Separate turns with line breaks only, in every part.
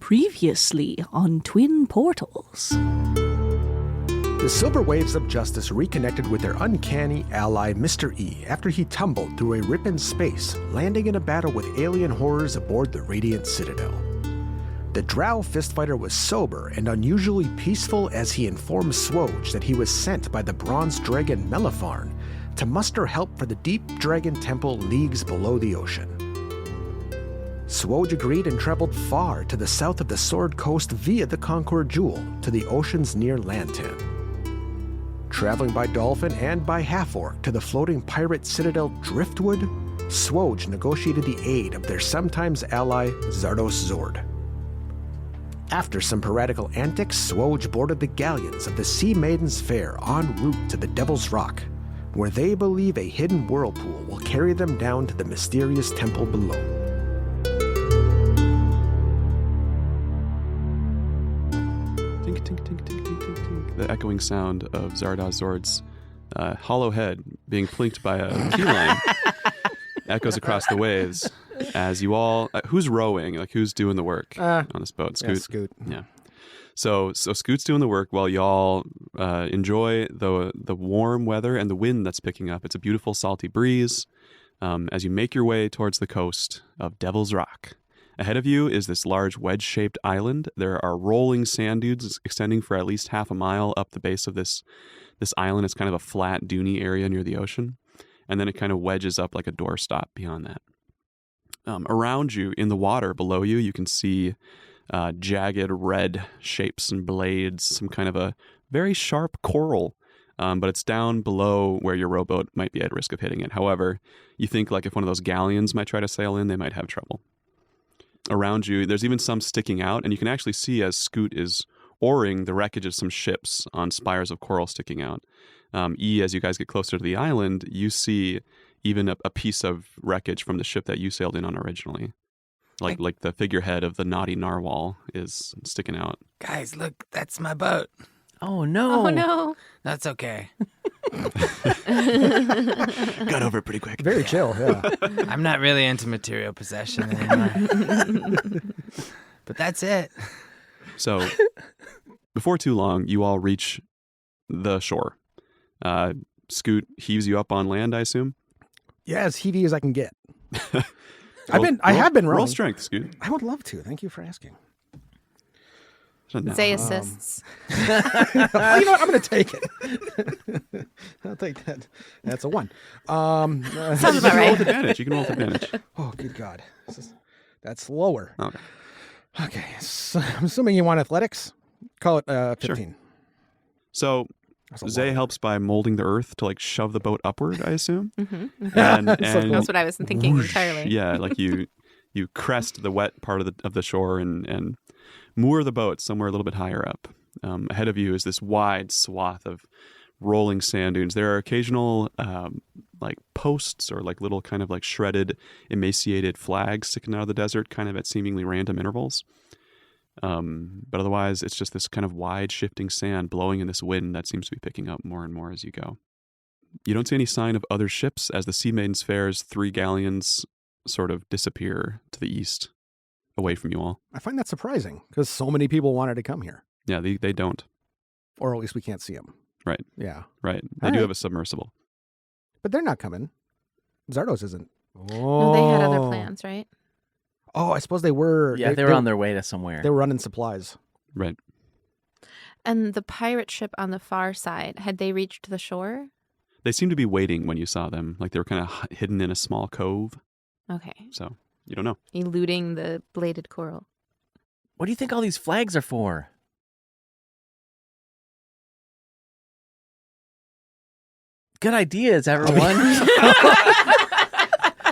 Previously on Twin Portals.
The Silver Waves of Justice reconnected with their uncanny ally, Mr. E, after he tumbled through a rip in space, landing in a battle with alien horrors aboard the Radiant Citadel. The Drow fistfighter was sober and unusually peaceful as he informed SWOJ that he was sent by the bronze dragon Melifarn to muster help for the Deep Dragon Temple leagues below the ocean. SWOJ agreed and traveled far to the south of the Sword Coast via the Concord Jewel to the oceans near Lantan. Traveling by dolphin and by half-orc to the floating pirate citadel Driftwood, SWOJ negotiated the aid of their sometimes ally Zardos Zord. After some piratical antics, SWOJ boarded the galleons of the Sea Maiden's Fair en route to the Devil's Rock, where they believe a hidden whirlpool will carry them down to the mysterious temple below.
Tink, tink, tink, tink, tink, tink, tink. The echoing sound of Zardos Zord's hollow head being plinked by a key line echoes across the waves as you all... who's rowing? Like, who's doing the work on this boat? Scoot?
Yeah, Scoot.
Yeah. So Scoot's doing the work while y'all enjoy the warm weather and the wind that's picking up. It's a beautiful salty breeze as you make your way towards the coast of Devil's Rock. Ahead of you is this large wedge-shaped island. There are rolling sand dunes extending for at least half a mile up the base of this island. It's kind of a flat, duney area near the ocean. And then it kind of wedges up like a doorstop beyond that. Around you, in the water below you, you can see jagged red shapes and blades, some kind of a very sharp coral. But it's down below where your rowboat might be at risk of hitting it. However, you think like if one of those galleons might try to sail in, they might have trouble. Around you, there's even some sticking out, and you can actually see as Scoot is oaring the wreckage of some ships on spires of coral sticking out. As you guys get closer to the island, you see even a piece of wreckage from the ship that you sailed in on originally. Like the figurehead of the naughty narwhal is sticking out.
Guys, look, that's my boat.
Oh, no.
Oh, no.
That's okay.
Got over it pretty quick.
Very chill, yeah.
I'm not really into material possession anymore. But that's it.
So, before too long, you all reach the shore. Scoot heaves you up on land, I assume?
Yeah, as heavy as I can get. I have been rowing.
Roll strength, Scoot.
I would love to. Thank you for asking.
Zay assists.
Well, you know what? I'm going to take it. I'll take that. That's a 1.
Sounds
You
about
can roll
right.
with advantage. You can roll with advantage.
Oh, good God. That's lower.
Okay.
Okay, so I'm assuming you want athletics. Call it 15.
Sure. So Zay helps by molding the earth to like shove the boat upward, I assume.
Mm-hmm.
And
That's what I was thinking
whoosh,
entirely.
Yeah, like you crest the wet part of the shore and moor the boat somewhere a little bit higher up. Ahead of you is this wide swath of rolling sand dunes. There are occasional like posts or like little kind of like shredded, emaciated flags sticking out of the desert, kind of at seemingly random intervals. But otherwise, it's just this kind of wide shifting sand blowing in this wind that seems to be picking up more and more as you go. You don't see any sign of other ships as the Sea Maiden's Fair's 3 galleons sort of disappear to the east, away from you all.
I find that surprising because so many people wanted to come here.
Yeah, they don't.
Or at least we can't see them.
Right.
Yeah.
Right. They
All
do
right.
have a submersible.
But they're not coming. Zardos isn't.
No, they had other plans, right?
Oh, I suppose they were.
Yeah, they were on their way to somewhere.
They were running supplies.
Right.
And the pirate ship on the far side, had they reached the shore?
They seemed to be waiting when you saw them, like they were kind of hidden in a small cove.
Okay.
So you don't know.
Eluding the bladed coral.
What do you think all these flags are for? Good ideas, everyone.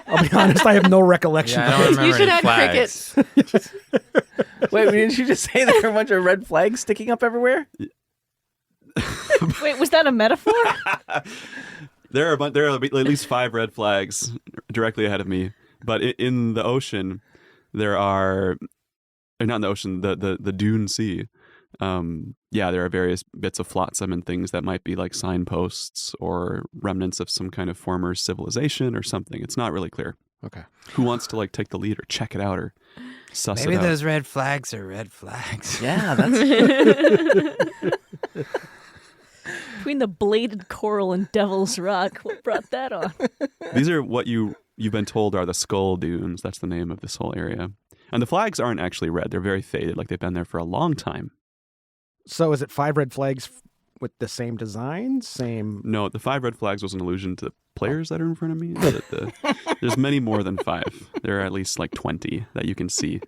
I'll be honest, I have no recollection.
Yeah, I don't remember
You should
any
add
flags.
crickets.
Wait, didn't you just say there were a bunch of red flags sticking up everywhere?
Wait, was that a metaphor?
There are at least 5 red flags directly ahead of me. But in the ocean, there are, or not in the ocean, the dune sea. There are various bits of flotsam and things that might be like signposts or remnants of some kind of former civilization or something. It's not really clear.
Okay.
Who wants to like take the lead or check it out or suss
Maybe
it out?
those red flags are red flags.
Yeah, that's
Between the bladed coral and Devil's Rock, what brought that on?
These are what you've been told are the skull dunes. That's the name of this whole area. And the flags aren't actually red. They're very faded, like they've been there for a long time.
So is it 5 red flags with the same design? Same.
No, the 5 red flags was an allusion to the players that are in front of me. There's many more than 5. There are at least like 20 that you can see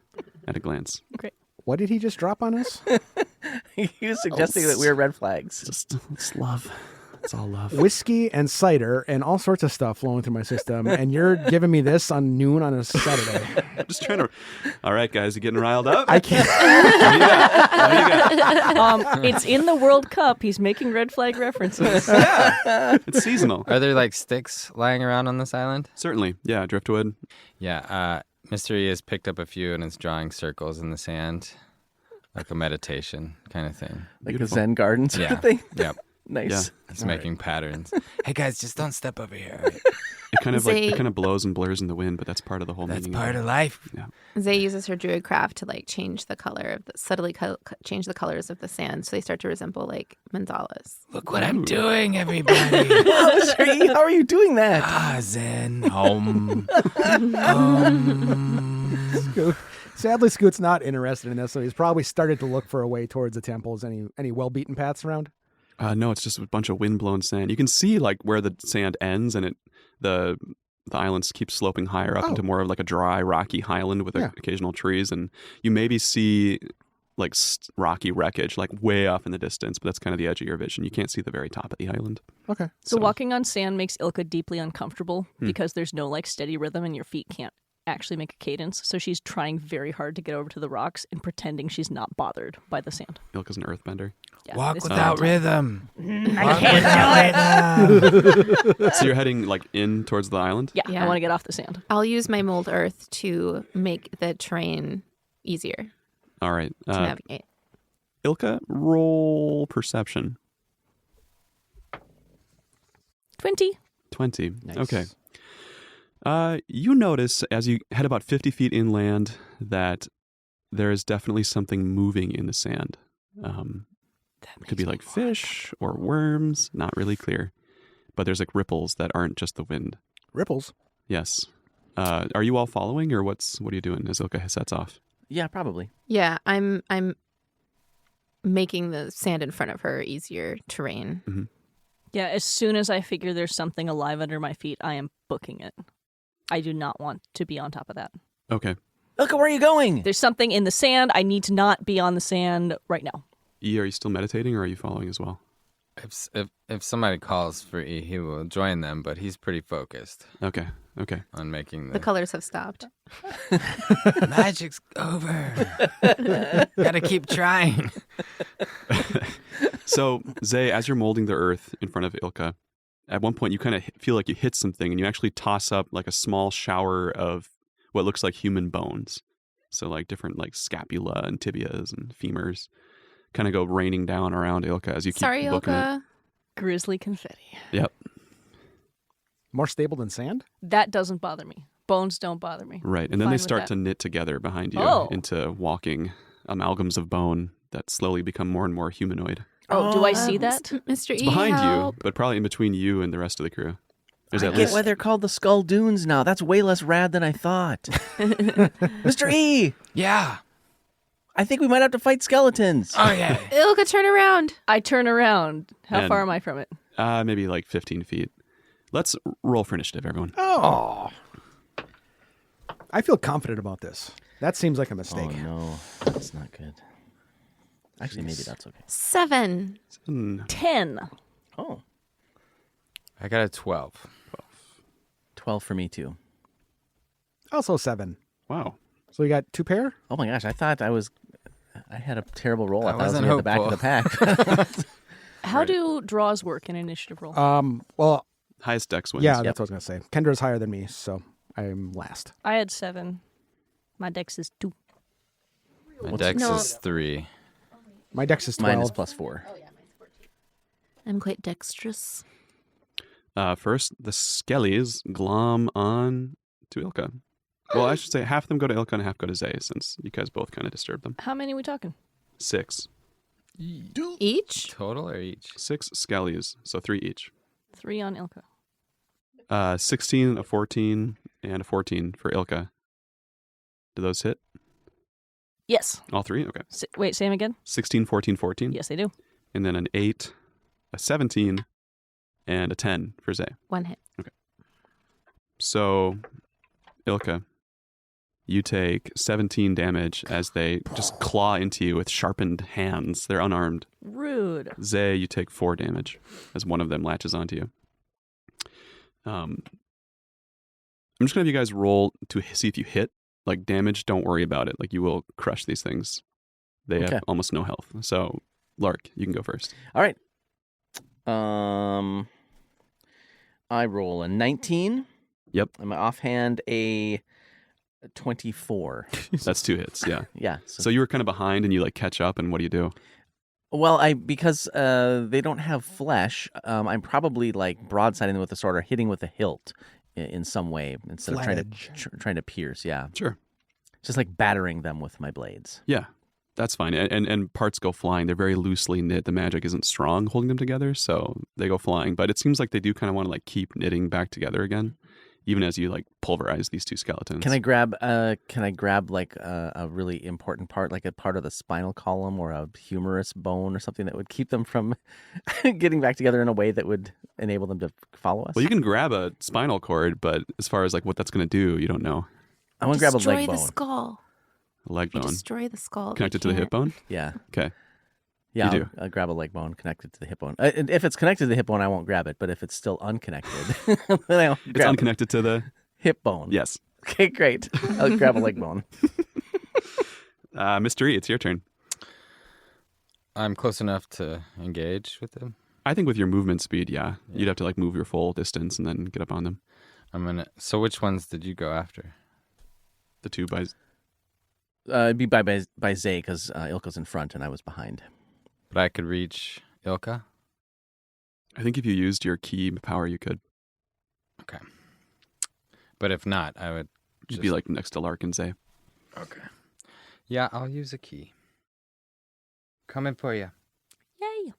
at a glance.
Great.
What did he just drop on us?
he was suggesting that we're red flags.
It's love. It's all love.
Whiskey and cider and all sorts of stuff flowing through my system, and you're giving me this on noon on a Saturday.
I'm just trying to. All right, guys, you getting riled up?
I can't.
What do you got?
It's in the World Cup. He's making red flag references.
Yeah, it's seasonal.
Are there like sticks lying around on this island?
Certainly, yeah. Driftwood.
Yeah. Mr. E has picked up a few and is drawing circles in the sand, like a meditation kind of thing.
Like
Beautiful.
the Zen garden sort of thing.
Yep.
Nice.
Yeah.
He's making patterns. Hey guys, just don't step over here.
It kind of
Zay-
it kind of blows and blurs in the wind, but that's part of the whole
That's
meaning.
part
it.
of life.
Yeah.
Zay uses her druid craft to like change the color of subtly change the colors of the sand, so they start to resemble like mandalas.
Look what I'm doing, everybody.
How are you doing that?
Zen. Home.
Sadly, Scoot's not interested in this, so he's probably started to look for a way towards the temples. Any well-beaten paths around?
No, it's just a bunch of wind-blown sand. You can see like where the sand ends, and the islands keep sloping higher up into more of like a dry, rocky highland with occasional trees, and you maybe see like rocky wreckage like way off in the distance, but that's kind of the edge of your vision. You can't see the very top of the island.
Okay.
So walking on sand makes Ilka deeply uncomfortable because there's no like steady rhythm and your feet can't actually make a cadence. So she's trying very hard to get over to the rocks and pretending she's not bothered by the sand.
Ilka's an earthbender.
Yeah,
Walk
this is
without
the
rhythm.
I can't
So you're heading like in towards the island?
Yeah,
Yeah.
I want to get off the sand.
I'll use my mold earth to make the terrain easier
All right.
to navigate.
Ilka, roll perception.
20.
20.
Nice.
Okay. You notice as you head about 50 feet inland that there is definitely something moving in the sand. It could be like fish or worms, not really clear. But there's like ripples that aren't just the wind.
Ripples.
Yes. Are you all following, or what are you doing as Ilka sets off?
Yeah, probably.
Yeah, I'm making the sand in front of her easier terrain.
Yeah, as soon as I figure there's something alive under my feet, I am booking it. I do not want to be on top of that.
Okay.
Look, where are you going?
There's something in the sand. I need to not be on the sand right now.
E, are you still meditating, or are you following as well?
If somebody calls for E, he will join them, but he's pretty focused
Okay.
on making
The colors have stopped.
magic's over. Gotta keep trying.
So, Zay, as you're molding the earth in front of Ilka, at one point you kind of feel like you hit something, and you actually toss up like a small shower of what looks like human bones. So like different like scapula and tibias and femurs kind of go raining down around Ilka as you keep
Sorry,
booking
Ilka.
Grizzly confetti.
it. Yep.
More stable than sand?
That doesn't bother me. Bones don't bother me.
Right. And then
Fine
they
with
start
that.
to knit together behind you
Oh.
into walking amalgams of bone that slowly become more and more humanoid.
Oh, do I see that?
Mr.
It's
E,
behind
help.
you, but probably in between you and the rest of the crew. There's
I
at
get
least
why they're called the Skull Dunes now. That's way less rad than I thought. Mr. E,
Yeah.
I think we might have to fight skeletons.
Oh yeah.
Ilka, turn around.
I turn around. How
And-
far am I from it?
maybe like 15 feet. Let's roll for initiative, everyone.
Oh. I feel confident about this. That seems like a
Oh,
mistake.
no. That's not good. Actually, maybe that's okay.
7.
10.
Oh,
I got a 12.
12 for me, too.
Also 7.
Wow.
So we got 2 pair?
Oh, my gosh. I thought I had a terrible roll. I thought I was
wasn't
near the back of the pack.
How do draws work in an initiative roll?
Well,
Highest dex wins.
yeah, that's what I was going to say. Kendra's higher than me, so I'm last.
I had 7. My dex is 2.
My dex
No.
is 3.
My dex is 12.
Mine is +4.
I'm quite dexterous.
First, the skellies glom on to Ilka. Well, I should say half of them go to Ilka and half go to Zay, since you guys both kind of disturbed them.
How many are we talking?
6.
Each?
Total or each?
6 skellies, so 3 each.
3 on Ilka.
16, a 14, and a 14 for Ilka. Do those hit?
Yes.
All 3? Okay.
Wait, say them again?
16, 14, 14.
Yes, they do.
And then an 8, a 17, and a 10 for Zay.
1 hit.
So, Ilka, you take 17 damage as they just claw into you with sharpened hands. They're unarmed.
Rude.
Zay, you take 4 damage as one of them latches onto you. I'm just going to have you guys roll to see if you hit. Like, damage, don't worry about it. Like, you will crush these things. They have almost no health. So, Lark, you can go first.
All right. I roll a 19.
Yep.
And my offhand a 24.
That's 2 hits, yeah.
Yeah.
So you were kind of behind and you like catch up, and what do you do?
Well, because they don't have flesh, I'm probably like broadsiding them with the sword or hitting with the hilt in some way instead of trying to pierce. Yeah.
Sure.
Just like battering them with my blades.
Yeah, that's fine. And parts go flying. They're very loosely knit. The magic isn't strong holding them together, so they go flying. But it seems like they do kind of want to like keep knitting back together again, even as you like pulverize these 2 skeletons.
Can I grab like a really important part, like a part of the spinal column or a humerus bone or something that would keep them from getting back together in a way that would enable them to follow us?
Well, you can grab a spinal cord, but as far as like what that's going to do, you don't know.
I want to grab a
Destroy
leg
the
bone.
skull.
A leg
You
bone
destroy the skull.
connected to the hip bone.
Yeah.
Okay.
Yeah,
You do.
I'll grab a leg bone connected to the hip bone. And if it's connected to the hip bone, I won't grab it. But if it's still unconnected, then I'll
It's
grab
unconnected to the
hip bone.
yes.
Okay, great. I'll grab a leg bone.
Mr. E, it's your turn.
I'm close enough to engage with them.
I think with your movement speed, yeah, you'd have to like move your full distance and then get up on them.
So which ones did you go after?
The 2 by.
It'd be by Zay because Ilka's in front and I was behind.
But I could reach Ilka?
I think if you used your key power, you could.
Okay. But if not, I would
You'd be like next to Lark and Zay.
Okay. Yeah, I'll use a key. Coming for you.
Yay.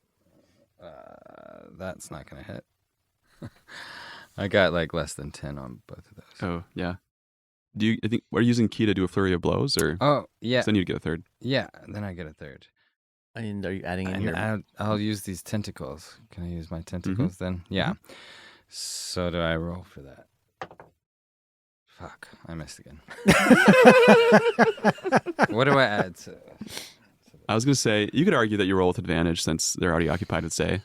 That's not going to hit. I got like less than 10 on both of those.
Oh, yeah. I think, are you using key to do a flurry of blows, or?
Oh, yeah.
So then you'd get a 3rd.
Yeah, then I get a 3rd.
And are you adding in
And
your...
I'll use these tentacles. Can I use my tentacles then? Yeah. So do I roll for that? Fuck, I missed again. What do I add to...
I was going to say, you could argue that you roll with advantage since they're already occupied with Zay.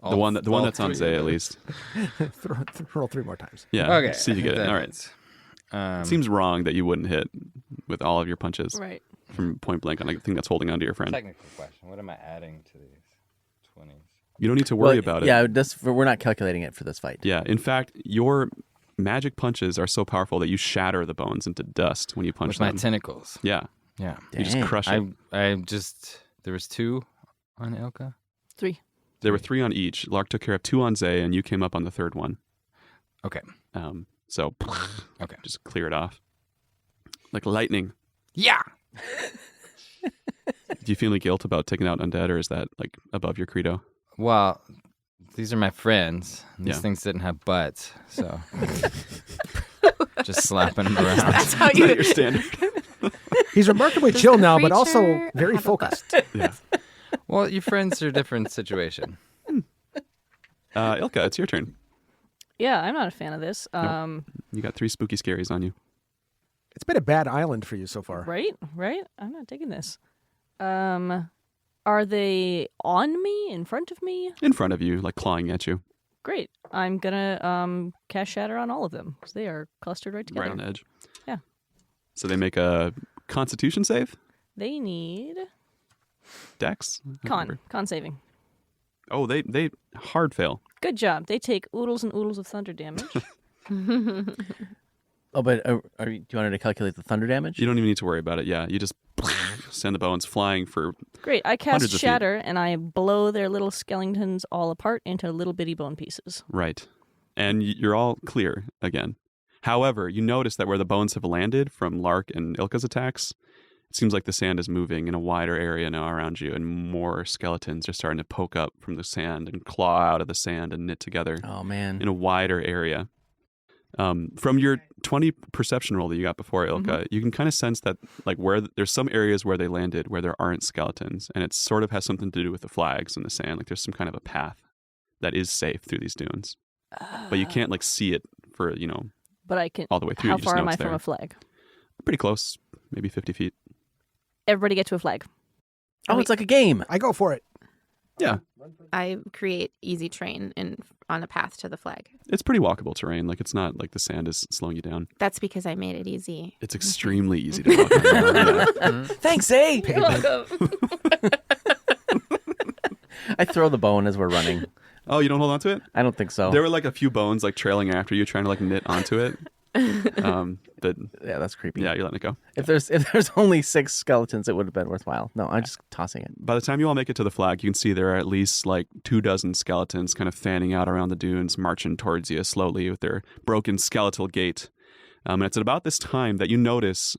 The one that's on Zay, at least.
Roll 3 more times.
Yeah.
Okay.
See if you get it. All right. It seems wrong that you wouldn't hit with all of your punches
Right.
from point blank on a thing that's holding onto your friend.
Technical question. What am I adding to these 20s?
You don't need to worry about it.
Yeah, we're not calculating it for this fight.
Yeah. In fact, your magic punches are so powerful that you shatter the bones into dust when you punch
With
them.
my tentacles.
Yeah.
Yeah.
You just
Dang.
crush it.
There was 2 on Ilka?
3.
There were 3 on each. Lark took care of 2 on Zay, and you came up on the 3rd one.
Okay.
So,
Okay.
just clear it off. Like lightning.
Yeah.
Do you feel any guilt about taking out undead, or is that like above your credo?
Well, these are my friends. These
Yeah.
things didn't have butts, so just slapping them around.
That's how
Is that
you...
your standard?
He's remarkably
Does
chill
the
now, but also
creature
very
have a butt?
focused.
Yeah.
Well, your friends are a different situation.
Ilka, it's your turn.
Yeah, I'm not a fan of this.
You got 3 spooky scaries on you.
It's been a bad island for you so far.
Right? I'm not digging this. Are they on me, in front of me?
In front of you, like clawing at you.
Great. I'm gonna cast Shatter on all of them because they are clustered right together.
Right on edge.
Yeah.
So they make a Constitution save?
They need
Dex? I don't remember.
con saving.
Oh, they hard fail.
Good job. They take oodles and oodles of thunder damage.
Oh, but do you want her to calculate the thunder damage?
You don't even need to worry about it. Yeah, you just send the bones flying for...
Great. I cast
Hundreds of feet.
Shatter and I blow their little skeletons all apart into little bitty bone pieces.
Right. And you're all clear again. However, you notice that where the bones have landed from Lark and Ilka's attacks, it seems like the sand is moving in a wider area now around you, and more skeletons are starting to poke up from the sand and claw out of the sand and knit together
Oh man.
in a wider area. From your 20 perception roll that you got before, Ilka, you can kind of sense that like where there's some areas where they landed where there aren't skeletons, and it sort of has something to do with the flags in the sand. Like there's some kind of a path that is safe through these dunes, but you can't like see it for
But I can.
all the way through.
How
You just
far
know
am I
it's
from
there.
a flag?
Pretty close, maybe 50 feet.
Everybody get to a flag.
Oh, it's like a game.
I go for it.
Yeah,
I create easy terrain on a path to the flag.
it's pretty walkable terrain. Like it's not like the sand is slowing you down.
That's because I made it easy.
It's extremely easy to walk on.
Thanks, eh?
You're welcome.
I throw the bone as we're running.
Oh, you don't hold on to it?
I don't think so.
There were like a few bones like trailing after you, trying to like knit onto it. But
Yeah, that's creepy.
yeah, you're letting it go.
If there's only 6 skeletons, it would have been worthwhile. No, I'm just tossing it.
By the time you all make it to the flag, you can see there are at least like 24 skeletons kind of fanning out around the dunes, marching towards you slowly with their broken skeletal gait. And it's at about this time that you notice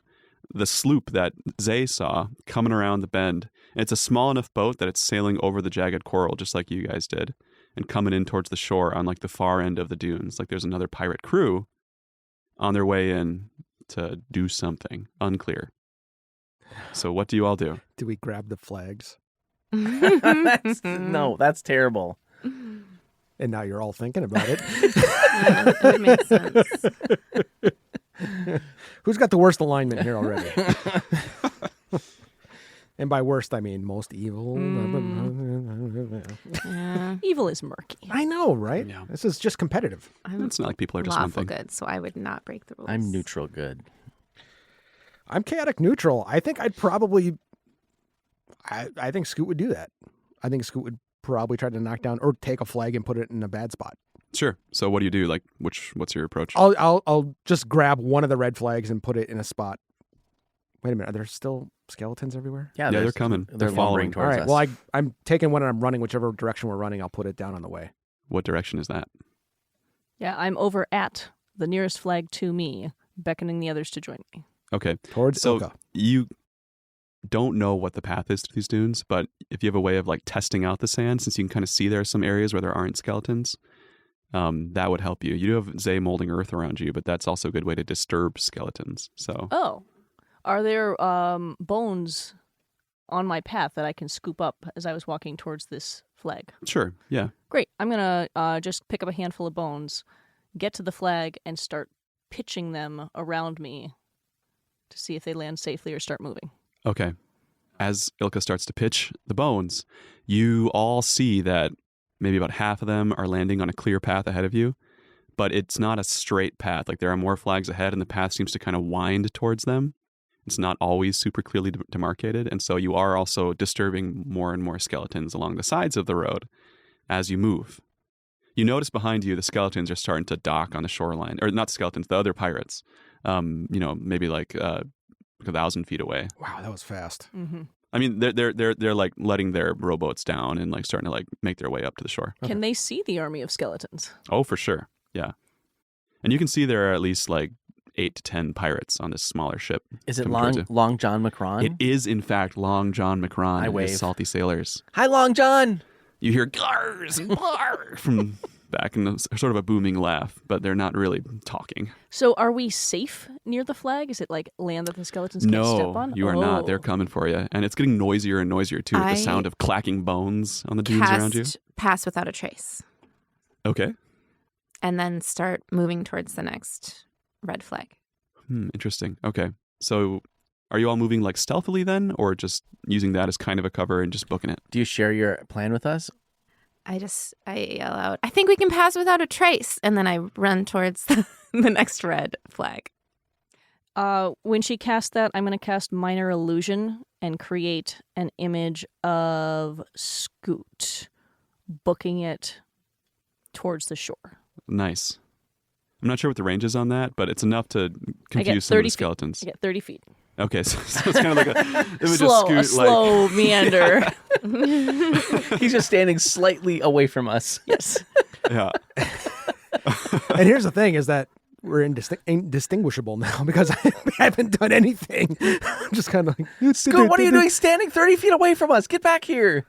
the sloop that Zay saw coming around the bend. And it's a small enough boat that it's sailing over the jagged coral, just like you guys did, and coming in towards the shore on like the far end of the dunes. Like there's another pirate crew on their way in to do something. Unclear. So what do you all do?
Do we grab the flags?
No, that's terrible.
And now you're all thinking about it.
Yeah, that would make sense.
Who's got the worst alignment here already? And by worst, I mean most evil.
Yeah.
Evil is murky.
I know, right?
Yeah.
This is just competitive.
I'm
It's not like people are just one
lawful
thing.
good, so I would not break the rules.
I'm neutral good.
I'm chaotic neutral. I think I'd probably... I think Scoot would do that. I think Scoot would probably try to knock down or take a flag and put it in a bad spot.
Sure. So what do you do? Like, what's your approach?
I'll just grab one of the red flags and put it in a spot. Wait a minute. Are there still skeletons everywhere?
Yeah,
there's-
they're coming.
They're
They're
following
following.
towards
All right.
us.
Well, I'm taking one and I'm running whichever direction we're running. I'll put it down on the way.
What direction is that?
Yeah, I'm over at the nearest flag to me, beckoning the others to join me.
Okay.
Towards
So
Ilka.
you don't know what the path is to these dunes, but if you have a way of like testing out the sand, since you can kind of see there are some areas where there aren't skeletons, that would help you. You do have Zay molding earth around you, but that's also a good way to disturb skeletons. So
Oh, are there bones on my path that I can scoop up as I was walking towards this flag?
sure. Yeah.
Great. I'm going to just pick up a handful of bones, get to the flag, and start pitching them around me to see if they land safely or start moving.
Okay. As Ilka starts to pitch the bones, you all see that maybe about half of them are landing on a clear path ahead of you, but it's not a straight path. Like there are more flags ahead and the path seems to kind of wind towards them. It's not always super clearly demarcated. And so you are also disturbing more and more skeletons along the sides of the road as you move. You notice behind you the skeletons are starting to dock on the shoreline, or not skeletons, the other pirates, maybe like 1,000 feet away.
Wow, that was fast.
Mm-hmm.
I mean, they're like letting their rowboats down and like starting to like make their way up to the shore.
Can they see the army of skeletons?
Oh, for sure, yeah. And you can see there are at least like 8 to 10 pirates on this smaller ship.
Is it
coming towards
Long John McCron?
It is in fact Long John McCron
I
and
wave.
his salty sailors.
Hi, Long John.
You hear gars and bar from back in sort of a booming laugh, but they're not really talking.
So are we safe near the flag? Is it like land that the skeletons can't step
No,
on?
you are not. They're
Oh.
coming for you, and it's getting noisier and noisier too. With the
I
sound of clacking bones on the dunes around you.
Pass without a trace,
Okay.
and then start moving towards the next red flag.
Interesting. Okay. So are you all moving like stealthily then, or just using that as kind of a cover and just booking it?
Do you share your plan with us?
I yell out, I think we can pass without a trace. And then I run towards the next red flag.
When she casts that, I'm going to cast Minor Illusion and create an image of Scoot booking it towards the shore.
Nice. I'm not sure what the range is on that, but it's enough to
I get
confuse some of
30
the
feet.
skeletons.
I get 30 feet.
Okay, so it's kind of like a image
Slow,
of
a
Scoot, like
slow meander.
He's just standing slightly away from us.
Yes.
yeah.
And here's the thing is that we're indistinguishable now because I haven't done anything. I'm just kind of like,
Scoot, what are you doing standing 30 feet away from us? Get back here.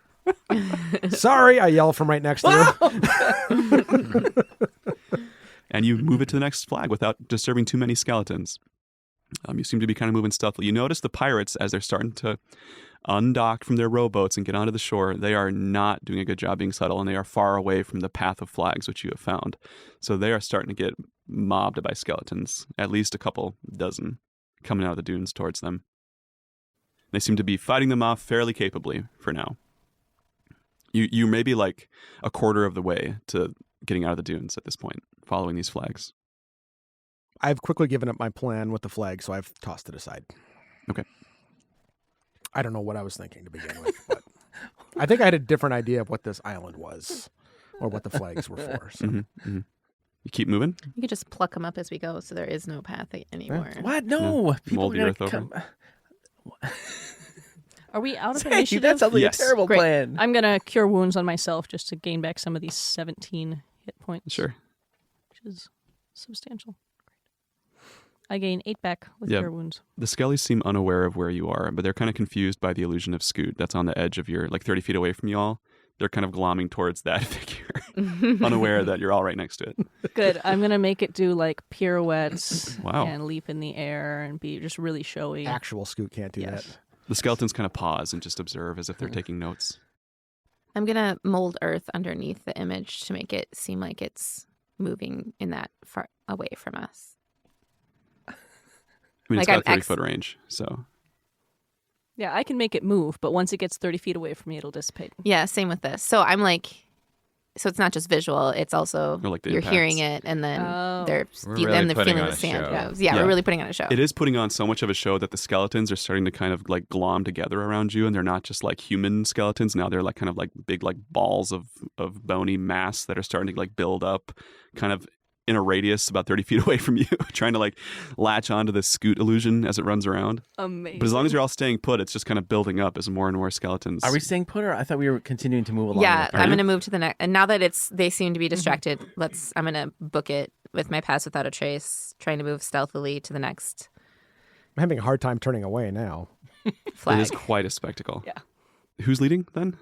Sorry, I yell from right next to you.
And you move it to the next flag without disturbing too many skeletons. You seem to be kind of moving stealthily. You notice the pirates, as they're starting to undock from their rowboats and get onto the shore, they are not doing a good job being subtle, and they are far away from the path of flags which you have found. So they are starting to get mobbed by skeletons, at least a couple dozen coming out of the dunes towards them. They seem to be fighting them off fairly capably for now. You may be like a quarter of the way to getting out of the dunes at this point, following these flags.
I've quickly given up my plan with the flag, so I've tossed it aside.
Okay.
I don't know what I was thinking to begin with, but I think I had a different idea of what this island was or what the flags were for. So.
You keep moving?
You could just pluck them up as we go, so there is no path anymore.
What? No. People
Mold the
are
earth
gonna
over.
Are we out of
Say,
initiative?
that sounds like
Yes.
a terrible
Great.
plan.
I'm going to cure wounds on myself just to gain back some of these 17 hit points.
Sure.
Which is substantial. Great. I gain 8 back with
Yeah.
cure wounds.
The skellies seem unaware of where you are, but they're kind of confused by the illusion of Scoot that's on the edge of your, like 30 feet away from y'all. They're kind of glomming towards that figure, unaware that you're all right next to it.
Good. I'm going to make it do like pirouettes
Wow.
and leap in the air and be just really showy.
Actual Scoot can't do
Yes.
that.
The skeletons kind of pause and just observe as if they're taking notes.
I'm going to mold earth underneath the image to make it seem like it's moving in that far away from us.
I mean, it's
Like
got a
I'm
30-foot range, so...
Yeah, I can make it move, but once it gets 30 feet away from me, it'll dissipate.
Yeah, same with this. So I'm like, so it's not just visual, it's also
Or like the
you're
impacts.
hearing it and then
Oh.
they're
We're
then
really
they're
putting
feeling
on
the
a
sand.
show.
Yeah,
Yeah.
we're really putting on a show.
It is putting on so much of a show that the skeletons are starting to kind of like glom together around you, and they're not just like human skeletons. Now they're like kind of like big like balls of bony mass that are starting to like build up kind of in a radius about 30 feet away from you, trying to like latch onto this Scoot illusion as it runs around.
Amazing.
But as long as you're all staying put, it's just kind of building up as more and more skeletons.
Are we staying put, or I thought we were continuing to move along?
Yeah,
with it?
I'm going to move to the next. And now that they seem to be distracted, I'm going to book it with my pass without a trace, trying to move stealthily to the next
I'm having a hard time turning away now.
flag.
It is quite a spectacle.
Yeah.
Who's leading then?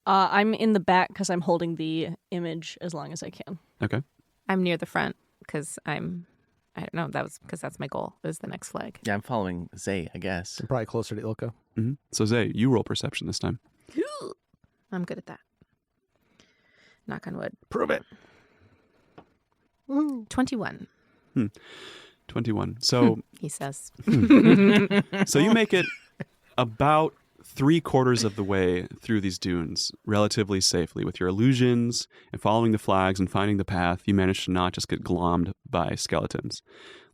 I'm in the back because I'm holding the image as long as I can.
Okay.
I'm near the front because I don't know, that was because that's my goal, is the next flag.
Yeah, I'm following Zay, I guess.
I'm probably closer to Ilka.
Mm-hmm. So Zay, you roll perception this time.
I'm good at that. Knock on wood.
Prove it.
21,
21. So
he says.
So you make it about 3/4 of the way through these dunes relatively safely with your illusions and following the flags and finding the path. You manage to not just get glommed by skeletons.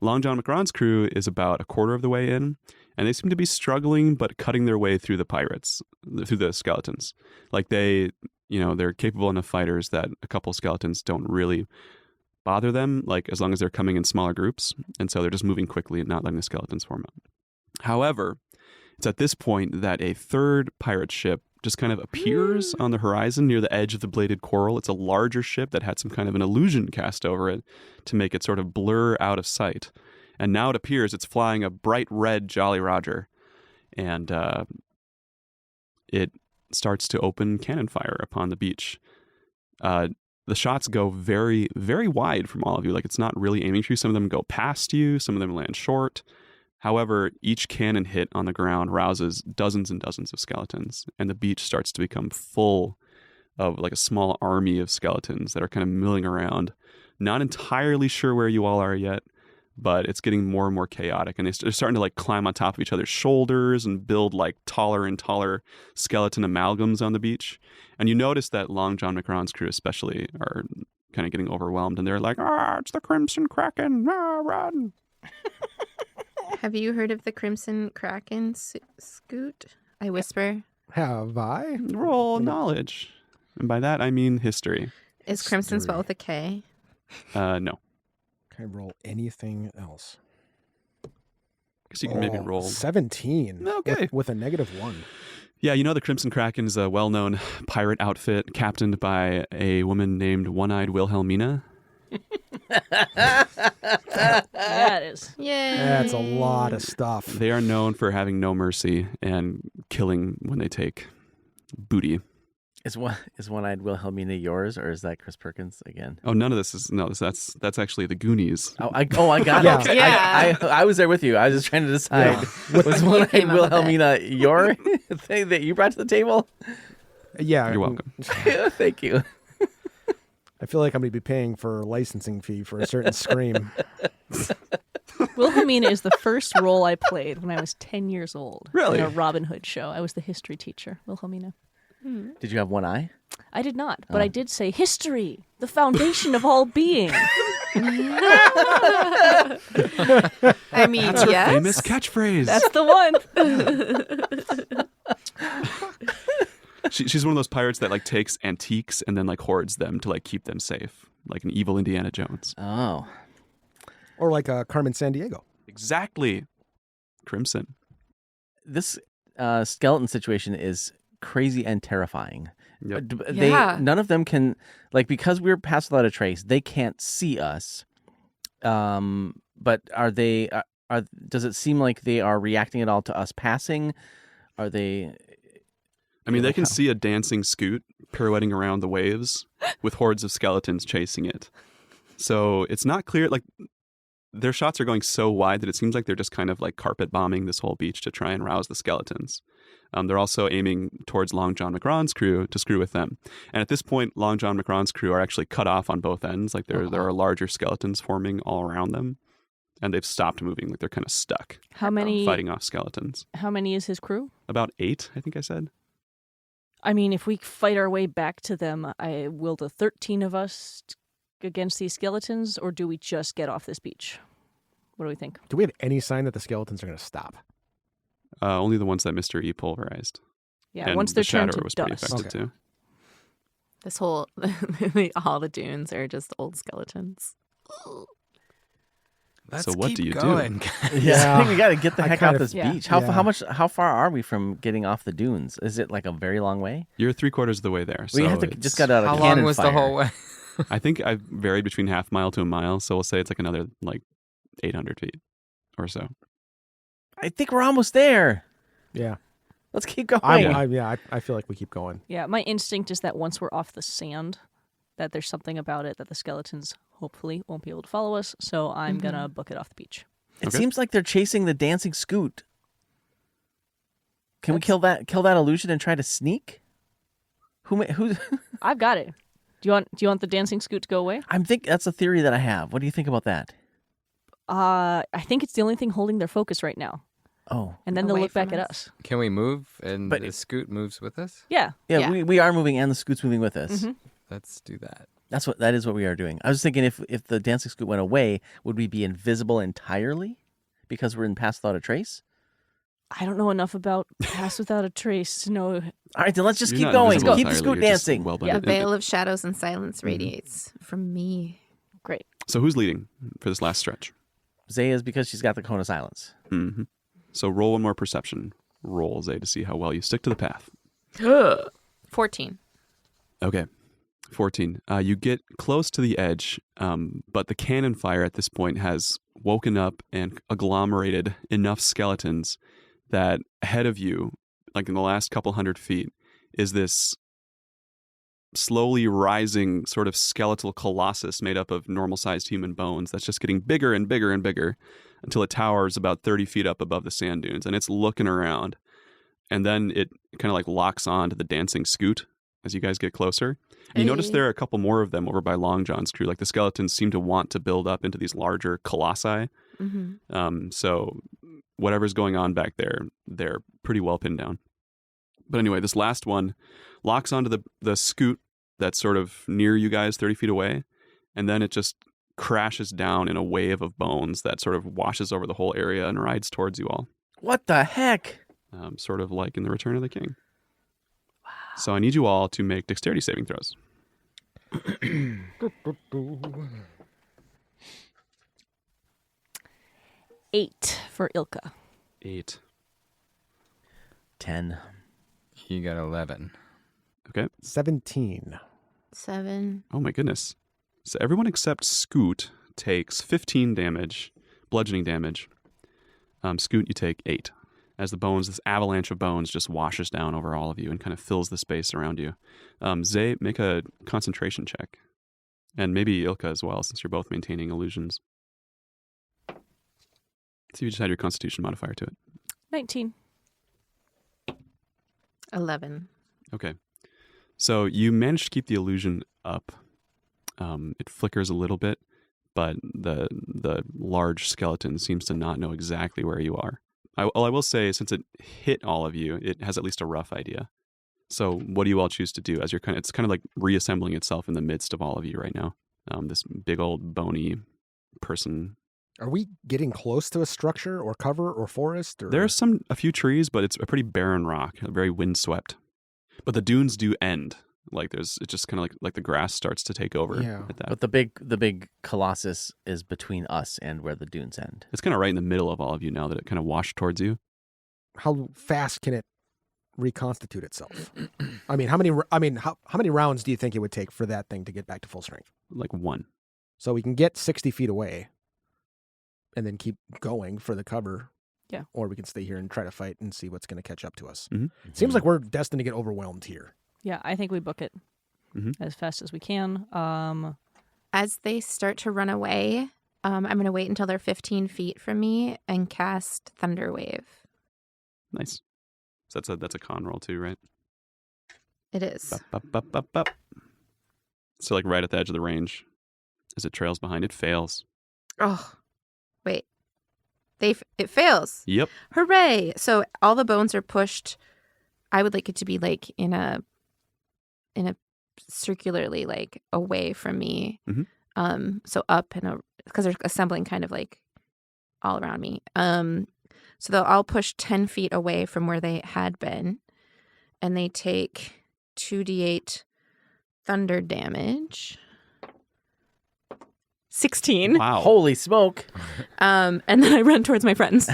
Long John McRon's crew is about 1/4 of the way in, and they seem to be struggling but cutting their way through the pirates, through the skeletons. Like they're capable enough fighters that a couple skeletons don't really bother them, like as long as they're coming in smaller groups, and so they're just moving quickly and not letting the skeletons form up. However, it's at this point that a third pirate ship just kind of appears on the horizon near the edge of the bladed coral. It's a larger ship that had some kind of an illusion cast over it to make it sort of blur out of sight. And now it appears it's flying a bright red Jolly Roger. And it starts to open cannon fire upon the beach. The shots go very, very wide from all of you. Like it's not really aiming for you. Some of them go past you. Some of them land short. However, each cannon hit on the ground rouses dozens and dozens of skeletons, and the beach starts to become full of like a small army of skeletons that are kind of milling around. Not entirely sure where you all are yet, but it's getting more and more chaotic, and they're starting to like climb on top of each other's shoulders and build like taller and taller skeleton amalgams on the beach. And you notice that Long John McRon's crew especially are kind of getting overwhelmed, and they're like, it's the Crimson Kraken, run!
Have you heard of the Crimson Kraken, Scoot? I whisper.
Have I?
Roll knowledge. And by that, I mean history.
Is Crimson
History.
spelled with a K?
No.
Can I roll anything else?
Guess you can maybe roll.
17.
Okay.
With a -1.
Yeah, you know the Crimson Kraken is a well-known pirate outfit captained by a woman named One-Eyed Wilhelmina.
Yeah, it is.
Yay.
That's a lot of stuff.
They are known for having no mercy and killing when they take booty.
Is one-eyed Wilhelmina yours, or is that Chris Perkins again?
Oh, none of this is that's actually the Goonies.
I got
Yeah.
it.
Yeah.
I was there with you. I was just trying to decide. Was one-eyed
came up with
Wilhelmina your thing that you brought to the table?
Yeah.
You're welcome.
Thank you.
I feel like I'm going to be paying for a licensing fee for a certain scream.
Wilhelmina is the first role I played when I was 10 years old.
Really?
In a Robin Hood show. I was the history teacher, Wilhelmina.
Did you have one eye?
I did not, but I did say history, the foundation of all being.
I mean, yes.
Famous catchphrase.
That's the one.
She's one of those pirates that like takes antiques and then like hoards them to like keep them safe, like an evil Indiana Jones.
Oh.
Or like Carmen Sandiego.
Exactly. Crimson.
This skeleton situation is crazy and terrifying.
Yep.
Yeah.
None of them can, like, because we're passed without a trace, they can't see us. But are they? Does it seem like they are reacting at all to us passing? Are they?
I mean, they can
How?
see a dancing scoot pirouetting around the waves with hordes of skeletons chasing it. So it's not clear. Like their shots are going so wide that it seems like they're just kind of like carpet bombing this whole beach to try and rouse the skeletons. They're also aiming towards Long John McGrawn's crew to screw with them. And at this point, Long John McGrawn's crew are actually cut off on both ends. Like there are larger skeletons forming all around them. And they've stopped moving. Like they're kind of stuck
How many?
fighting off skeletons.
How many is his crew?
About 8, I think I said.
I mean, if we fight our way back to them, will the 13 of us against these skeletons, or do we just get off this beach? What do we think?
Do we have any sign that the skeletons are going to stop?
Only the ones that Mr. E pulverized.
Yeah,
And
once
the
they're turned
Shadower
to
was pretty
dust.
affected
Okay.
too.
This whole, all the dunes are just old skeletons.
Let's
So what
keep
do you do?
going.
Yeah.
I think we got to get the
I
heck
kind
off
of-
this
Yeah.
beach.
Yeah.
How far are we from getting off the dunes? Is it like a very long way?
You're 3/4 of the way there.
We
so
have to
it's-
just got out of
How
cannon
long was
fire.
the whole way?
I think I've varied between half mile to a mile, so we'll say it's like another like 800 feet or so.
I think we're almost there.
Yeah.
Let's keep going.
I feel like we keep going.
Yeah, my instinct is that once we're off the sand, that there's something about it that the skeletons hopefully won't be able to follow us. So I'm gonna book it off the beach.
It
Okay.
seems like they're chasing the dancing scoot. Can we kill that illusion and try to sneak? Who?
I've got it. Do you want the dancing scoot to go away?
That's a theory that I have. What do you think about that?
I think it's the only thing holding their focus right now,
Oh,
and then they'll
Away
look back
from
at
us.
us.
Can we move and
But
the scoot moves with us?
Yeah.
yeah,
Yeah.
we are moving and the scoot's moving with us.
Mhm.
Let's do that.
That is what we are doing. I was thinking if the dancing scoot went away, would we be invisible entirely because we're in Pass Without a Trace?
I don't know enough about Pass Without a Trace to know.
All right, then let's just
You're
keep
not
going.
invisible
Keep the
entirely,
scoot
you're just
dancing.
well
The
blended.
veil of shadows and silence radiates from me.
Great.
So who's leading for this last stretch?
Zaya's because she's got the cone of silence.
hmm So roll one more perception roll, Zay, to see how well you stick to the path.
14.
Okay. 14. You get close to the edge, but the cannon fire at this point has woken up and agglomerated enough skeletons that ahead of you, like in the last couple 100 feet, is this slowly rising sort of skeletal colossus made up of normal-sized human bones that's just getting bigger and bigger and bigger until it towers about 30 feet up above the sand dunes, and it's looking around. And then it kind of like locks on to the dancing scoot as you guys get closer. And you notice
Hey.
there are a couple more of them over by Long John's crew. Like the skeletons seem to want to build up into these larger colossi.
Mm-hmm.
So whatever's going on back there, they're pretty well pinned down. But anyway, this last one locks onto the scoot that's sort of near you guys 30 feet away. And then it just crashes down in a wave of bones that sort of washes over the whole area and rides towards you all.
What the heck?
Sort of like in The Return of the King. Wow. So I need you all to make dexterity saving throws.
8 for Ilka.
8.
10.
You got 11.
Okay.
17.
7.
Oh my goodness. So everyone except Scoot takes 15 damage, bludgeoning damage. Scoot, you take 8. As this avalanche of bones just washes down over all of you and kind of fills the space around you. Zay, make a concentration check. And maybe Ilka as well, since you're both maintaining illusions. So you just add your constitution modifier to it.
19.
11.
Okay. So you managed to keep the illusion up. It flickers a little bit, but the large skeleton seems to not know exactly where you are. I will say, since it hit all of you, it has at least a rough idea. So what do you all choose to do as it's kind of like reassembling itself in the midst of all of you right now? This big old bony person.
Are we getting close to a structure or cover or forest? Or...
There's a few trees, but it's a pretty barren rock, very windswept. But the dunes do end. Like it's just kind of like the grass starts to take over.
Yeah.
At that.
But the big colossus is between us and where the dunes end.
It's kind of right in the middle of all of you now that it kind of washed towards you.
How fast can it reconstitute itself? I mean, how many rounds do you think it would take for that thing to get back to full strength?
Like 1.
So we can get 60 feet away and then keep going for the cover.
Yeah.
Or we can stay here and try to fight and see what's going to catch up to us.
Mm-hmm.
Seems like we're destined to get overwhelmed here.
Yeah, I think we book it as fast as we can.
As they start to run away, I'm going to wait until they're 15 feet from me and cast Thunder Wave.
Nice. So that's a con roll too, right?
It is.
Bup, bup, bup, bup. So like right at the edge of the range, as it trails behind, it fails.
Oh, wait. It fails.
Yep.
Hooray! So all the bones are pushed. I would like it to be like in a circularly like away from me.
Mm-hmm.
So up because they're assembling kind of like all around me. So they'll all push 10 feet away from where they had been, and they take 2d8 thunder damage. 16.
Wow.
Holy smoke!
And then I run towards my friends.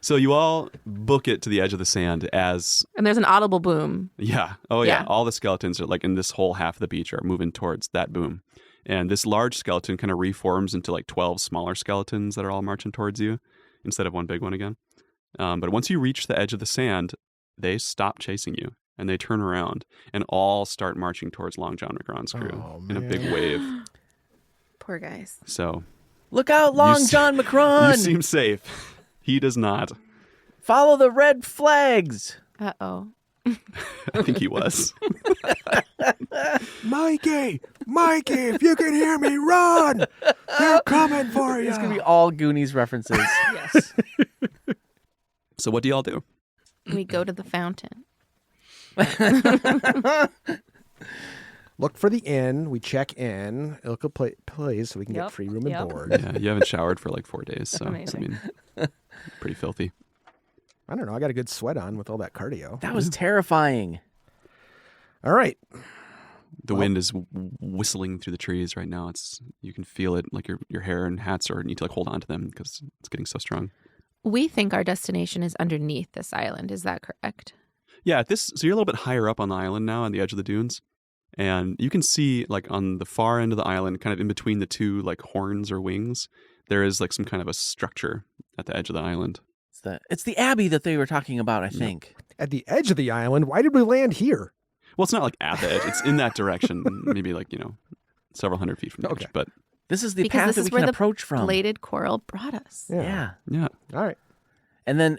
So you all book it to the edge of the sand as...
And there's an audible boom.
Yeah. Oh, yeah.
Yeah.
All the skeletons are like in this whole half of the beach are moving towards that boom. And this large skeleton kind of reforms into like 12 smaller skeletons that are all marching towards you instead of one big one again. But once you reach the edge of the sand, they stop chasing you and they turn around and all start marching towards Long John McGrawn's crew in a big wave.
Poor guys.
So...
Look out, Long John
You
McCron!
seem safe. He does not.
Follow the red flags!
Uh-oh.
I think he was.
Mikey, if you can hear me, run! They're coming for you.
It's going to be all Goonies references.
Yes.
So what do y'all do?
We go to the fountain.
Look for the inn. We check in. Ilka plays so we can get
Yep,
free room
yep.
and board.
Yeah, you haven't showered for like 4 days, so
Amazing.
I mean, pretty filthy.
I don't know. I got a good sweat on with all that cardio.
That was terrifying.
All right.
The wind is whistling through the trees right now. You can feel it, like your hair and hats need to like hold on to them because it's getting so strong.
We think our destination is underneath this island. Is that correct?
Yeah, so you're a little bit higher up on the island now, on the edge of the dunes, and you can see like on the far end of the island, kind of in between the two like horns or wings, there is like some kind of a structure at the edge of the island.
It's the abbey that they were talking about, I think.
At the edge of the island, why did we land here?
Well, it's not like at the edge; it's in that direction, maybe like several hundred feet from the edge. But
This is the
Because
path
this
that
is
we
where
can
the
approach from.
Bladed coral brought us.
Yeah.
yeah,
All right.
And then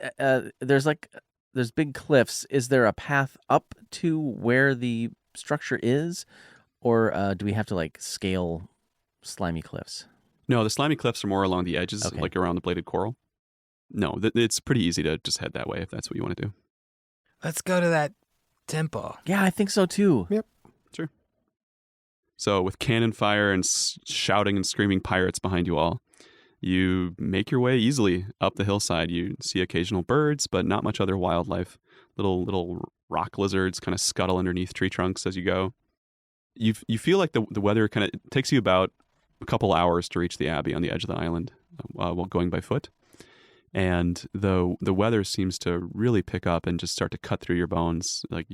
there's big cliffs. Is there a path up to where the structure is? Or do we have to like scale slimy cliffs?
no, the slimy cliffs are more along the edges,
Okay.
like around the bladed coral. No, it's pretty easy to just head that way if that's what you want to do.
Let's go to that temple.
Yeah, I think so too.
Sure. So with cannon fire and shouting and screaming pirates behind you all, you make your way easily up the hillside. You see occasional birds, but not much other wildlife. Little rock lizards kind of scuttle underneath tree trunks as you go. You feel like the weather kind of takes you about a couple hours to reach the abbey on the edge of the island while going by foot. And the weather seems to really pick up and just start to cut through your bones. Like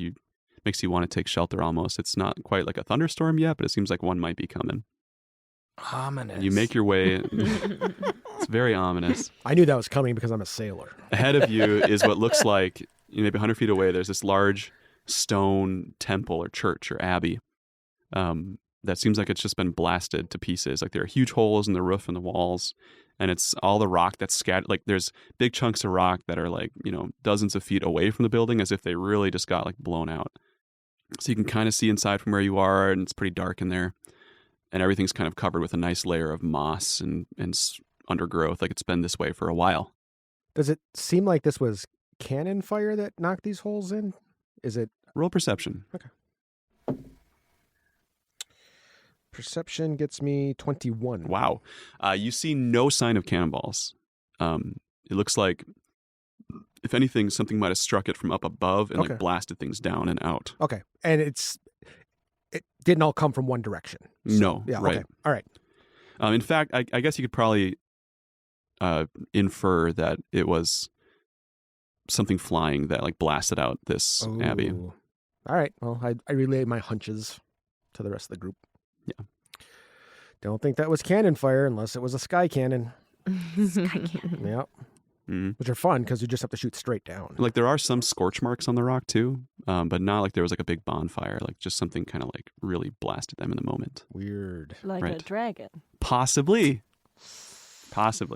makes you want to take shelter almost. It's not quite like a thunderstorm yet, but it seems like one might be coming.
Ominous.
And you make your way. It's very ominous.
I knew that was coming because I'm a sailor.
Ahead of you is what looks like, maybe 100 feet away, there's this large stone temple or church or abbey that seems like it's just been blasted to pieces. Like there are huge holes in the roof and the walls, and it's all the rock that's scattered. Like there's big chunks of rock that are like, dozens of feet away from the building, as if they really just got like blown out. So you can kind of see inside from where you are, and it's pretty dark in there. And everything's kind of covered with a nice layer of moss and undergrowth, like it's been this way for a while.
Does it seem like this was cannon fire that knocked these holes in? Is it?
Roll perception.
Perception gets me 21.
Wow. You see no sign of cannonballs. It looks like, if anything, something might have struck it from up above and like blasted things down and out.
Okay. And it didn't all come from one direction. So,
No.
Yeah.
Right.
Okay. All right.
In fact, I guess you could probably infer that it was something flying that like blasted out this abbey.
Ooh. All right. Well, I relay my hunches to the rest of the group.
Yeah.
Don't think that was cannon fire unless it was a sky cannon.
Sky cannon.
Yeah.
Mm-hmm.
Which are fun because you just have to shoot straight down.
Like there are some scorch marks on the rock too, but not like there was like a big bonfire, like just something kind of like really blasted them in the moment.
Weird.
Like a
Right.
dragon.
Possibly.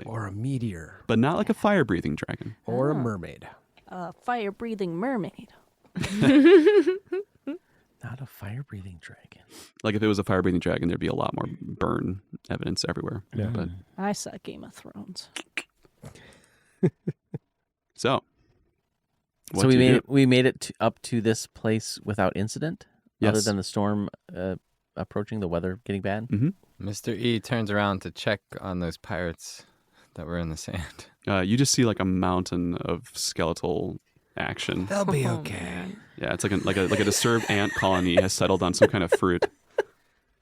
Or a meteor.
But not like a fire-breathing dragon.
Or a
Ah.
mermaid.
A fire-breathing mermaid.
Not a fire-breathing dragon.
Like if it was a fire-breathing dragon, there'd be a lot more burn evidence everywhere.
Yeah.
But
I saw Game of Thrones.
so, what
So
do you do?
we made it up to this place without incident, other
Yes.
than the storm approaching, the weather getting bad.
Mr. E turns around to check on those pirates that were in the sand.
You just see like a mountain of skeletal action.
They'll be
Oh,
okay.
man.
Yeah, it's like a disturbed ant colony has settled on some kind of fruit.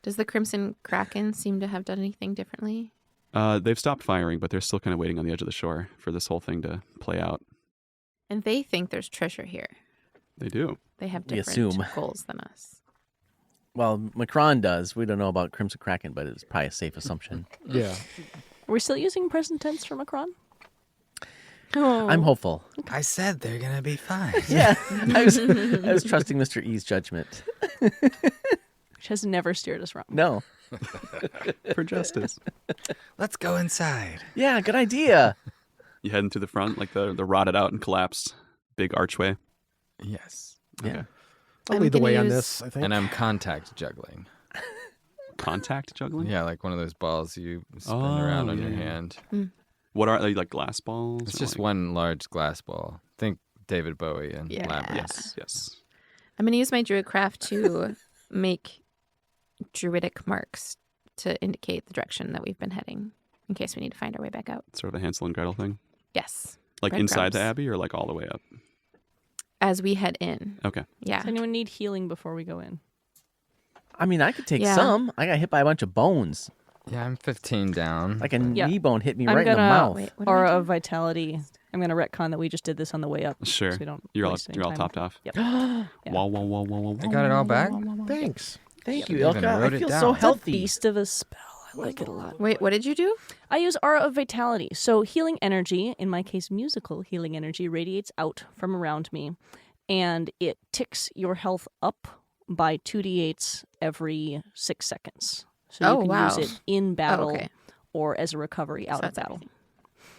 Does the Crimson Kraken seem to have done anything differently?
They've stopped firing, but they're still kind of waiting on the edge of the shore for this whole thing to play out.
And they think there's treasure here.
They do.
They have
We
different
assume.
goals than us.
Well, Macron does. We don't know about Crimson Kraken, but it's probably a safe assumption.
Yeah.
Are we still using present tense for Macron? Oh.
I'm hopeful.
I said they're gonna be fine.
Yeah, I was trusting Mr. E's judgment.
Which has never steered us wrong.
No.
For justice.
Let's go inside.
Yeah, good idea.
You heading to the front, like the rotted out and collapsed big archway.
Yes.
Yeah.
I'll
I'm
lead the
gonna
way on
use-
this, I think.
And I'm contact juggling.
Contact juggling?
Yeah, like one of those balls you spin around on your
yeah.
hand.
What are they, like glass balls?
It's
or
just
like-
one large glass ball. Think David Bowie and
Yeah.
Labyrinth.
Yes.
I'm going to use my druidcraft to make druidic marks to indicate the direction that we've been heading in case we need to find our way back out.
Sort of a Hansel and Gretel thing.
Yes.
Like inside the
Breadcrumbs.
abbey or like all the way up?
As we head in.
Okay.
Yeah.
Does anyone need healing before we go in?
I mean, I could take
Yeah.
some. I got hit by a bunch of bones.
Yeah, I'm 15 down.
Like a
Yeah.
knee bone hit me
I'm
right in the
gonna-
mouth.
Wait, what do I
Aura
do?
of Vitality. I'm going to retcon that we just did this on the way up.
Sure.
So we don't
You're all
waste any
you're all
time.
topped off.
Yep.
Wow, wow, wow, wow, wow.
I got it all back?
Thanks.
Thank you,
You even
Ilka. I
wrote it
feel
down.
so
It's a
healthy.
Beast of a spell. I like it a lot.
Wait, what did you do?
I use Aura of Vitality. So healing energy, in my case musical healing energy, radiates out from around me. And it ticks your health up by 2d8s every 6 seconds. So
Oh,
you can
wow.
use it in battle
okay.
or as a recovery out of
that's
battle.
everything.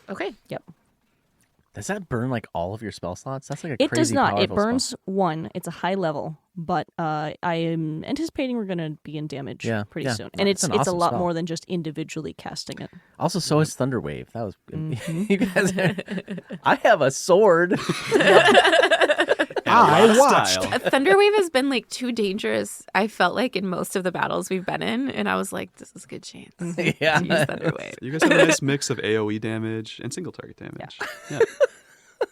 Okay.
Yep.
Does that burn like all of your spell slots? That's like a
It
crazy
does not. It
powerful
burns one. It's a high level, but I am anticipating we're going to be in damage
Yeah,
pretty
yeah.
soon. And
It's
it's
an
a
awesome
lot
spell.
more than just individually casting it.
spell. Also, so is Thunderwave. That was good.
Mhm.
You guys I have a sword.
I watched.
Thunderwave has been like too dangerous, I felt like, in most of the battles we've been in. And I was like, this is a good chance to
Yeah.
use Thunderwave.
You guys have a nice mix of AoE damage and single target damage. Yeah.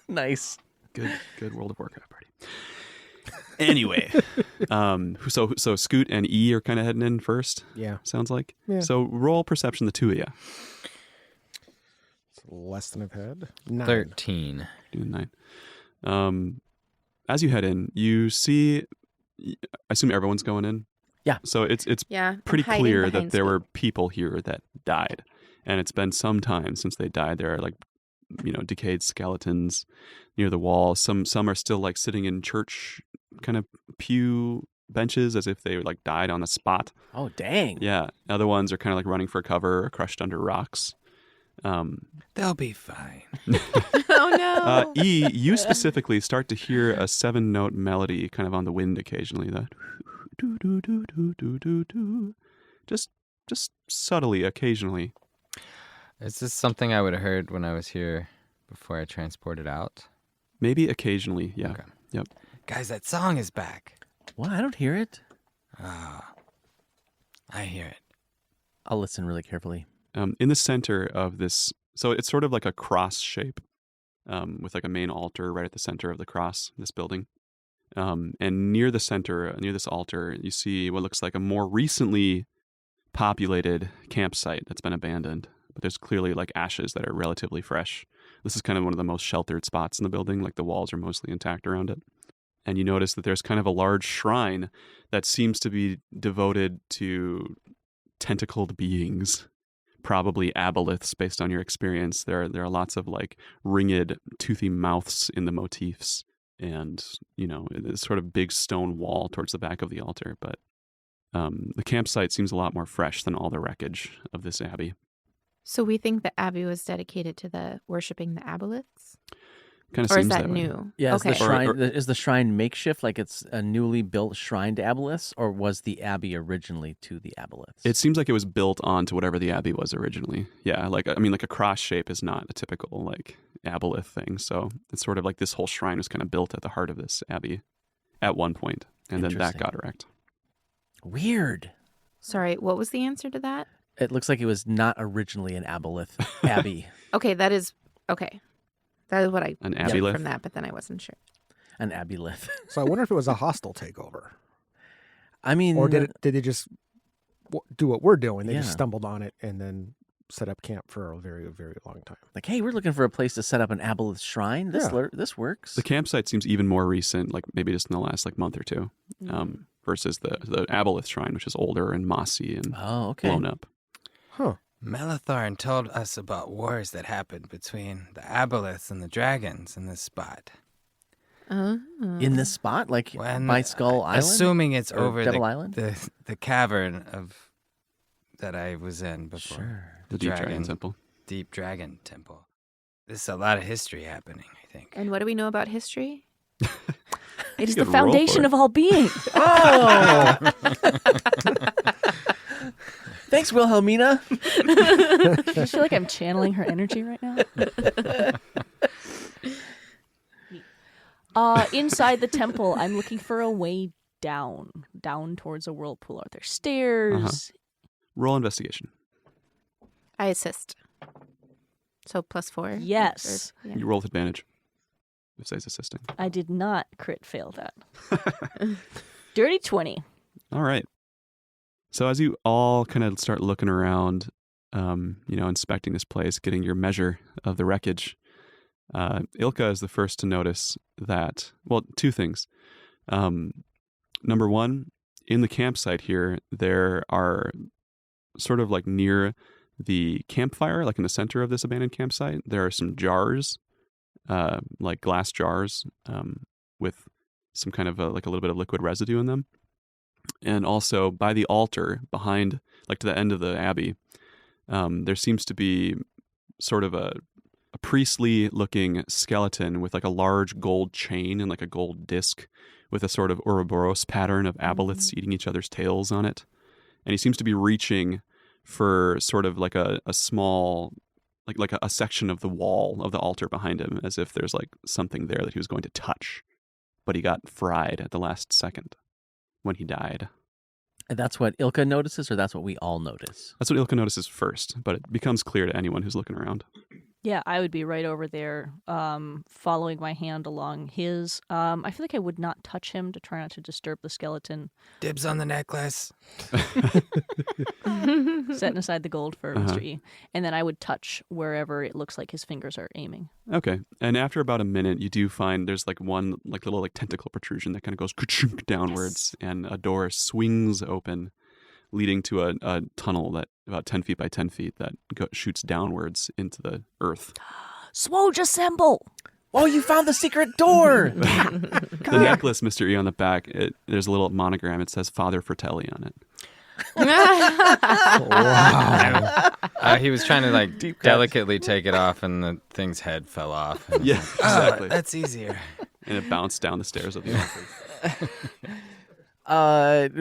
Nice.
Good World of Warcraft party. Anyway, so Scoot and E are kind of heading in first.
Yeah.
Sounds like.
Yeah.
So roll perception, the two of you.
It's less than I've had. 9.
13.
Doing 9. As you head in, you see I assume everyone's going in.
Yeah.
So it's
Yeah. I'm
pretty
hiding
clear that
behind
there
Scoot.
were people here that died, and it's been some time since they died. There are like, decayed skeletons near the wall. Some are still like sitting in church kind of pew benches as if they like died on the spot.
Oh, dang.
Yeah. Other ones are kind of like running for cover or crushed under rocks.
They'll be fine.
Oh no.
E, you specifically start to hear a 7-note melody kind of on the wind occasionally. That just subtly occasionally.
Is this something I would have heard when I was here before I transported out?
Maybe occasionally, yeah.
Okay.
Yep.
Guys, that song is back.
What? I don't hear it.
Ah, I hear it.
I'll listen really carefully.
In the center of this, so it's sort of like a cross shape, with like a main altar right at the center of the cross, this building. And near the center, near this altar, you see what looks like a more recently populated campsite that's been abandoned. But there's clearly like ashes that are relatively fresh. This is kind of one of the most sheltered spots in the building, like the walls are mostly intact around it. And you notice that there's kind of a large shrine that seems to be devoted to tentacled beings, probably aboleths based on your experience. There are lots of like ringed, toothy mouths in the motifs, and this sort of big stone wall towards the back of the altar. But the campsite seems a lot more fresh than all the wreckage of this abbey.
So we think the abbey was dedicated to the worshipping the aboleths?
Kind of
Or
seems
is that
way.
new?
Yeah,
Okay.
is the shrine makeshift, like it's a newly built shrine to aboleths, or was the abbey originally to the aboleths?
It seems like it was built onto whatever the abbey was originally. Yeah, like a cross shape is not a typical like aboleth thing. So it's sort of like this whole shrine was kind of built at the heart of this abbey at one point, and then that
Interesting.
got wrecked.
Weird.
Sorry, what was the answer to that?
It looks like it was not originally an aboleth abbey.
Okay, that is okay. That is what I
An
took
abbey
from that, but then I wasn't sure.
An abbey-lith.
So I wonder if it was a hostile takeover,
I mean,
or did they just do what we're doing? They just
Yeah.
stumbled on it and then set up camp for a very, very long time.
like, hey, we're looking for a place to set up an aboleth shrine. This
Yeah.
this works.
The campsite seems even more recent, like maybe just in the last like month or two, versus the aboleth shrine, which is older and mossy and
Oh, okay.
blown up.
Huh.
Melithorn told us about wars that happened between the aboleths and the dragons in this spot.
Oh.
In this spot, like
When
by Skull Island,
assuming it's
Or
over
Devil
the,
Island?
the cavern of that I was in before.
Sure.
The Deep Dragon Temple.
Deep Dragon Temple. There's a lot of history happening, I think.
And what do we know about history?
It is
You
the
could roll for
foundation
it.
of all being.
Oh, thanks, Wilhelmina.
I feel like I'm channeling her energy right now. Inside the temple, I'm looking for a way down towards a whirlpool. Are there stairs?
Roll investigation.
I assist. So +4.
Yes.
Or- yeah.
You roll with advantage. If Zay's assisting.
I did not crit fail that. Dirty 20.
All right. So as you all kind of start looking around, inspecting this place, getting your measure of the wreckage, Ilka is the first to notice that, well, two things. Number one, in the campsite here, there are sort of like near the campfire, like in the center of this abandoned campsite, there are some jars, like glass jars, with some kind of like a little bit of liquid residue in them. And also by the altar behind, like to the end of the abbey, there seems to be sort of a priestly looking skeleton with like a large gold chain and like a gold disc with a sort of Ouroboros pattern of aboleths eating each other's tails on it. And he seems to be reaching for sort of like a small, like a section of the wall of the altar behind him, as if there's like something there that he was going to touch, but he got fried at the last second when he died.
And that's what Ilka notices, or that's what we all notice?
That's what Ilka notices first, but it becomes clear to anyone who's looking around.
Yeah, I would be right over there, following my hand along his. I feel like I would not touch him to try not to disturb the skeleton.
Dibs on the necklace.
Setting aside the gold for Mr. E. And then I would touch wherever it looks like his fingers are aiming.
Okay. And after about a minute, you do find there's like one like little like tentacle protrusion that kind of goes ka-chunk downwards, and a door swings open, leading to a tunnel that about 10 feet by 10 feet that shoots downwards into the earth.
SWOJ assemble!
Oh, you found the secret door!
The necklace, Mr. E, on the back, there's a little monogram. It says Father Fratelli on it.
Wow. He was trying to like delicately take it off, and the thing's head fell off.
Yeah, exactly.
That's easier.
And it bounced down the stairs of the office.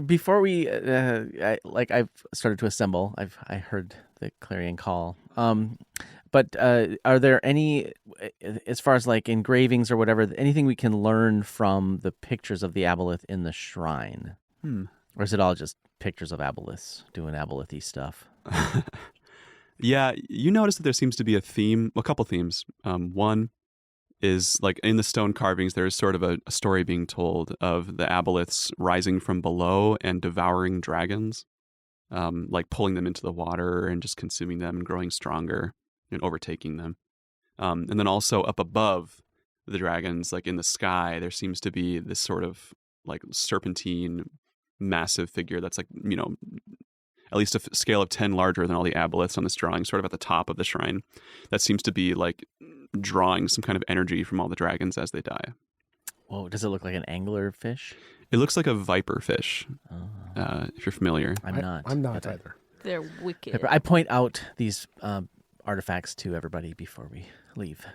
Before we, I've started to assemble. I heard the clarion call. But are there any, as far as like engravings or whatever, anything we can learn from the pictures of the aboleth in the shrine? Or is it all just pictures of aboleths doing aboleth-y stuff?
Yeah, you notice that there seems to be a theme, a couple themes. One is like in the stone carvings, there is sort of a story being told of the aboleths rising from below and devouring dragons, like pulling them into the water and just consuming them and growing stronger and overtaking them. And then also up above the dragons, like in the sky, there seems to be this sort of like serpentine, massive figure that's like, at least a scale of 10 larger than all the aboleths on this drawing, sort of at the top of the shrine. That seems to be like drawing some kind of energy from all the dragons as they die.
Whoa, does it look like an angler fish?
It looks like a viper fish, if you're familiar.
I'm not either.
They're wicked.
I point out these artifacts to everybody before we leave.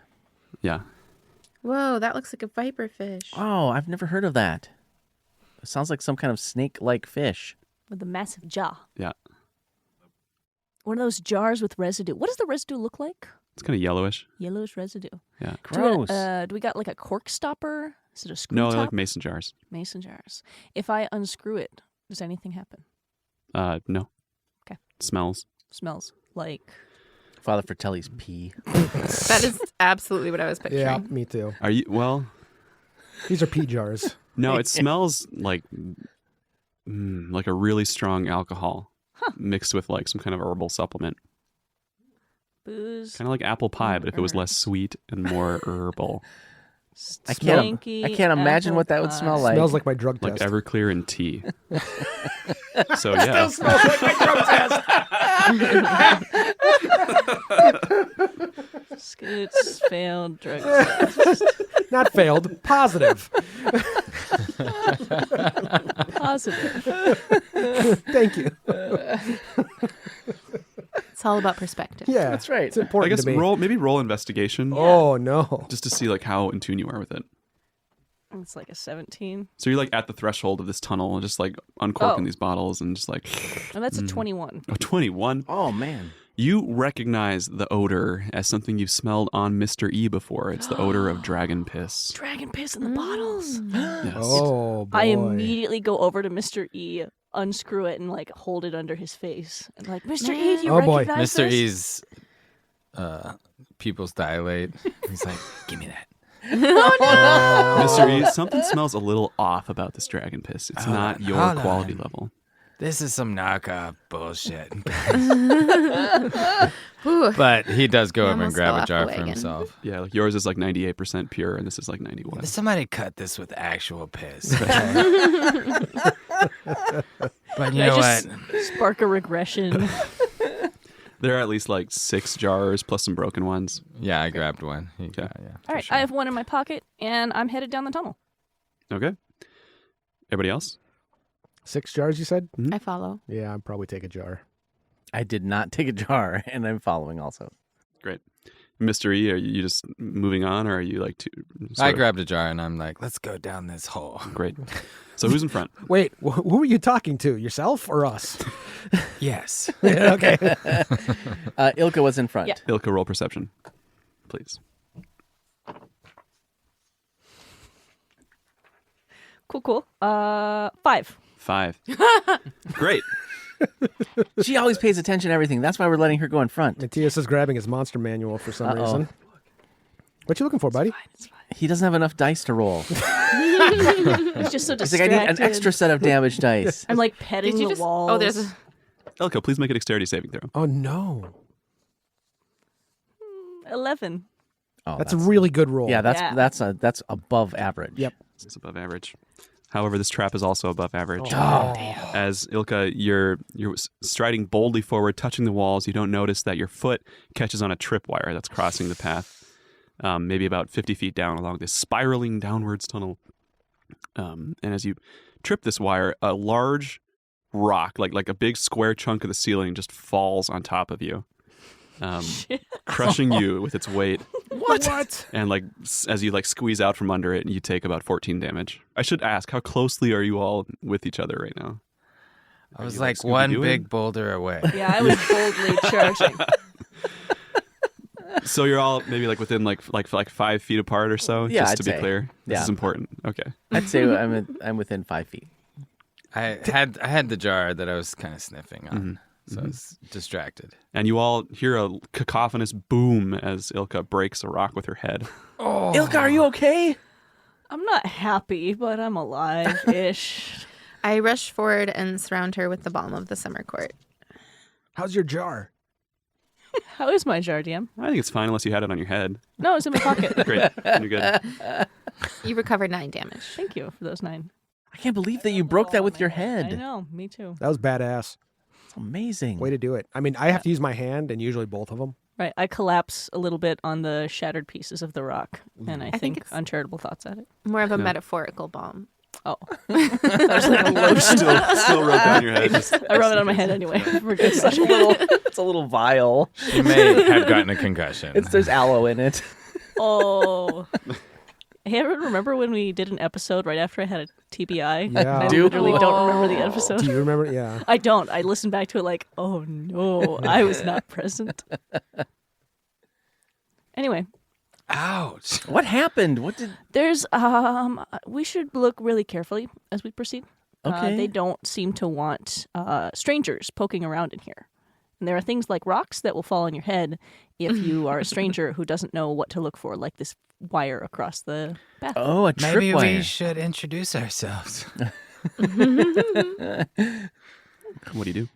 Yeah.
Whoa, that looks like a viper fish.
Oh, I've never heard of that. It sounds like some kind of snake-like fish.
With a massive jaw.
Yeah.
One of those jars with residue. What does the residue look like?
It's kind of yellowish.
Yellowish residue.
Yeah.
Gross.
Do we got like a cork stopper? Is it a screw
No,
top?
they're like mason jars.
Mason jars. If I unscrew it, does anything happen?
No.
Okay.
Smells.
Smells like...
Father Fratelli's pee.
That is absolutely what I was picturing.
Yeah, me too.
Are you, well...
These are pea jars.
No, it smells like a really strong alcohol mixed with like some kind of herbal supplement.
booze.
Kind of like apple pie, but if it was less sweet and more herbal.
I can't imagine what that would smell like.
Smells like my drug
Like
test.
Everclear and tea. So yeah.
Still smells like my drug test.
Scoots failed drug test.
Not failed, positive.
Positive.
Thank you.
It's all about perspective.
Yeah,
That's right.
It's
I
important
guess
to me.
roll investigation
Oh no.
just to see like how in tune you are with it.
It's like a 17.
So you're like at the threshold of this tunnel and just like uncorking
Oh.
these bottles and just like
And that's a 21.
oh, 21.
Oh, man.
You recognize the odor as something you've smelled on Mr. E before. It's the odor of dragon piss.
Dragon piss in the bottles.
Yes.
Oh boy.
I immediately go over to Mr. E, unscrew it, and like hold it under his face. And like, Mr. E, do you
Oh, boy.
recognize
Mr.
this?
E's pupils dilate. He's like, give me that.
Mr. E, something smells a little off about this dragon piss. It's not your
hold
quality
on.
level.
This is some knockoff bullshit.
Ooh.
But he does go over and
almost
grab
fell
a
off
jar
the
for
wagon.
himself.
Yeah, like yours is like 98% pure and this is like 91.
Somebody cut this with actual piss. But you
I
know
just
what?
spark a regression.
There are at least like 6 jars plus some broken ones.
Yeah, I grabbed one. He
Okay.
got, yeah,
All right, I have one in my pocket, and I'm headed down the tunnel.
Okay. Everybody else?
6 jars, you said?
I follow.
Yeah, I'd probably take a jar.
I did not take a jar, and I'm following also.
Great. Mr. E, are you just moving on or are you like
I grabbed a jar and I'm like,
Let's go down this hole.
Great. So who's in front?
Wait, who are you talking to? Yourself or us?
Yes.
Okay.
Ilka was in front.
Yeah.
Ilka, roll perception, please.
Cool. 5.
5. Great.
She always pays attention to everything. That's why we're letting her go in front.
Matthias is grabbing his monster manual for some reason. What you looking for, buddy?
It's fine.
He doesn't have enough dice to roll.
He's just so
He's
distracted.
like, I need an extra set of damage dice.
I'm like petting the walls.
Oh, there's a.
Elka, please make a dexterity saving throw.
Oh, no.
11.
Oh,
That's a really good roll.
Yeah,
Yeah.
that's above average.
Yep.
It's above average. However, this trap is also above average.
Oh.
As Ilka, you're striding boldly forward, touching the walls. You don't notice that your foot catches on a tripwire that's crossing the path, maybe about 50 feet down along this spiraling downwards tunnel. And as you trip this wire, a large rock, like a big square chunk of the ceiling, just falls on top of you, crushing you with its weight.
What?
And as you squeeze out from under it, you take about 14 damage. I should ask, how closely are you all with each other right now?
I was
you,
like
Scooby-Dooing?
one big boulder away.
Yeah, I was boldly charging.
So you're all maybe within like 5 feet apart or so.
Yeah,
just
I'd
to be
say.
clear. This
Yeah.
is important. Okay.
I'd say I'm within 5 feet.
I had the jar that I was kind of sniffing on, so I was distracted.
And you all hear a cacophonous boom as Ilka breaks a rock with her head.
Oh,
Ilka, are you okay?
I'm not happy, but I'm alive-ish.
I rush forward and surround her with the balm of the summer court.
How's your jar?
How is my jar, DM?
I think it's fine unless you had it on your head.
No, it's in my pocket.
Great. You're good.
You recovered 9 damage.
Thank you for those 9.
I can't believe that you broke that with your
I
head.
know, me too.
That was badass.
It's amazing.
Way to do it. I mean, I have to use my hand and usually both of them.
Right, I collapse a little bit on the shattered pieces of the rock, and I
think
think
it's-
uncharitable thoughts at it.
More of a
Yeah.
metaphorical balm.
Oh. That was like a lotion.
Still rubbed on your head. Just,
I rub it on my head anyway. We're good.
It's a little, it's a little vial.
she may have gotten a concussion.
There's aloe in it.
Oh. Hey, everyone remember when we did an episode right after I had a TBI?
Yeah.
I
Do.
literally don't remember the episode.
Do you remember? Yeah.
I don't. I listened back to it like, oh no, I was not present. Anyway,
Ouch.
What happened? What did?
there's we should look really carefully as we proceed.
Okay.
They don't seem to want strangers poking around in here. And there are things like rocks that will fall on your head if you are a stranger who doesn't know what to look for, like this wire across the path.
Oh, a
Maybe we
tripwire.
should introduce ourselves.
what do you do?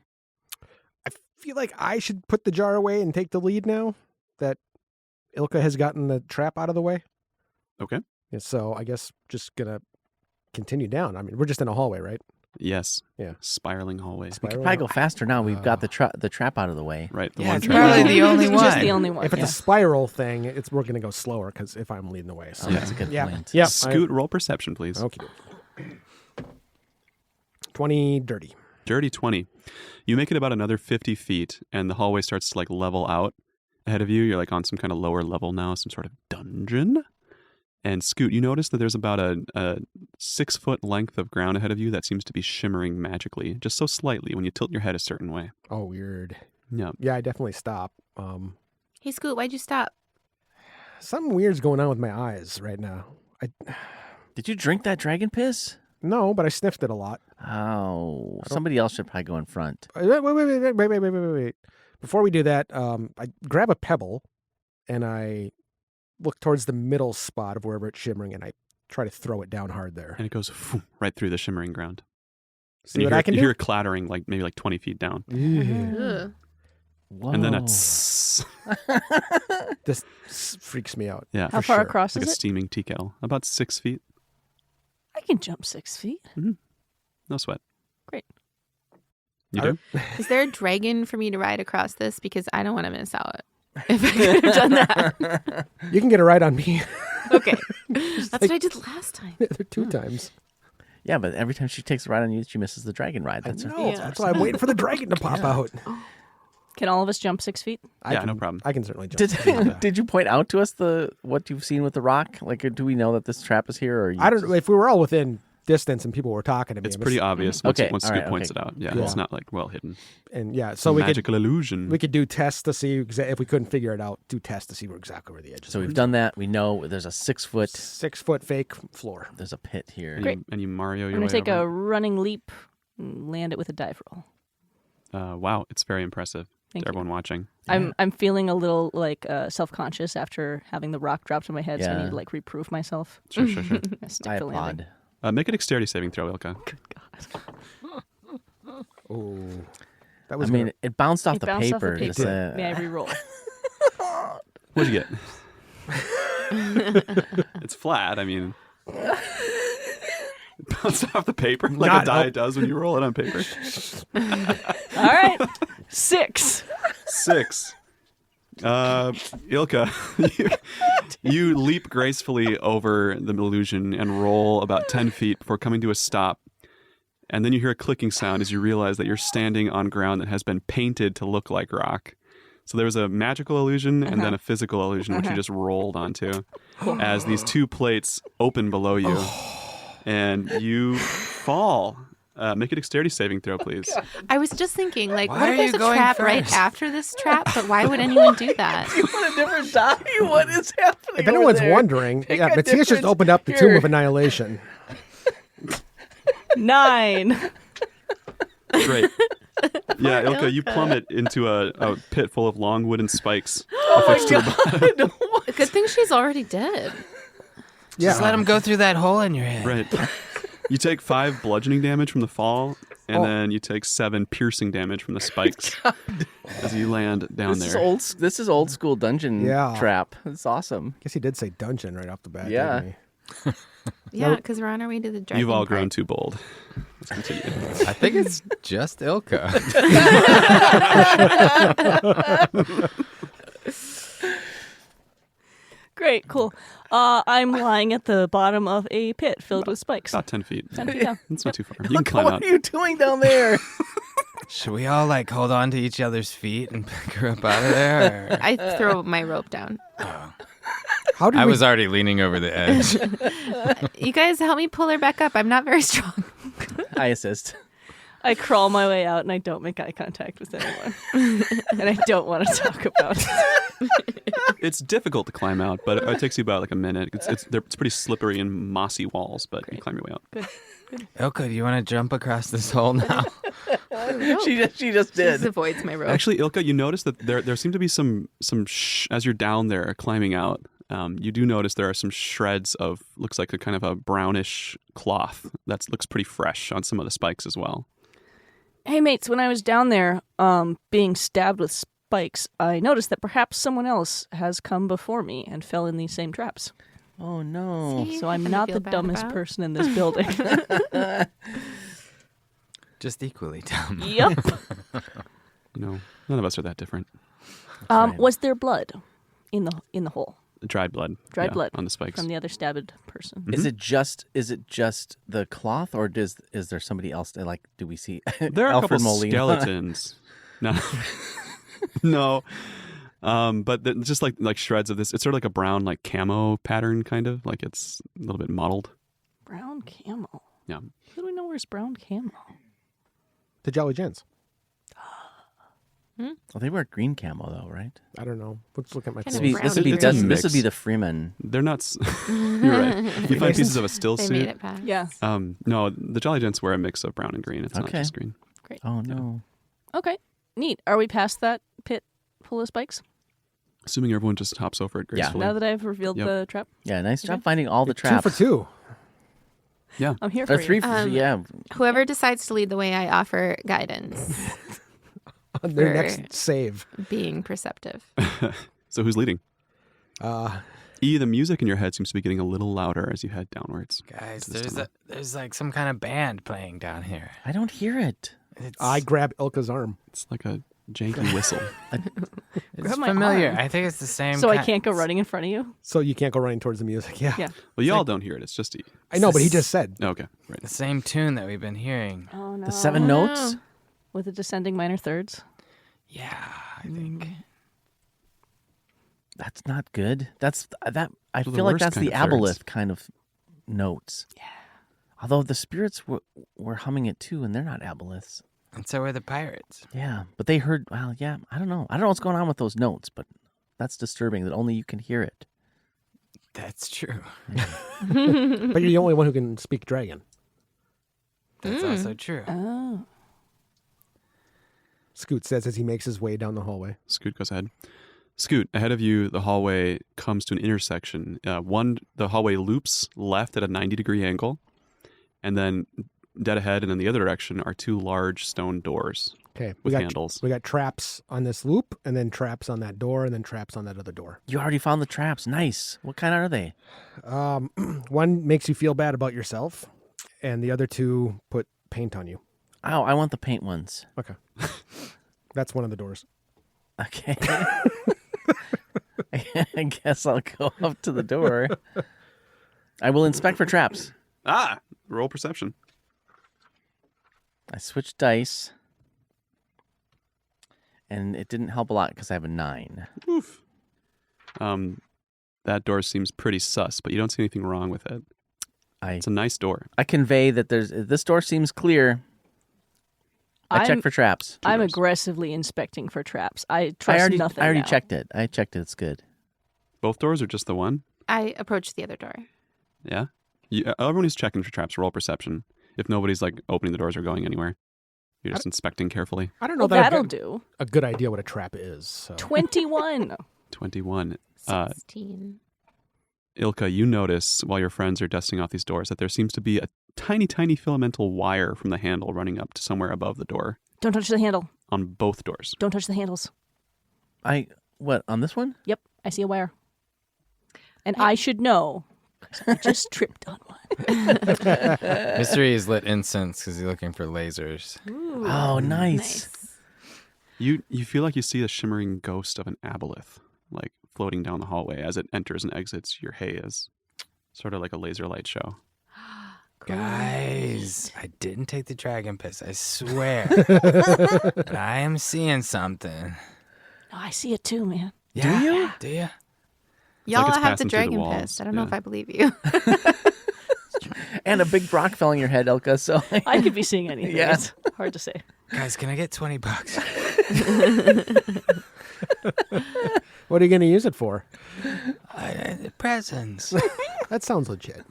I feel like I should put the jar away and take the lead now that Ilka has gotten the trap out of the way.
Okay.
Yeah, so I guess just gonna continue down. I mean, we're just in a hallway, right?
Yes.
Yeah.
Spiraling hallway.
We could
Spiral.
probably go faster now. We've got the trap out of the way.
Right. The
Yeah,
one
it's
trap.
probably the only
It's just the
one.
only one.
If it's
yeah.
a spiral thing, we're gonna go slower because if I'm leading the way. So
Oh, that's a good
yeah,
point.
yeah.
Scoot, roll perception, please.
Okay. 20 dirty.
Dirty 20. You make it about another 50 feet, and the hallway starts to level out ahead of you. You're on some kind of lower level now, some sort of dungeon. And Scoot, you notice that there's about a 6 foot length of ground ahead of you that seems to be shimmering magically, just so slightly when you tilt your head a certain way.
Oh, weird.
Yeah.
Yeah, I definitely stop.
Hey, Scoot, why'd you stop?
Something weird's going on with my eyes right now.
Did you drink that dragon piss?
No, but I sniffed it a lot.
Oh, somebody else should probably go in front.
Wait. Before we do that, I grab a pebble and I look towards the middle spot of wherever it's shimmering and I try to throw it down hard there.
And it goes right through the shimmering ground.
See
And
what I can
you
do?
hear it clattering maybe 20 feet down.
Ugh.
Whoa.
And then a tss.
This freaks me out.
Yeah.
How
for
far
sure.
across
Like a
is it?
steaming tea kettle. About 6 feet.
I can jump 6 feet.
No sweat.
Great.
You do?
Is there a dragon for me to ride across this? Because I don't want to miss out if I could have done that.
You can get a ride on me.
Okay. That's what I did last time.
They're 2 times.
Yeah, but every time she takes a ride on you, she misses the dragon ride.
I
That's her.
know.
Yeah.
That's why I'm waiting for the dragon to pop out.
Can all of us jump 6 feet?
Yeah, no problem.
I can certainly jump.
Did did you point out to us what you've seen with the rock? Do we know that this trap is here? Or you
I don't know if we were all within distance and people were talking to me.
It's pretty obvious once,
Okay,
once
all
Scoot
right,
points
okay.
it out. Yeah,
Yeah.
it's not well hidden.
And yeah, so we
Magical illusion.
could do tests to see if we couldn't figure it out. Do tests to see exactly where the edges.
So
are.
we've done that. We know there's a 6 foot.
6 foot fake floor.
There's a pit here.
And
Great.
You Mario
I'm
your
going
way
to take
over.
a running leap and land it with a dive roll.
Wow, it's very impressive
Thank
to
you.
everyone watching.
I'm feeling a little like self-conscious after having the rock dropped in my head, so I
Yeah.
need to like reprove myself.
Sure, sure, sure.
Stick
I
the landing.
applaud.
Make a dexterity saving throw, Ilka.
Oh, that
I
was
mean,
good.
it bounced off
It
the
bounced off the
paper. Just,
paper. May I re-roll?
What'd you get? It's flat. I mean, it bounced off the paper like
Not
a die
up.
does when you roll it on paper.
All right. 6.
6. Ilka, you leap gracefully over the illusion and roll about 10 feet before coming to a stop. And then you hear a clicking sound as you realize that you're standing on ground that has been painted to look like rock. So there was a magical illusion and then a physical illusion, which you just rolled onto as these 2 plates open below you. And you fall. Make a dexterity saving throw, please.
I was just thinking, like,
Why
what
are
if there's
you
a
going
trap right
first?
after this trap? But why would anyone do that?
You want a different die? What is happening?
If anyone's wondering, yeah,
a
Matthias just
different-
opened up the
here.
Tomb of Annihilation.
9.
Great. Yeah, Ilka, you plummet into a pit full of long wooden spikes.
Oh
affixed to
my
the bottom.
god!
Good thing she's already dead.
Just let him go through that hole in your head.
Right. You take 5 bludgeoning damage from the fall, and then you take 7 piercing damage from the spikes as you land down
This
there.
is old school dungeon
Yeah.
trap. It's awesome.
Guess he did say dungeon right off the bat.
Yeah.
Didn't
Yeah, because we're on our way to the dragon.
You've all
part.
grown too bold. Let's continue.
I think it's just Ilka.
Great, cool. I'm lying at the bottom of a pit filled with spikes.
About 10 feet.
10 feet down.
It's not too far. You can climb
What
out.
are you doing down there?
Should we all like hold on to each other's feet and pick her up out of there? Or...
I throw my rope down.
How did
I
we?
was already leaning over the edge.
You guys help me pull her back up. I'm not very strong.
I assist.
I crawl my way out and I don't make eye contact with anyone. And I don't want to talk about it.
It's difficult to climb out, but it takes you about like a minute. It's pretty slippery and mossy walls, but you climb your way out.
Good.
Ilka, do you want to jump across this hole now?
She just
She
did.
just avoids my rope.
Actually, Ilka, you notice that there seem to be some as you're down there climbing out. You do notice there are some shreds of looks like a kind of a brownish cloth that looks pretty fresh on some of the spikes as well.
Hey, mates, when I was down there being stabbed with spikes, I noticed that perhaps someone else has come before me and fell in these same traps.
Oh no.
See?
So I'm
Nothing to
not
feel
the
bad
dumbest
about.
person in this building.
Just equally dumb.
Yep.
None of us are that different.
Was there blood in the hole?
Dried blood.
Dried blood
on the spikes.
from the other stabbed person?
Is it just the cloth, or is there somebody else? Like, do we see
There are
Alfred
a couple
Molina?
skeletons. No, no. But just like shreds of this. It's sort of like a brown like camo pattern, kind of like it's a little bit mottled.
Brown camo.
Yeah.
Who do we know wears brown camo?
The Jolly Gents.
Well, they wear green camo though, right?
I don't know. Let's look at my.
Kind of
clothes.
brown.
This would be
It's a
this
mix.
would be the Freeman.
They're not. You're right. You find pieces of a still
They made
suit.
it past.
Yeah.
No, the Jolly Gents wear a mix of brown and green. It's not
Okay.
just green.
Oh no.
Okay. Neat. Are we past that pit full of spikes?
Assuming everyone just hops over it
Yeah.
gracefully.
Now that I've revealed
Yep.
the trap,
Yeah, nice job finding all the
2
traps.
for 2.
Yeah.
I'm here for
Or 3
you.
for yeah.
Whoever decides to lead the way, I offer guidance,
On their
For-
next save.
being perceptive.
So who's leading?
Uh,
The music in your head seems to be getting a little louder as you head downwards.
Guys,
to this
there's like some kind of band playing down here.
I don't hear it.
It's,
I grab Ilka's arm.
It's like a janky whistle.
it's
Grab my
familiar.
arm.
I think it's the same.
So I
kind-
can't go running in front of you?
So you can't go running towards the music. Yeah.
Yeah.
Well, y'all don't hear it. It's just you.
I know, but he just said.
Oh, okay. Right.
The same tune that we've been hearing.
Oh, no.
The 7 notes?
With the descending minor thirds?
Yeah, I think.
That's not good. That's that. I
Those are the
feel like
worst
that's
kind
the
of thirds.
aboleth kind of notes. Yeah. Although the spirits were humming it too, and they're not aboleths.
And so are the pirates.
Yeah, but they heard. Well, yeah. I don't know. I don't know what's going on with those notes, but that's disturbing that only you can hear it.
That's true.
But you're the only one who can speak dragon.
That's also true.
Oh.
Scoot says as he makes his way down the hallway.
Scoot goes ahead. Scoot, ahead of you, the hallway comes to an intersection. The hallway loops left at a 90-degree angle, and then dead ahead and in the other direction are 2 large stone doors
Okay,
with handles.
We got traps on this loop, and then traps on that door, and then traps on that other door.
You already found the traps. Nice. What kind are they?
One makes you feel bad about yourself, and the other 2 put paint on you.
Oh, I want the paint ones.
Okay. That's one of the doors.
Okay. I guess I'll go up to the door. I will inspect for traps.
Roll perception.
I switched dice, and it didn't help a lot because I have a 9.
Oof. That door seems pretty sus, but you don't see anything wrong with it. It's a nice door.
I convey that this door seems clear. I check for traps.
I'm aggressively inspecting for traps. I trust nothing.
I already
now.
checked it. It's good.
Both doors or just the one?
I approached the other door.
Yeah? Everyone who's checking for traps, roll perception. If nobody's like opening the doors or going anywhere. You're just inspecting carefully.
I don't know
Well, that'll do.
a good idea what a trap is. So.
21.
21.
16.
Ilka, you notice while your friends are dusting off these doors that there seems to be a tiny, tiny filamental wire from the handle running up to somewhere above the door
Don't touch the handle.
on both doors.
Don't touch the handles.
What, on this one?
Yep, I see a wire. And I should know, because I just tripped on one.
Mystery is lit incense because he's looking for lasers.
Ooh,
Oh, nice.
You feel like you see a shimmering ghost of an aboleth, like floating down the hallway as it enters and exits your haze. Sort of like a laser light show.
Guys, I didn't take the dragon piss, I swear. But I am seeing something.
No, I see it too, man.
Yeah. Do you? Do you?
Y'all
like it's
have the
passing through the
dragon
walls.
piss. I don't know
Yeah.
if I believe you.
And a big rock fell on your head, Elka, so...
I could be seeing anything.
Yeah.
It's hard to say.
Guys, can I get $20?
What are you going to use it for?
Presents.
That sounds legit.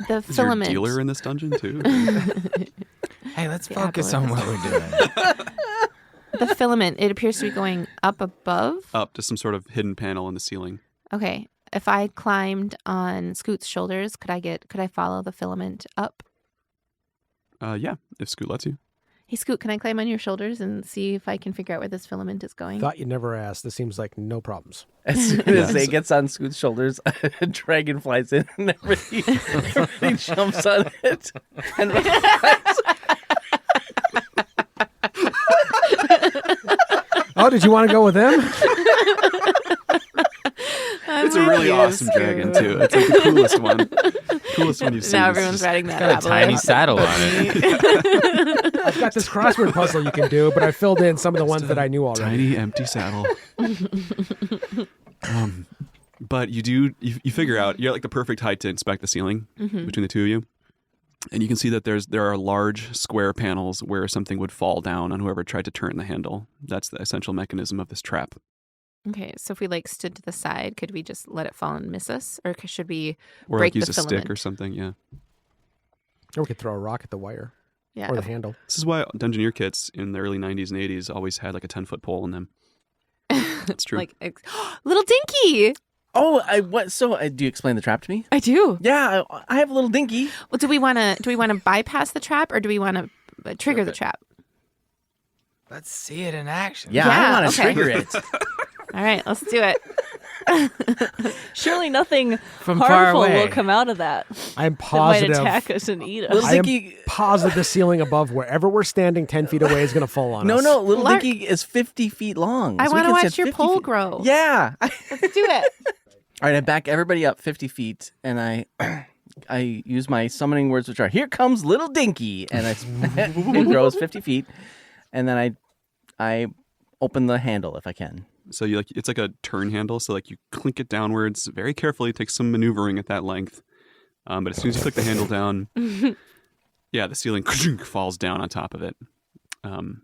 The
Is
filament.
your dealer in this dungeon too?
Hey, let's
The
focus
apple
on
is-
what we're doing.
The filament, it appears to be going up above.
Up to some sort of hidden panel in the ceiling.
Okay. If I climbed on Scoot's shoulders, could I follow the filament up?
Yeah, if Scoot lets you.
Hey, Scoot, can I climb on your shoulders and see if I can figure out where this filament is going?
Thought you'd never asked. This seems like no problems.
As soon as it gets on Scoot's shoulders, a dragon flies in and everybody jumps on it. And
Oh, did you want to go with him?
It's a really awesome dragon too. It's like the coolest one. Coolest one you've seen.
Now
It's
everyone's
just-
riding that.
Got a tiny
aboleth.
saddle on it.
I've got this crossword puzzle you can do, but I filled in some of the ones that I knew already.
Tiny empty saddle. But you figure out you're at like the perfect height to inspect the ceiling between the two of you, and you can see that there are large square panels where something would fall down on whoever tried to turn the handle. That's the essential mechanism of this trap.
Okay, so if we stood to the side, could we just let it fall and miss us, or should we
Or
break
like use
the
a
filament?
stick or something. Yeah.
Or we could throw a rock at the wire
Yeah,
or the
if-
handle.
This is why Dungeoneer kits in the early 90s and 80s always had like a 10-foot pole in them. That's true.
Little Dinky.
do you explain the trap to me?
I do.
Yeah, I have a little dinky.
Well, do we want to bypass the trap, or do we want to trigger the trap?
Let's see it in action.
Yeah,
Yeah,
I want to
okay.
trigger it.
All right, let's do it.
Surely nothing
From far
harmful
away.
will come out of that.
I'm
That might
positive.
attack us and eat
Little
us.
I am
dinky.
positive the ceiling above wherever we're standing 10 feet away is going to fall on us.
No, little
Lark.
dinky is 50 feet long.
I
so we
want to
can
watch
sit
your
50
pole
feet.
grow.
Yeah. All
Let's do it.
right, I back everybody up 50 feet, and I use my summoning words, which are, here comes little dinky, and it grows 50 feet, and then I open the handle if I can.
So it's like a turn handle. So like you clink it downwards very carefully. It takes some maneuvering at that length. But as soon as you click the handle down, the ceiling falls down on top of it, and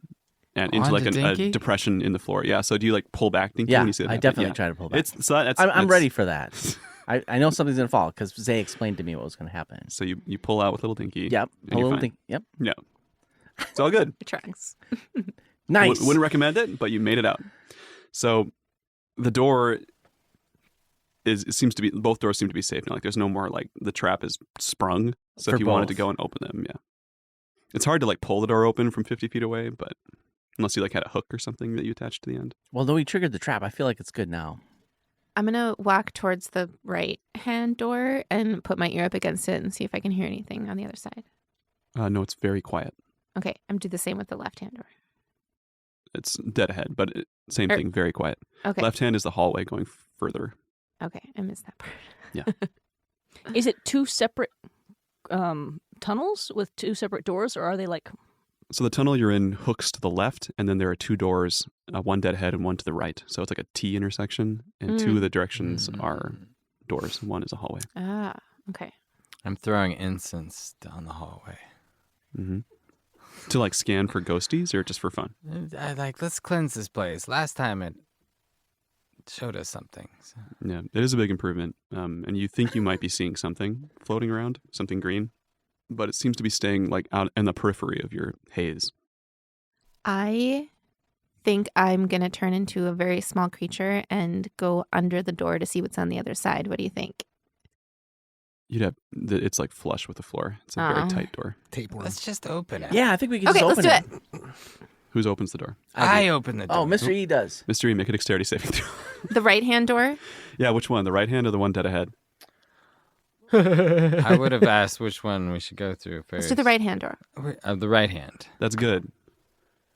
into like
Onto
a
Dinky?
depression in the floor. Yeah. So do you like pull back, Dinky?
Yeah,
when you see that
I
happen?
definitely
Yeah.
try to pull back.
That's
I'm ready for that. I know something's going to fall because Zay explained to me what was going to happen.
So you pull out with little Dinky.
Yep.
and you're fine.
Yep.
Yeah. It's all good.
It tracks.
Nice.
Wouldn't recommend it, but you made it out. So the door both doors seem to be safe now. Like there's no more like the trap is sprung. So
For
if you wanted to
both.
go and open them, yeah. It's hard to like pull the door open from 50 feet away, but unless you like had a hook or something that you attached to the end.
Well, though we triggered the trap, I feel like it's good now.
I'm going to walk towards the right-hand door and put my ear up against it and see if I can hear anything on the other side.
No, it's very quiet.
Okay, I'm do the same with the left-hand door.
It's dead ahead, but same thing, very quiet.
Okay.
Left hand is the hallway going further.
Okay, I missed that part.
Yeah.
Is it two separate tunnels with two separate doors, or are they like...
So the tunnel you're in hooks to the left, and then there are two doors, one dead ahead and one to the right. So it's like a T intersection, and two of the directions are doors. One is a hallway.
Ah, okay.
I'm throwing incense down the hallway.
Mm-hmm. To like scan for ghosties or just for fun?
Let's cleanse this place. Last time it showed us something. So.
Yeah, it is a big improvement. And you think you might be seeing something floating around, something green, but it seems to be staying like out in the periphery of your haze.
I think I'm going to turn into a very small creature and go under the door to see what's on the other side. What do you think?
It's like flush with the floor. It's a very tight door.
Tapeworm.
Let's just open it.
Yeah, I think we can
Okay,
just
let's
open
do it.
Who opens the door?
I open the door.
Oh, Mr. E does.
Mr. E, make a dexterity saving throw.
The right-hand door?
Yeah, which one? The right hand or the one dead ahead?
I would have asked which one we should go through first.
Let's do the right-hand door.
The right hand.
That's good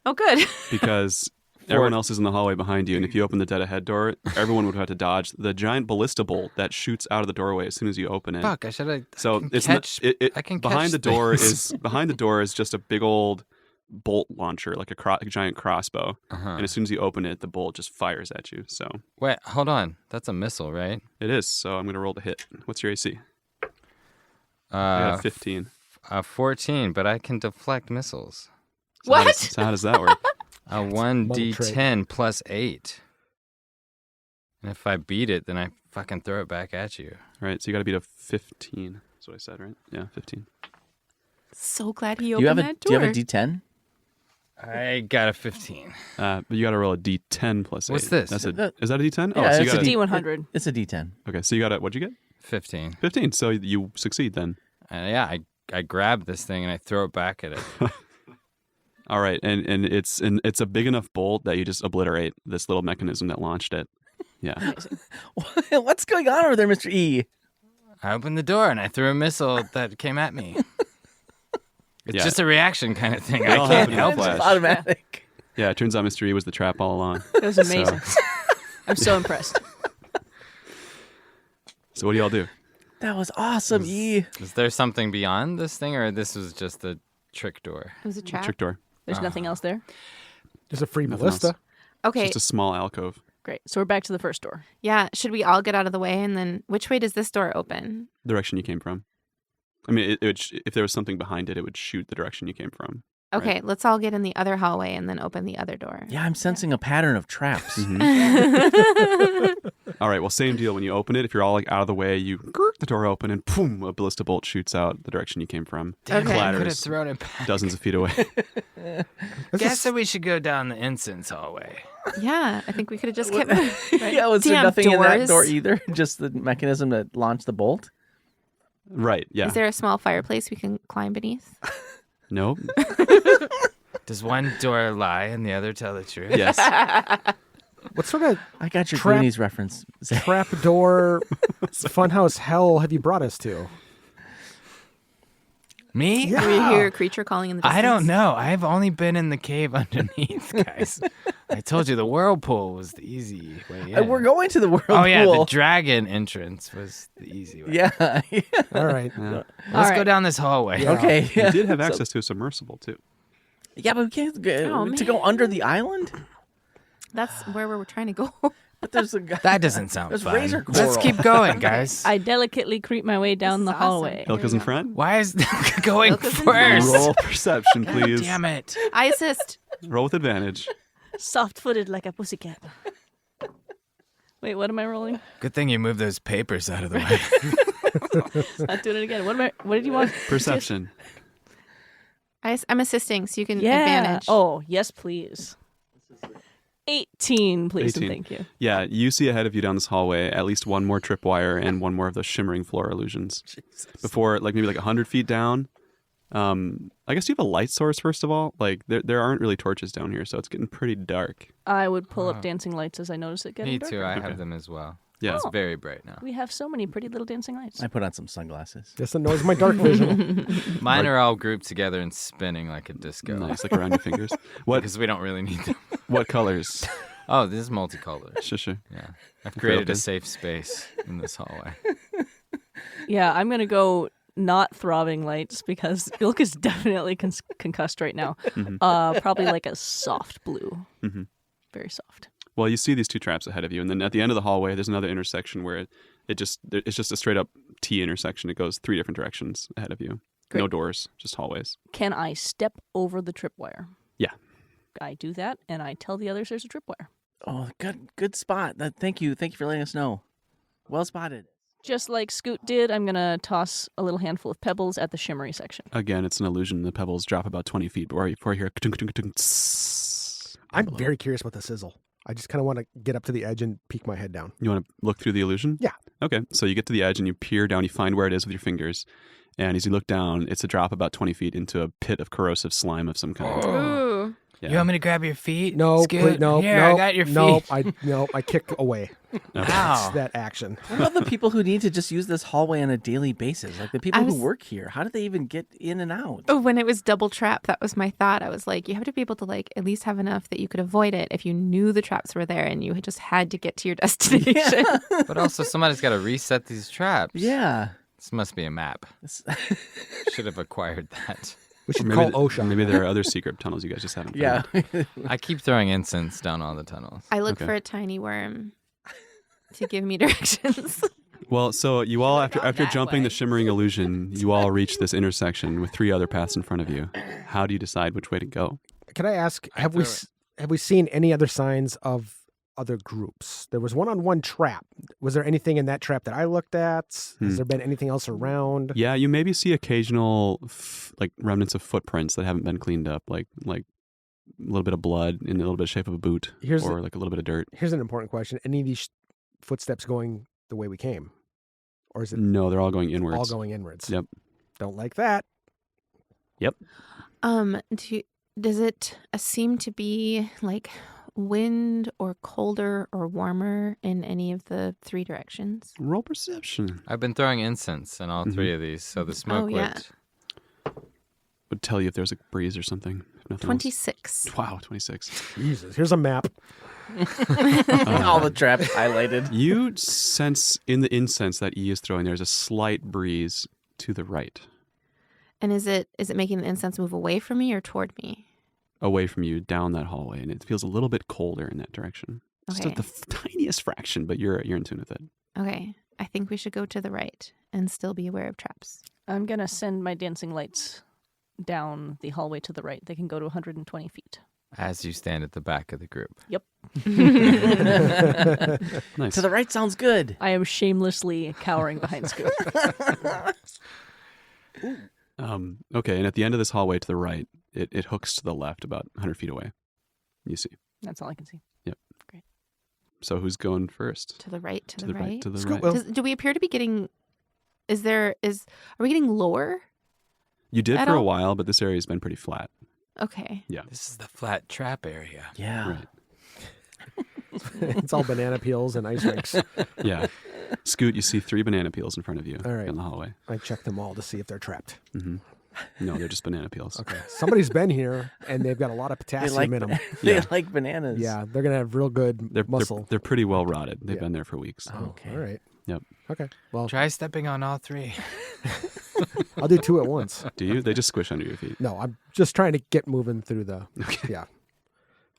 Oh, good.
because everyone else is in the hallway behind you, and if you open the dead ahead door, everyone would have to dodge the giant ballista bolt that shoots out of the doorway as soon as you open it.
Fuck! I should have.
So
I
it's
catch,
not,
I can
behind
catch
the door
things.
behind the door is just a big old bolt launcher, like a giant crossbow. And as soon as you open it, the bolt just fires at you. So
Wait, hold on. That's a missile, right?
it is. So I'm gonna roll to hit. What's your AC? I got 15.
14, but I can deflect missiles.
So how
What?
so how does that work?
A
Mole
1d10 plus 8. And if I beat it, then I fucking throw it back at you.
Right. So you got to beat a 15. That's what I said, right? Yeah, 15.
So glad he
Do
opened
you have
that
do
door.
you have a D10?
I got a 15.
But you got to roll a D10 plus 8.
What's this?
Is that a D10?
Yeah,
so you
it's
got
a D-
D100.
It's a D10.
Okay, so you got what'd you get?
15.
15. So you succeed then.
Yeah, I grab this thing and I throw it back at it.
All right, and it's a big enough bolt that you just obliterate this little mechanism that launched it. Yeah.
What's going on over there, Mr. E?
I opened the door and I threw a missile that came at me. It's
Yeah.
just a reaction kind of thing.
It
I
all
can't
happened in
help
a
it.
flash.
It's automatic.
Yeah, it turns out Mr. E was the trap all along.
It was amazing. I'm so impressed.
So what do y'all do?
That was awesome, E.
Is there something beyond this thing, or this was just a trick door?
It was a trap.
Trick door.
There's nothing else there.
There's a free
Nothing
ballista.
else.
Okay,
Just a small alcove.
Great. So we're back to the first door.
yeah. Should we all get out of the way and then which way does this door open?
Direction you came from. I mean, if there was something behind it, it would shoot the direction you came from.
Okay,
Right.
let's all get in the other hallway and then open the other door.
Yeah, I'm sensing a pattern of traps.
All right. Well, same deal. When you open it, if you're all like out of the way, you the door open and boom, a ballista bolt shoots out the direction you came from.
Damn
Okay.
it, I could have
Clatters
thrown it back.
dozens of feet away.
Guess that we should go down the incense hallway.
Yeah, I think we could have just kept moving.
Yeah, was there
Damn
nothing in that
doors.
door either? Just the mechanism that launched the bolt?
Right. Yeah.
Is there a small fireplace we can climb beneath?
No.
Does one door lie and the other tell the truth?
Yes.
What sort of
I got your
Trap-
Goonies reference.
trapdoor funhouse hell have you brought us to?
Me?
Yeah.
Do we hear a creature calling in the distance?
I don't know. I've only been in the cave underneath, guys. I told you the whirlpool was the easy way in.
We're going to the whirlpool.
Oh, yeah, the dragon entrance was the easy way.
Yeah.
All right.
Yeah.
Let's
All
go
right.
down this hallway.
Yeah.
Okay.
You
Yeah.
did have
So-
access to a submersible too.
Yeah, but we can't
Oh,
to go under the island.
That's where we're trying to go.
But there's a guy.
That doesn't sound
There's
fun.
razor
Let's
coral.
keep going, guys.
I delicately creep my way down the
This is awesome.
hallway.
Ilka's in front.
Why is going
Ilka's in
first?
Roll perception, please.
Damn it.
I assist.
Roll with advantage.
Soft-footed like a pussycat. Wait, what am I rolling?
Good thing you moved those papers out of the way.
Not doing it again. What did you want?
Perception.
I'm assisting, so you can
Yeah.
advantage.
Oh, yes, please. 18, please
18.
and thank you.
Yeah, you see ahead of you down this hallway at least one more tripwire and one more of those shimmering floor illusions. Before, like maybe like 100 feet down. I guess you have a light source first of all. Like there aren't really torches down here, so it's getting pretty dark.
I would pull up
Wow.
dancing lights as I notice it getting
Me
darker.
too. I
Okay.
have them as well.
Yeah.
It's very bright now.
We have so many pretty little dancing lights.
I put on some sunglasses.
Just annoys my dark vision.
Mine are all grouped together and spinning like a disco.
Nice, like around your fingers. What
Because we don't really need them.
what colors?
Oh, this is multicolored.
Sure.
Yeah. I've
Very
created a
good.
safe space in this hallway.
Yeah, I'm going to go not throbbing lights because Ilk is definitely concussed right now.
Mhm.
Probably like a soft blue.
Mhm.
Very soft.
Well, you see these two traps ahead of you, and then at the end of the hallway, there's another intersection where it's just a straight up T intersection. It goes 3 different directions ahead of you.
Great.
No doors, just hallways.
Can I step over the tripwire?
Yeah.
I do that, and I tell the others there's a tripwire.
Oh, good spot. Thank you for letting us know. Well spotted.
Just like Scoot did, I'm going to toss a little handful of pebbles at the shimmery section.
Again, it's an illusion. The pebbles drop about 20 feet before you hear ka-tunk, tunk, tunk, tss.
I'm very curious about the sizzle. I just kind of want to get up to the edge and peek my head down.
You want to look through the illusion?
Yeah.
Okay, so you get to the edge and you peer down. You find where it is with your fingers. And as you look down, it's a drop about 20 feet into a pit of corrosive slime of some kind.
Ooh.
Yeah.
You want me to grab your feet?
No,
Scoot?
please, no,
Here,
no,
I got your feet.
I kick away.
Okay.
Ow.
It's that action.
What about the people who need to just use this hallway on a daily basis? Like the people
I
who
was-
work here. How do they even get in and out?
Oh, when it was double trap, that was my thought. I was like, you have to be able to like at least have enough that you could avoid it if you knew the traps were there and you had just had to get to your destination.
But also, somebody's got to reset these traps.
Yeah.
This must be a map.
It's-
Should have acquired that.
We should
Or
call
maybe,
OSHA.
maybe there are other secret tunnels you guys just haven't
yeah.
found.
I keep throwing incense down all the tunnels.
I look
Okay.
for a tiny worm to give me directions.
Well, so you all, after
that
jumping
way.
the shimmering illusion, you all reach this intersection with 3 other paths in front of you. How do you decide which way to go?
Can I ask,
I
have we
throw
have we seen any other signs of other groups? There was one trap. Was there anything in that trap that I looked at? Has there been anything else around?
Yeah, you maybe see occasional like remnants of footprints that haven't been cleaned up, like a little bit of blood in a little bit of shape of a boot,
Here's
or like a little bit of dirt.
Here's an important question. Any of these footsteps going the way we came? Or is it
No, they're all going inwards.
all going inwards?
Yep.
Don't like that.
Does it seem to be like wind or colder or warmer in any of the 3 directions?
Roll perception.
I've been throwing incense in all 3 of these, so the smoke
yeah.
Would tell you if there's a breeze or something. If nothing
26.
else. Wow, 26.
Jesus. Here's a map.
All the traps highlighted.
You sense in the incense that E is throwing, there's a slight breeze to the right,
And is it making the incense move away from me or toward me?
away from you, down that hallway, and it feels a little bit colder in that direction. Just
Okay.
the tiniest fraction, but you're in tune with it.
Okay. I think we should go to the right and still be aware of traps.
I'm going to send my dancing lights down the hallway to the right. They can go to 120 feet.
As you stand at the back of the group.
Nice.
To the right sounds good.
I am shamelessly cowering behind Scoot.
Okay, and at the end of this hallway to the right, it hooks to the left about 100 feet away. You see.
That's all I can see.
So who's going first?
To the right, to
To
the
the
right.
To the
Scoot
right.
will.
Do we appear to be getting are we getting lower?
You did
at
for a
all?
while, but this area's been pretty flat.
Okay.
This is the flat trap area.
Yeah.
Right.
It's all banana peels and ice rinks.
Yeah. Scoot, you see 3 banana peels in front of you
All right.
in the hallway.
I check them all to see if they're trapped.
Hmm. No, they're just banana peels.
Okay. Somebody's been here and they've got a lot of
They
potassium
like,
in them.
they
Yeah.
like bananas.
Yeah, they're gonna have real good
They're
muscle.
They're pretty well rotted. They've
Yeah.
been there for weeks.
Oh,
Okay.
all right.
Yep.
Okay. Well,
Try stepping on all 3.
I'll do 2 at once.
Do you? They just squish under your feet.
No, I'm just trying to get moving through the.
Okay.
Yeah.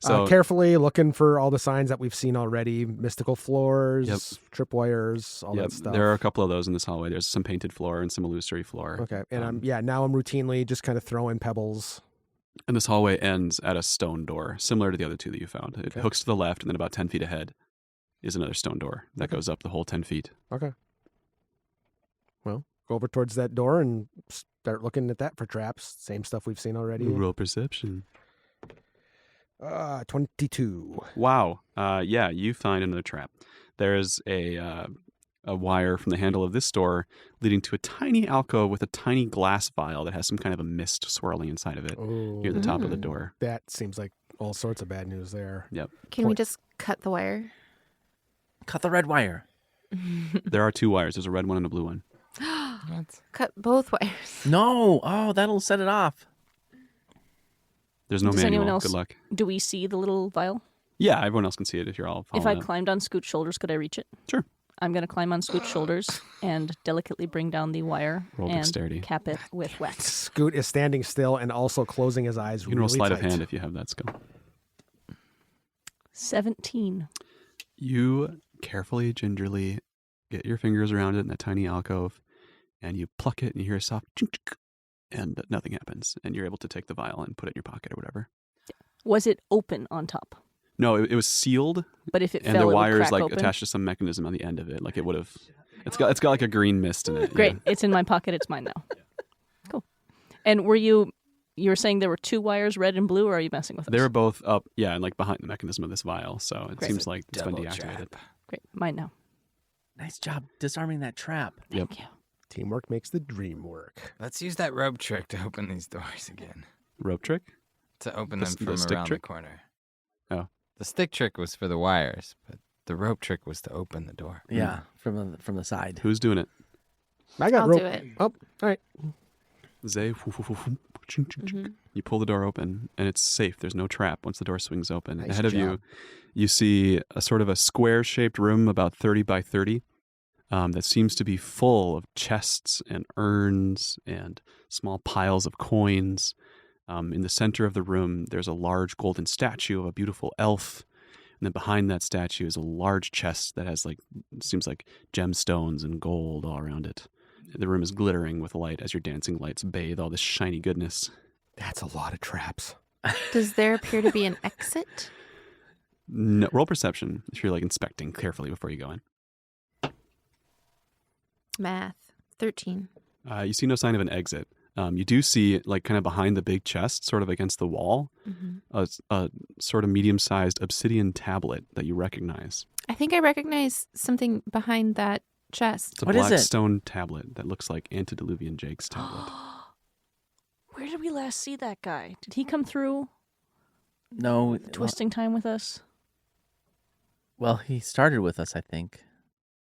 So
Carefully looking for all the signs that we've seen already: mystical floors,
Yep.
tripwires, all
yep,
that stuff.
there are a couple of those in this hallway. There's some painted floor and some illusory floor.
Okay, and
Um,
now I'm routinely just kind of throwing pebbles.
And this hallway ends at a stone door, similar to the other 2 that you found. It
Okay.
hooks to the left, and then about 10 feet ahead is another stone door that
Okay.
goes up the whole 10 feet.
Okay. Well, go over towards that door and start looking at that for traps. Same stuff we've seen already.
Roll perception.
22.
Wow. Yeah, you find another trap. There's a wire from the handle of this door leading to a tiny alcove with a tiny glass vial that has some kind of a mist swirling inside of it near the top of the door.
That seems like all sorts of bad news there.
Yep.
Can we just cut the wire?
Cut the red wire.
There are 2 wires. There's a red one and a blue one.
What?
Cut both wires.
No. Oh, that'll set it off.
There's no
Does
manual.
anyone else-
Good luck.
Do we see the little vial?
Yeah, everyone else can see it if you're all following
If I
it.
climbed on Scoot's shoulders, could I reach it?
Sure.
I'm going to climb on Scoot's shoulders and delicately bring down the wire
Roll
and
dexterity.
cap it with wax.
Scoot is standing still and also closing his eyes
You can roll
really
sleight
tight.
of hand if you have that skill.
17.
You carefully, gingerly get your fingers around it in that tiny alcove, and you pluck it, and you hear a soft chink, chink, and nothing happens. And you're able to take the vial and put it in your pocket or whatever.
Was it open on top?
No, it was sealed,
But if it
and
fell,
the
it would
wire is
crack
like
open?
attached to some mechanism on the end of it. Like it would have. It's got like a green mist in it.
Great.
Yeah.
It's in my pocket. It's mine now. Cool. And you were saying there were 2 wires, red and blue, or are you messing with us?
They were both up, yeah, and like behind the mechanism of this vial. So it
Great.
seems like it's been
Double
deactivated.
trap.
Great. Mine now.
Nice job disarming that trap.
Yep.
Thank you.
Teamwork makes the dream work.
Let's use that rope trick to open these doors again.
Rope trick?
To open
The
them
s- the
from
stick
around
trick?
the corner.
Oh.
The stick trick was for the wires, but the rope trick was to open the door.
Yeah, from the side.
Who's doing it?
I got
I'll
rope.
do it.
Oh, all right.
Zay. You pull the door open, and it's safe. There's no trap once the door swings open.
Nice
Ahead of you,
job.
you see a sort of a square-shaped room about 30 by 30 that seems to be full of chests and urns and small piles of coins. In the center of the room, there's a large golden statue of a beautiful elf. And then behind that statue is a large chest that has seems like gemstones and gold all around it. The room is glittering with light as your dancing lights bathe all this shiny goodness.
That's a lot of traps.
Does there appear to be an exit?
No, roll perception if you're inspecting carefully before you go in.
Math. 13.
You see no sign of an exit. You do see, kind of behind the big chest, sort of against the wall, a sort of medium-sized obsidian tablet that you recognize.
I think I recognize something behind that chest.
It's a
What is
black
it?
stone tablet that looks like antediluvian Jake's tablet.
Where did we last see that guy? Did he come through
No,
twisting time with us?
Well, he started with us, I think.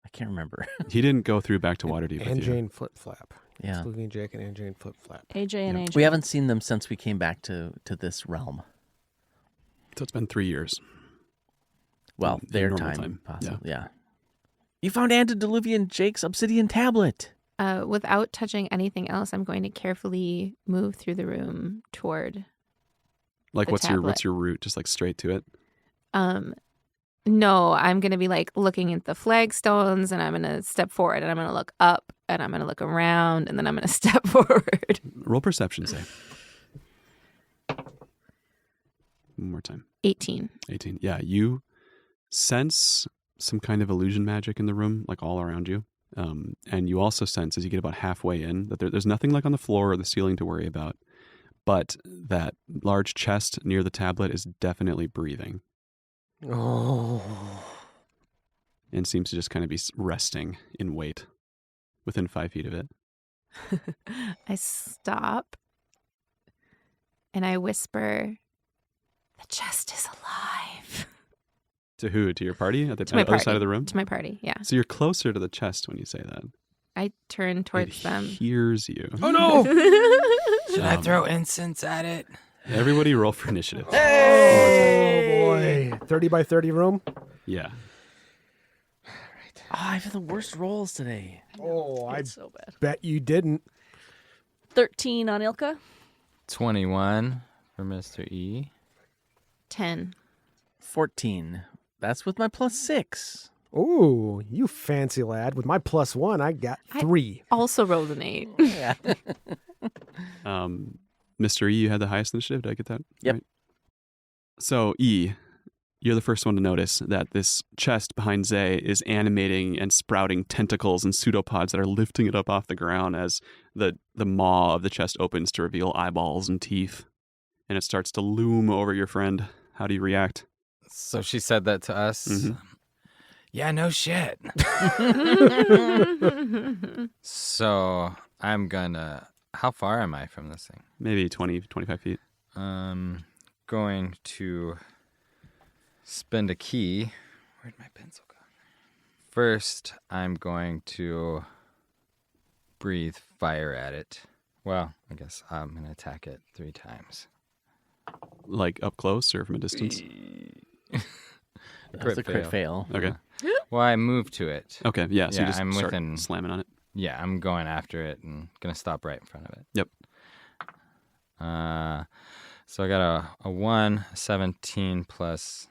I can't remember.
He didn't go through back to Waterdeep with
And
you.
Jane Flip Flap.
Yeah.
Sluvian Jake and Jane Flip Flap.
AJ and AJ.
We haven't seen them since we came back to this realm.
So it's been 3 years.
Well,
In
their
normal
time,
time,
possibly. Yeah. You found antediluvian Jake's obsidian tablet.
Without touching anything else, I'm going to carefully move through the room toward. The
What's
tablet.
your route? Just straight to it?
No, I'm going to be looking at the flagstones, and I'm going to step forward, and I'm going to look up, and I'm going to look around, and then I'm going to step forward.
Roll perception, say. One more time.
18.
18. Yeah, you sense some kind of illusion magic in the room, all around you. And you also sense, as you get about halfway in, that there's nothing on the floor or the ceiling to worry about, but that large chest near the tablet is definitely breathing
Oh.
and seems to just kind of be resting in wait within 5 feet of it.
I stop, and I whisper, "The chest is alive."
To who? To your party at the
To my
other
party.
side of the room?
To my party, yeah.
So you're closer to the chest when you say that.
I turn towards
It
them.
hears you.
Oh no!
Should I
Um,
throw incense at it?
Everybody roll for initiative.
Oh boy. 30 by 30 room?
Yeah.
Oh, I've had the worst rolls today.
Oh, I
It's so bad.
bet you didn't.
13 on Ilka.
21 for Mr. E.
10.
14. That's with my +6.
Ooh, you fancy lad. With my +1, I got 3.
Also rolled an 8.
Yeah.
Mr. E, you had the highest initiative. Did I get that?
Yep.
Right? So, E, you're the first one to notice that this chest behind Zay is animating and sprouting tentacles and pseudopods that are lifting it up off the ground as the maw of the chest opens to reveal eyeballs and teeth. And it starts to loom over your friend. How do you react?
So she said that to us.
Mhm.
Yeah, no shit.
So I'm gonna. How far am I from this thing?
Maybe 20, 25 feet.
Going to spend a key. Where'd my pencil go? First, I'm going to breathe fire at it. Well, I guess I'm going to attack it 3 times.
Like up close or from a distance?
That's a crit fail.
Okay.
Well, I move to it.
Okay, yeah, so
Yeah,
you just
I'm
start
within-
slamming on it.
Yeah, I'm going after it and going to stop right in front of it.
Yep.
So I got a 1, a 17 plus,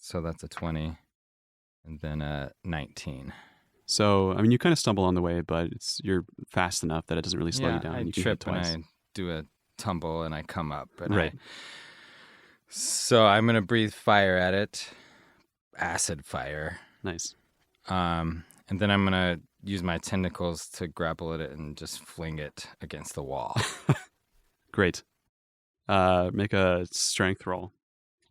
so that's a 20, and then a 19.
So, I mean, you kind of stumble on the way, but you're fast enough that it doesn't really slow you down.
I
You can hit
trip and
twice.
I do a tumble and I come up. But
Right.
So I'm going to breathe fire at it, acid fire.
Nice.
And then I'm going to use my tentacles to grapple at it and just fling it against the wall.
Great. Make a strength roll.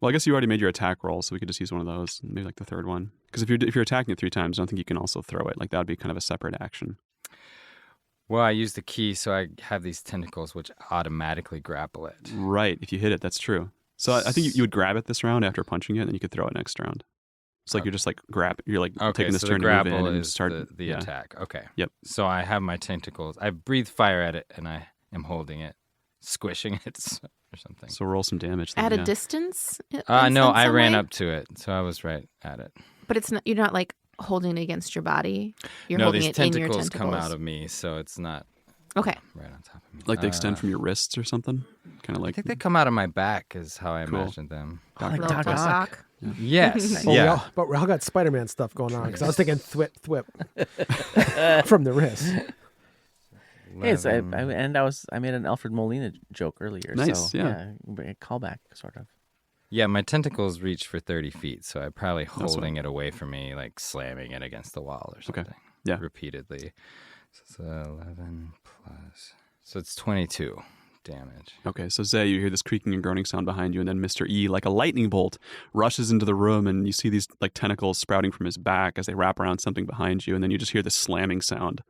Well, I guess you already made your attack roll, so we could just use one of those, maybe like the third one. Because if you're attacking it 3 times, I don't think you can also throw it. Like that would be kind of a separate action.
Well, I use the key, so I have these tentacles which automatically grapple it.
Right. If you hit it, that's true. So I think you would grab it this round after punching it, and then you could throw it next round. It's like you're just like you're like
Okay,
taking this
so
turn
the
to move
grapple
in and
is
start
the
yeah.
attack. Okay.
Yep.
So I have my tentacles. I breathe fire at it, and I am holding it, squishing it or something.
So roll some damage. Then,
At a
yeah.
distance?
No,
in
I
some
ran
way?
up to it, so I was right at it.
But it's not. You're not like holding it against your body. You're
No,
holding
these
it in your
tentacles
tentacles.
come out of me, so it's not
Okay.
right on top of me.
Like they extend from your wrists or something? Kind of
I
like
think they come out of my back is how I
Cool.
imagined them.
Like
Little
Doc
toe
Ock.
sock.
Yes.
Oh,
yeah.
but we all got Spider-Man stuff going on because I was thinking thwip from the wrist.
Yes, I
11.
made an Alfred Molina joke earlier.
Nice,
So,
yeah.
Callback, sort of.
Yeah, my tentacles reach for 30 feet, so I'm probably
what-
holding it away from me, like slamming it against the wall or something.
Yeah.
Repeatedly. So it's 11 plus. So it's 22 damage.
Okay, so Zay, you hear this creaking and groaning sound behind you, and then Mr. E, like a lightning bolt, rushes into the room, and you see these like tentacles sprouting from his back as they wrap around something behind you, and then you just hear this slamming sound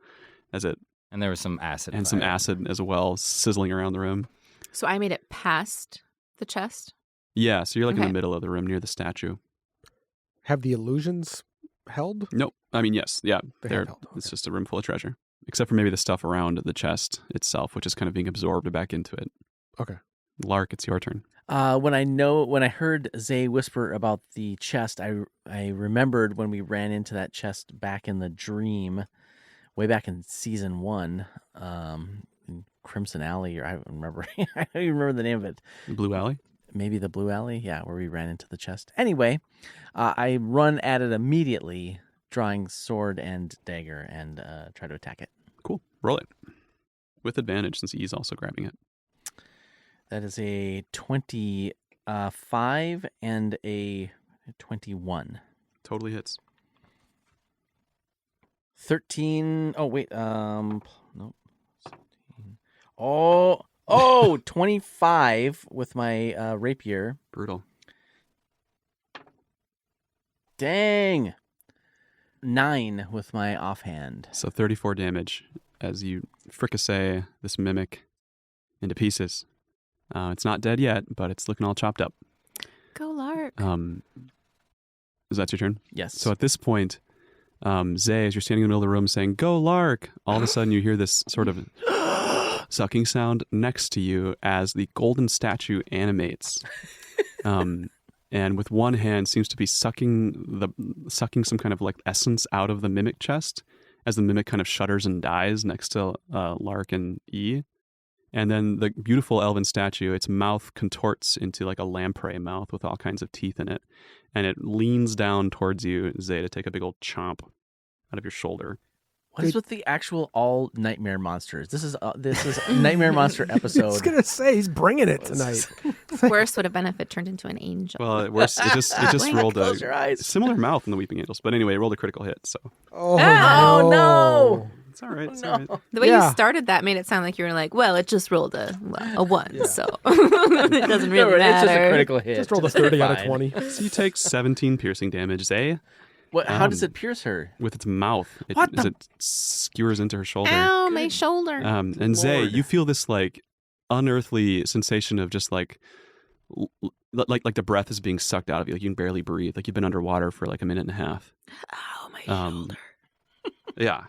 as it
And there was some acid.
and some
fire.
acid as well sizzling around the room.
So I made it past the chest.
Yeah, so you're like in
Okay.
the middle of the room near the statue.
Have the illusions held?
Nope. I mean, yes, yeah.
They
they're-
have held.
It's just a room full of treasure, except for maybe the stuff around the chest itself, which is kind of being absorbed back into it.
Okay.
Lark, it's your turn.
When I heard Zay whisper about the chest, I remembered when we ran into that chest back in the dream, way back in season 1, in Crimson Alley, or I don't remember. I don't even remember the name of it.
The Blue Alley?
Maybe the Blue Alley, yeah, where we ran into the chest. Anyway, I run at it immediately, drawing sword and dagger, and try to attack it.
Cool. Roll it. With advantage, since he's also grabbing it.
That is a 25 and a 21.
Totally hits.
13. Oh, wait. Nope. 17. Oh, 25 with my rapier.
Brutal.
Dang. 9 with my offhand.
So 34 damage as you fricassee this mimic into pieces. It's not dead yet, but it's looking all chopped up.
Go Lark.
Is that your turn?
Yes.
So at this point, Zay, as you're standing in the middle of the room saying, "Go Lark," all of a sudden you hear this sort of sucking sound next to you as the golden statue animates. And with one hand seems to be sucking some kind of like essence out of the mimic chest as the mimic kind of shudders and dies next to Lark and E. And then the beautiful elven statue, its mouth contorts into like a lamprey mouth with all kinds of teeth in it. And it leans down towards you, Zay, to take a big old chomp out of your shoulder.
What is with the actual all nightmare monsters? This is a Nightmare Monster
I was
episode.
gonna say he's bringing it tonight.
Worse would have been if it turned into an angel.
Well, it just rolled
Close your
a
eyes.
similar mouth in the Weeping Angels. But anyway, it rolled a critical hit. So
Oh,
Oh, no.
It's all right. It's all right.
The way
Yeah.
you started that made it sound like you were like, well, it just rolled a 1, so it doesn't really matter.
It's just a critical hit.
Just rolled a 30 out of
Fine.
20.
So you take 17 piercing damage, Zay,
How does it pierce her?
with its mouth. As it skewers into her shoulder.
Ow, my shoulder.
And Zay,
Lord.
you feel this like unearthly sensation of just like the breath is being sucked out of you. Like you can barely breathe. Like you've been underwater for like a minute and a half.
Ow, my shoulder.
Yeah.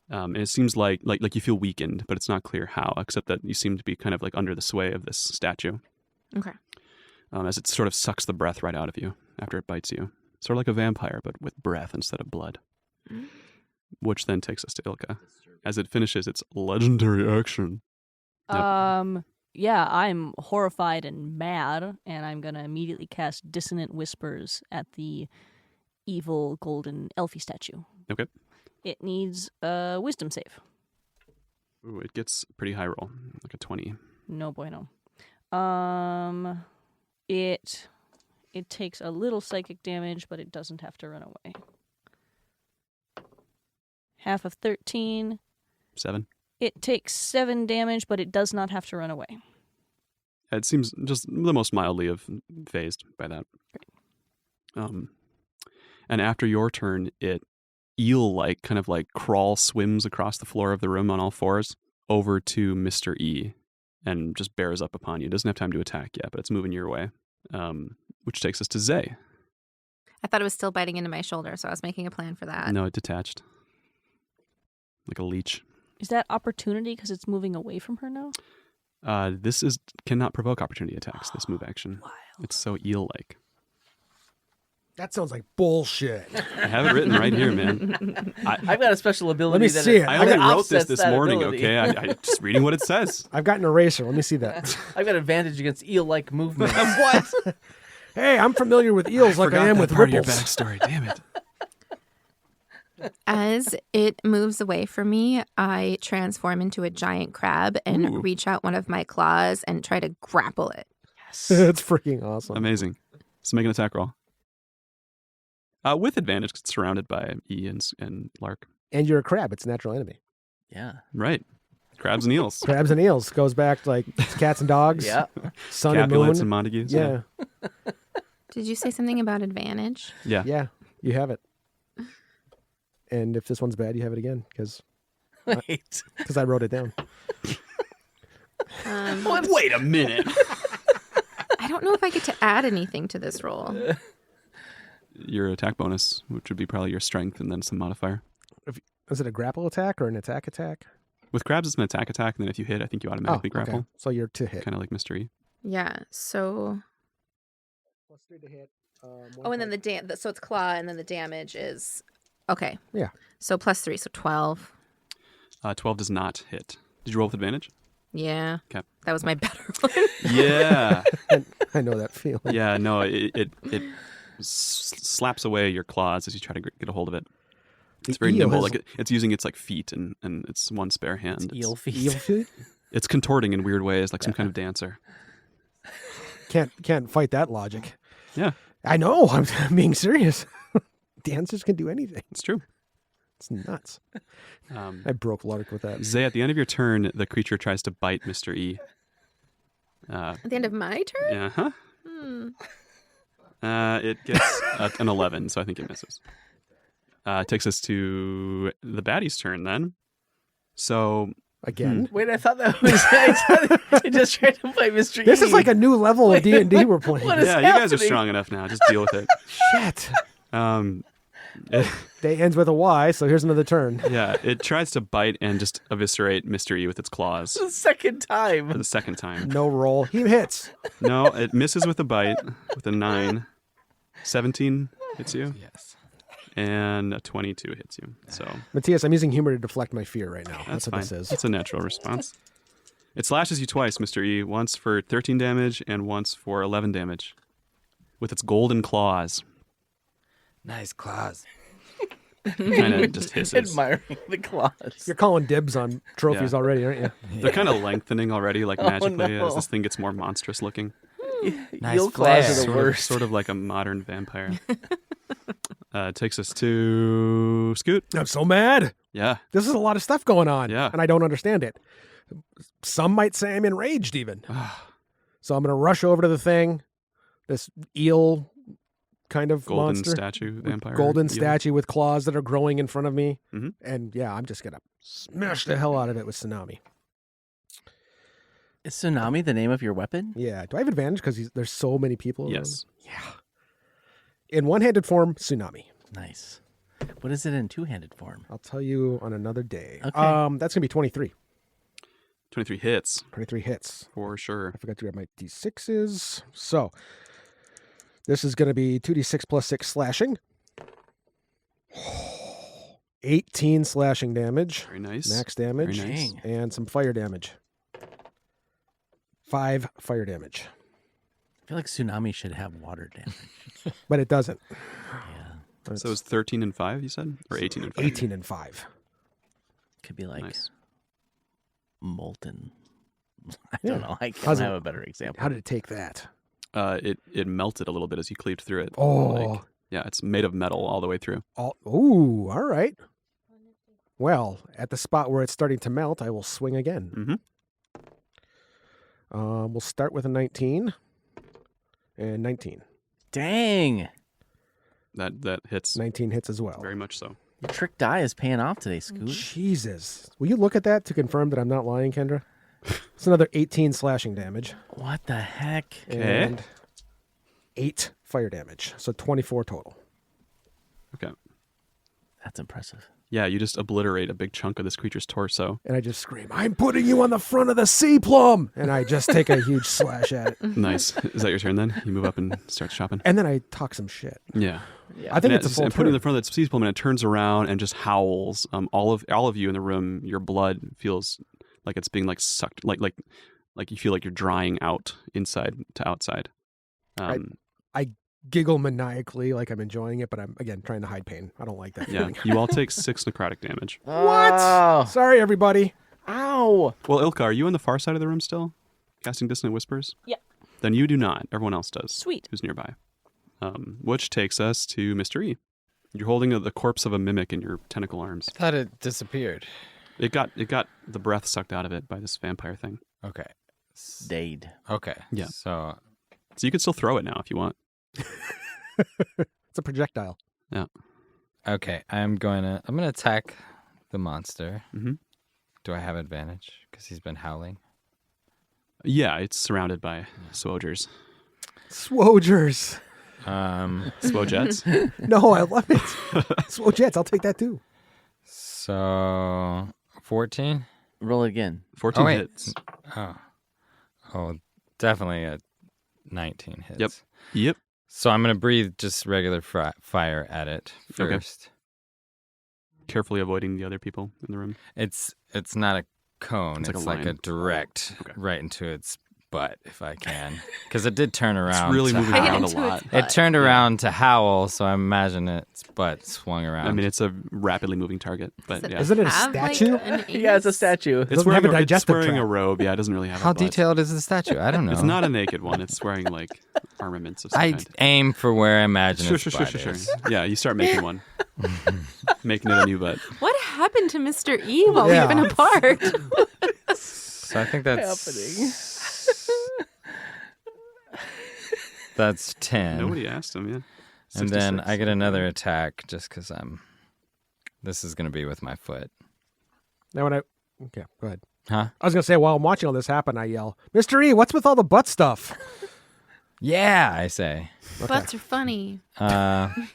And it seems like you feel weakened, but it's not clear how, except that you seem to be kind of like under the sway of this statue.
Okay.
As it sort of sucks the breath right out of you after it bites you. Sort of like a vampire, but with breath instead of blood. Which then takes us to Ilka, as it finishes its legendary action. Yep.
Yeah, I'm horrified and mad, and I'm gonna immediately cast Dissonant Whispers at the evil golden elfie statue.
Okay.
It needs a wisdom save.
Ooh, it gets a pretty high roll, like a 20.
No bueno. It takes a little psychic damage, but it doesn't have to run away. Half of 13.
7.
It takes 7 damage, but it does not have to run away.
It seems just the most mildly phased by that. And after your turn, it eel-like kind of like swims across the floor of the room on all fours over to Mr. E and just bears up upon you. It doesn't have time to attack yet, but it's moving your way. Which takes us to Zay.
I thought it was still biting into my shoulder, so I was making a plan for that.
No, it detached. Like a leech.
Is that opportunity because it's moving away from her now?
This cannot provoke opportunity attacks, this move action.
Wild.
It's so eel-like.
That sounds like bullshit.
I have it written right here, man.
I've got a special ability.
Let me
that
see it.
I only
that
wrote
offsets
this
that
morning,
ability.
okay? I just reading what it says.
I've got an eraser. Let me see that.
I've got advantage against eel-like movements.
What?
Hey, I'm familiar with eels like I am with
part of
ripples.
your backstory. Damn it.
As it moves away from me, I transform into a giant crab and
Ooh.
reach out one of my claws and try to grapple it.
It's freaking awesome.
Amazing. So make an attack roll. With advantage, 'cause it's surrounded by E and Lark.
And you're a crab. It's a natural enemy.
Yeah.
Right. Crabs and eels.
Crabs and eels goes back to like cats and dogs.
Yeah.
Sun and
Capulets
moon.
and Montagues.
Yeah.
Did you say something about advantage?
Yeah.
Yeah. You have it. And if this one's bad, you have it again because
Wait.
I wrote it down.
Wait a minute.
I don't know if I get to add anything to this roll.
Your attack bonus, which would be probably your strength and then some modifier.
Is it a grapple attack or an attack attack?
With crabs, it's an attack, and then if you hit, I think you automatically
okay.
grapple.
So you're to hit.
Kind of like Mr. E.
Yeah, so...
+3 to hit.
Oh, and then so it's claw, and then the damage is... Okay.
Yeah.
So +3, so 12.
12 does not hit. Did you roll with advantage?
Yeah.
Okay.
That was my better one.
Yeah.
I know that feeling.
Yeah, no, it slaps away your claws as you try to get a hold of it. It's very
eel
nimble.
has-
Like it's using its like feet and its one spare hand.
It's eel feet.
Eel feet?
It's contorting in weird ways, like some kind of dancer.
Can't fight that logic.
Yeah,
I know. I'm being serious. Dancers can do anything.
it's true.
It's nuts. I broke Lark with that.
Zay, at the end of your turn, the creature tries to bite Mr. E.
At the end of my turn?
Yeah, huh? It gets an 11, so I think it misses. Takes us to the baddie's turn then. So
Again.
Wait, I thought that was I just tried to fight Mr.
This
E.
is like a new level of D&D we're playing.
What is
yeah, you guys are
happening?
strong enough now. Just deal with it.
Shit.
It,
Day ends with a Y, so here's another turn.
yeah, it tries to bite and just eviscerate Mr. E with its claws
the second
for
time.
the second time.
No roll. He hits.
No, it misses with a bite with a 9. 17 hits you,
Yes.
and a 22 hits you. So
Matthias, I'm using humor to deflect my fear right now.
that's
what
fine.
this is.
It's a natural response. It slashes you twice, Mr. E, once for 13 damage and once for 11 damage with its golden claws.
Nice claws.
Kind of just hisses.
Admiring the claws.
You're calling dibs on trophies
Yeah.
already, aren't you?
They're kind of lengthening already, like magically,
no.
as this thing gets more monstrous looking.
Nice
Eel claws
flair.
are the worst.
Sort of like a modern vampire. Takes us to Scoot.
I'm so mad.
Yeah.
This is a lot of stuff going on,
Yeah.
and I don't understand it. Some might say I'm enraged even. So I'm going to rush over to the thing, this eel kind of
Golden
monster.
statue vampire.
Golden
eel.
statue with claws that are growing in front of me.
Mhm.
And yeah, I'm just going to smash the hell out of it with Tsunami.
Is Tsunami the name of your weapon?
Yeah. Do I have advantage because there's so many people around?
Yes.
Yeah. In one-handed form, Tsunami.
Nice. What is it in two-handed form?
I'll tell you on another day.
Okay.
That's going to be 23.
23 hits
23 hits.
for sure.
I forgot to grab my d6s. So this is going to be 2d6 plus 6 slashing. 18 slashing damage.
Very nice.
Max damage.
Very nice.
Dang.
And some fire damage. 5 fire damage.
I feel like Tsunami should have water damage.
But it doesn't.
Yeah.
So it's 13 and 5, you said? Or 18 and 5?
18 and 5.
Could be like
Nice.
molten. I
Yeah.
don't know. I
How's
can't
it-
have a better example.
How did it take that?
It melted a little bit as you cleaved through it.
Oh.
Like, yeah, it's made of metal all the way through.
Ooh, all right. Well, at the spot where it's starting to melt, I will swing again.
Mm-hmm.
We'll start with a 19 and 19.
Dang.
That hits
19 hits as well.
very much so.
Your trick die is paying off today, Scoot.
Jesus. Will you look at that to confirm that I'm not lying, Kendra? It's another 18 slashing damage
What the heck?
Okay.
and 8 fire damage. So 24 total.
Okay.
That's impressive.
Yeah, you just obliterate a big chunk of this creature's torso.
And I just scream, I'm putting you on the front of the sea plum. And I just take a huge slash at it.
Nice. Is that your turn then? You move up and start chopping?
And then I talk some shit.
Yeah.
I think
And
it's a full
and putting in
turn.
the front of that sea plum, and it turns around and just howls. All of you in the room, your blood feels like it's being like sucked, like you feel like you're drying out inside to outside.
I giggle maniacally like I'm enjoying it, but I'm, again, trying to hide pain. I don't like that
Yeah,
feeling.
you all take 6 necrotic damage.
What?
Oh.
Sorry, everybody.
Ow.
Well, Ilka, are you on the far side of the room still, casting Dissonant Whispers?
Yeah.
Then you do not. Everyone else does.
Sweet.
Who's nearby? Which takes us to Mr. E. You're holding the corpse of a mimic in your tentacle arms.
I thought it disappeared.
It got the breath sucked out of it by this vampire thing.
Okay.
Dade.
Okay.
Yeah.
So
So you could still throw it now if you want.
It's a projectile.
okay, I'm gonna attack the monster.
Mm-hmm.
Do I have advantage because he's been howling?
Yeah, it's surrounded by SWOJers.
Swojers.
SWOJets.
No, I love it. Swojets, I'll take that too.
So 14.
Roll it again.
14
Oh, wait.
hits.
Oh, definitely a 19 hits.
Yep.
So I'm gonna breathe just regular fire at it
Okay.
first.
Carefully avoiding the other people in the room.
It's not a cone.
It's
It's,
like a
like a
line.
direct
Okay.
right into its butt if I can, because it did turn around.
It's really
to
moving
Right
howl.
around a
into
lot.
its
It turned around to howl, so I imagine its butt swung around.
I mean, it's a rapidly moving target, but
Does
yeah.
Isn't it a
have,
statue?
Like, an
Yeah, it's a
anus?
statue.
It's
doesn't have
wearing
a digestive
it's wearing a
tract.
robe. Yeah, it doesn't really have
How
a butt.
detailed is the statue? I don't know.
It's not a naked one. It's wearing like armaments of some
I
kind.
aim for where I imagine
Sure,
its
sure,
butt
sure, sure,
is.
sure. Yeah, you start making one. Making it a new butt.
What happened to Mr. E while
Yeah.
we've been apart?
So I think that's
happening?
that's 10.
Nobody asked him, yeah.
And then
66.
I get another attack just because this is going to be with my foot.
Now when okay, go ahead.
Huh?
I was going to say, while I'm watching all this happen, I yell, Mr. E, what's with all the butt stuff?
Yeah, I say.
Butts are funny.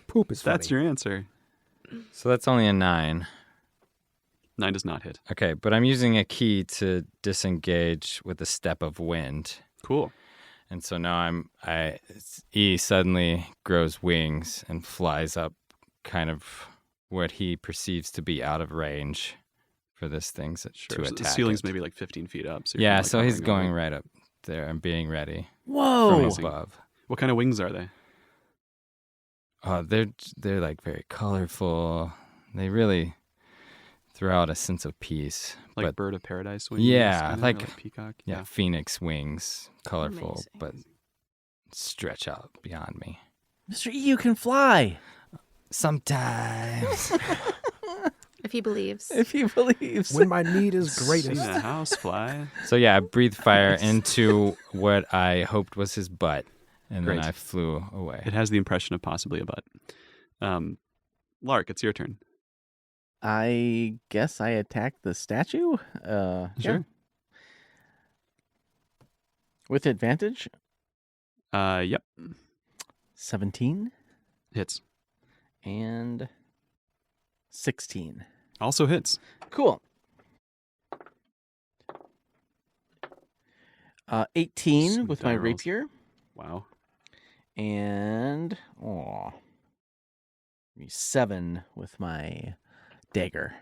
Poop is funny.
That's your answer.
So that's only a 9.
9 does not hit.
Okay, but I'm using a key to disengage with a step of wind.
Cool.
And so now E suddenly grows wings and flies up kind of what he perceives to be out of range for this thing to
Sure. So
attack
the ceiling's
it.
maybe like 15 feet up. So you're
Yeah,
kinda, like,
so he's
hovering
going
over.
right up there and being ready from
Whoa.
Amazing.
above.
What kind of wings are they?
Oh, they're like very colorful. They really throw out a sense of peace.
Like
but
bird of paradise wings?
Yeah,
kinda, or
like-
peacock?
yeah, phoenix wings, colorful,
Amazing.
but stretch out beyond me.
Mr. E, you can fly.
Sometimes.
If he believes.
If he believes.
When my need is
Seen
greatest.
a house fly.
So yeah, I breathed fire into what I hoped was his butt, and
Great.
then I flew away.
It has the impression of possibly a butt. Lark, it's your turn.
I guess I attacked the statue.
Sure.
Yeah. With advantage.
Yep.
17
Hits.
and 16.
Also hits.
Cool. 18
Sweet
with
die
my
rolls.
rapier.
Wow.
And 7 with my dagger.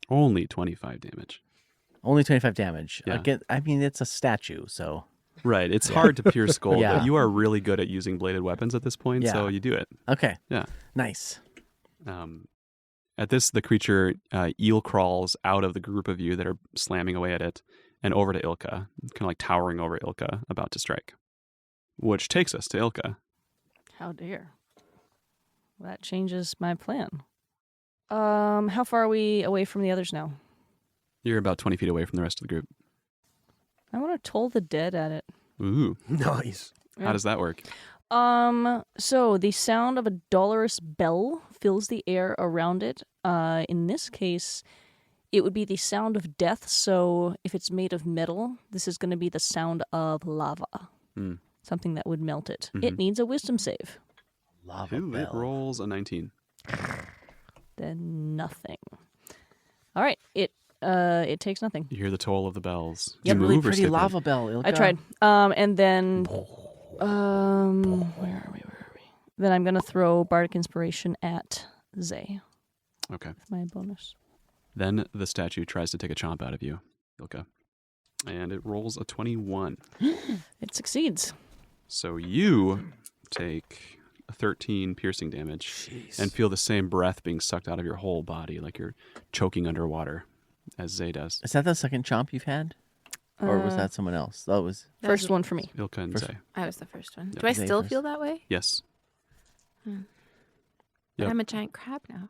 Only 25 damage.
Only 25 damage.
Yeah.
Again, I mean, it's a statue, so
Right. It's hard to pierce gold,
Yeah.
but you are really good at using bladed weapons at this point, so
Yeah.
you do it.
okay.
Yeah.
Nice.
At this, the creature eel crawls out of the group of you that are slamming away at it and over to Ilka, kind of like towering over Ilka, about to strike. Which takes us to Ilka.
How dare. That changes my plan. How far are we away from the others now?
You're about 20 feet away from the rest of the group.
I want to toll the dead at it.
Ooh.
Nice.
How does that work?
So the sound of a dolorous bell fills the air around it. In this case, it would be the sound of death. So if it's made of metal, this is going to be the sound of lava.
Hmm.
Something that would melt it.
Mhm.
It needs a wisdom save.
Lava
Ooh, it
bell.
rolls a 19.
Then nothing. All right. It takes nothing.
You hear the toll of the bells.
Yeah,
You
really
move or
pretty
skip it?
lava bell, Ilka.
I tried. And then where are we? Then I'm gonna throw Bardic Inspiration at Zay
Okay.
with my bonus.
Then the statue tries to take a chomp out of you, Ilka. And it rolls a 21.
It succeeds.
So you take 13 piercing damage and feel the same breath being sucked out of your whole body, like you're choking underwater, as Zay does.
Is that the second chomp you've had? Or was that someone else? That was...
First one for me?
Ilka and
First-
Zay.
I was the first one.
Yeah.
Do I
Zay
still
first.
feel that way?
Yes.
But
Yep.
I'm a giant crab now.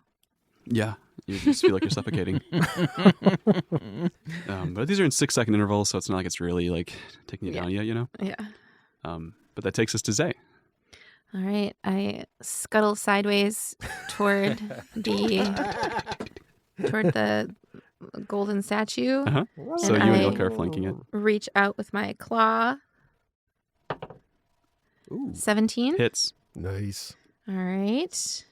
Yeah. You just feel like you're suffocating. But these are in 6-second intervals, so it's not like it's really like taking you
Yeah.
down yet, you know?
Yeah.
But that takes us to Zay.
All right. I scuttle sideways toward the golden statue.
Uh-huh. So
And
you and
I-
Ilka are flanking it.
Reach out with my claw.
Ooh.
17.
Hits.
Nice.
All right.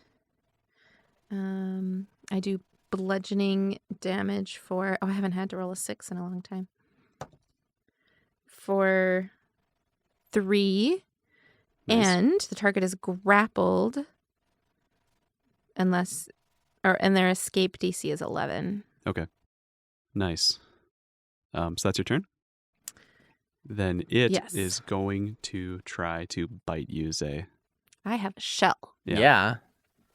I do bludgeoning damage for... Oh, I haven't had to roll a 6 in a long time. For 3.
Nice.
And the target is grappled and their escape DC is 11.
Okay. Nice. So that's your turn? Then it
Yes.
is going to try to bite you, Zay.
I have a shell.
Yeah.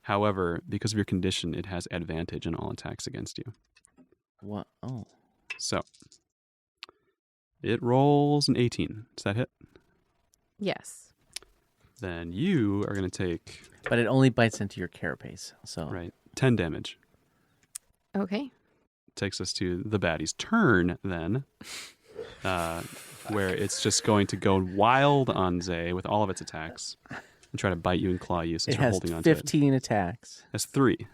However, because of your condition, it has advantage in all attacks against you.
What? Oh.
So it rolls an 18. Does that hit?
Yes.
Then you are going to take,
But it only bites into your carapace, so...
right, 10 damage.
Okay.
Takes us to the baddie's turn then, where it's just going to go wild on Zay with all of its attacks and try to bite you and claw you since
It
you're
has
holding on to it.
15 attacks.
It has 3.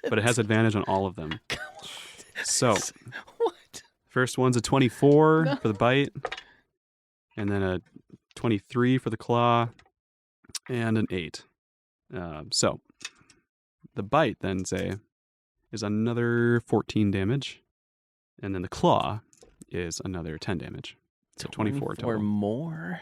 But it has advantage on all of them. So,
What?
first one's a 24 for the bite, and then a 23 for the claw, and an 8. So, the bite then, Zay, is another 14 damage, and then the claw is another 10 damage. So 24
Or
total.
more?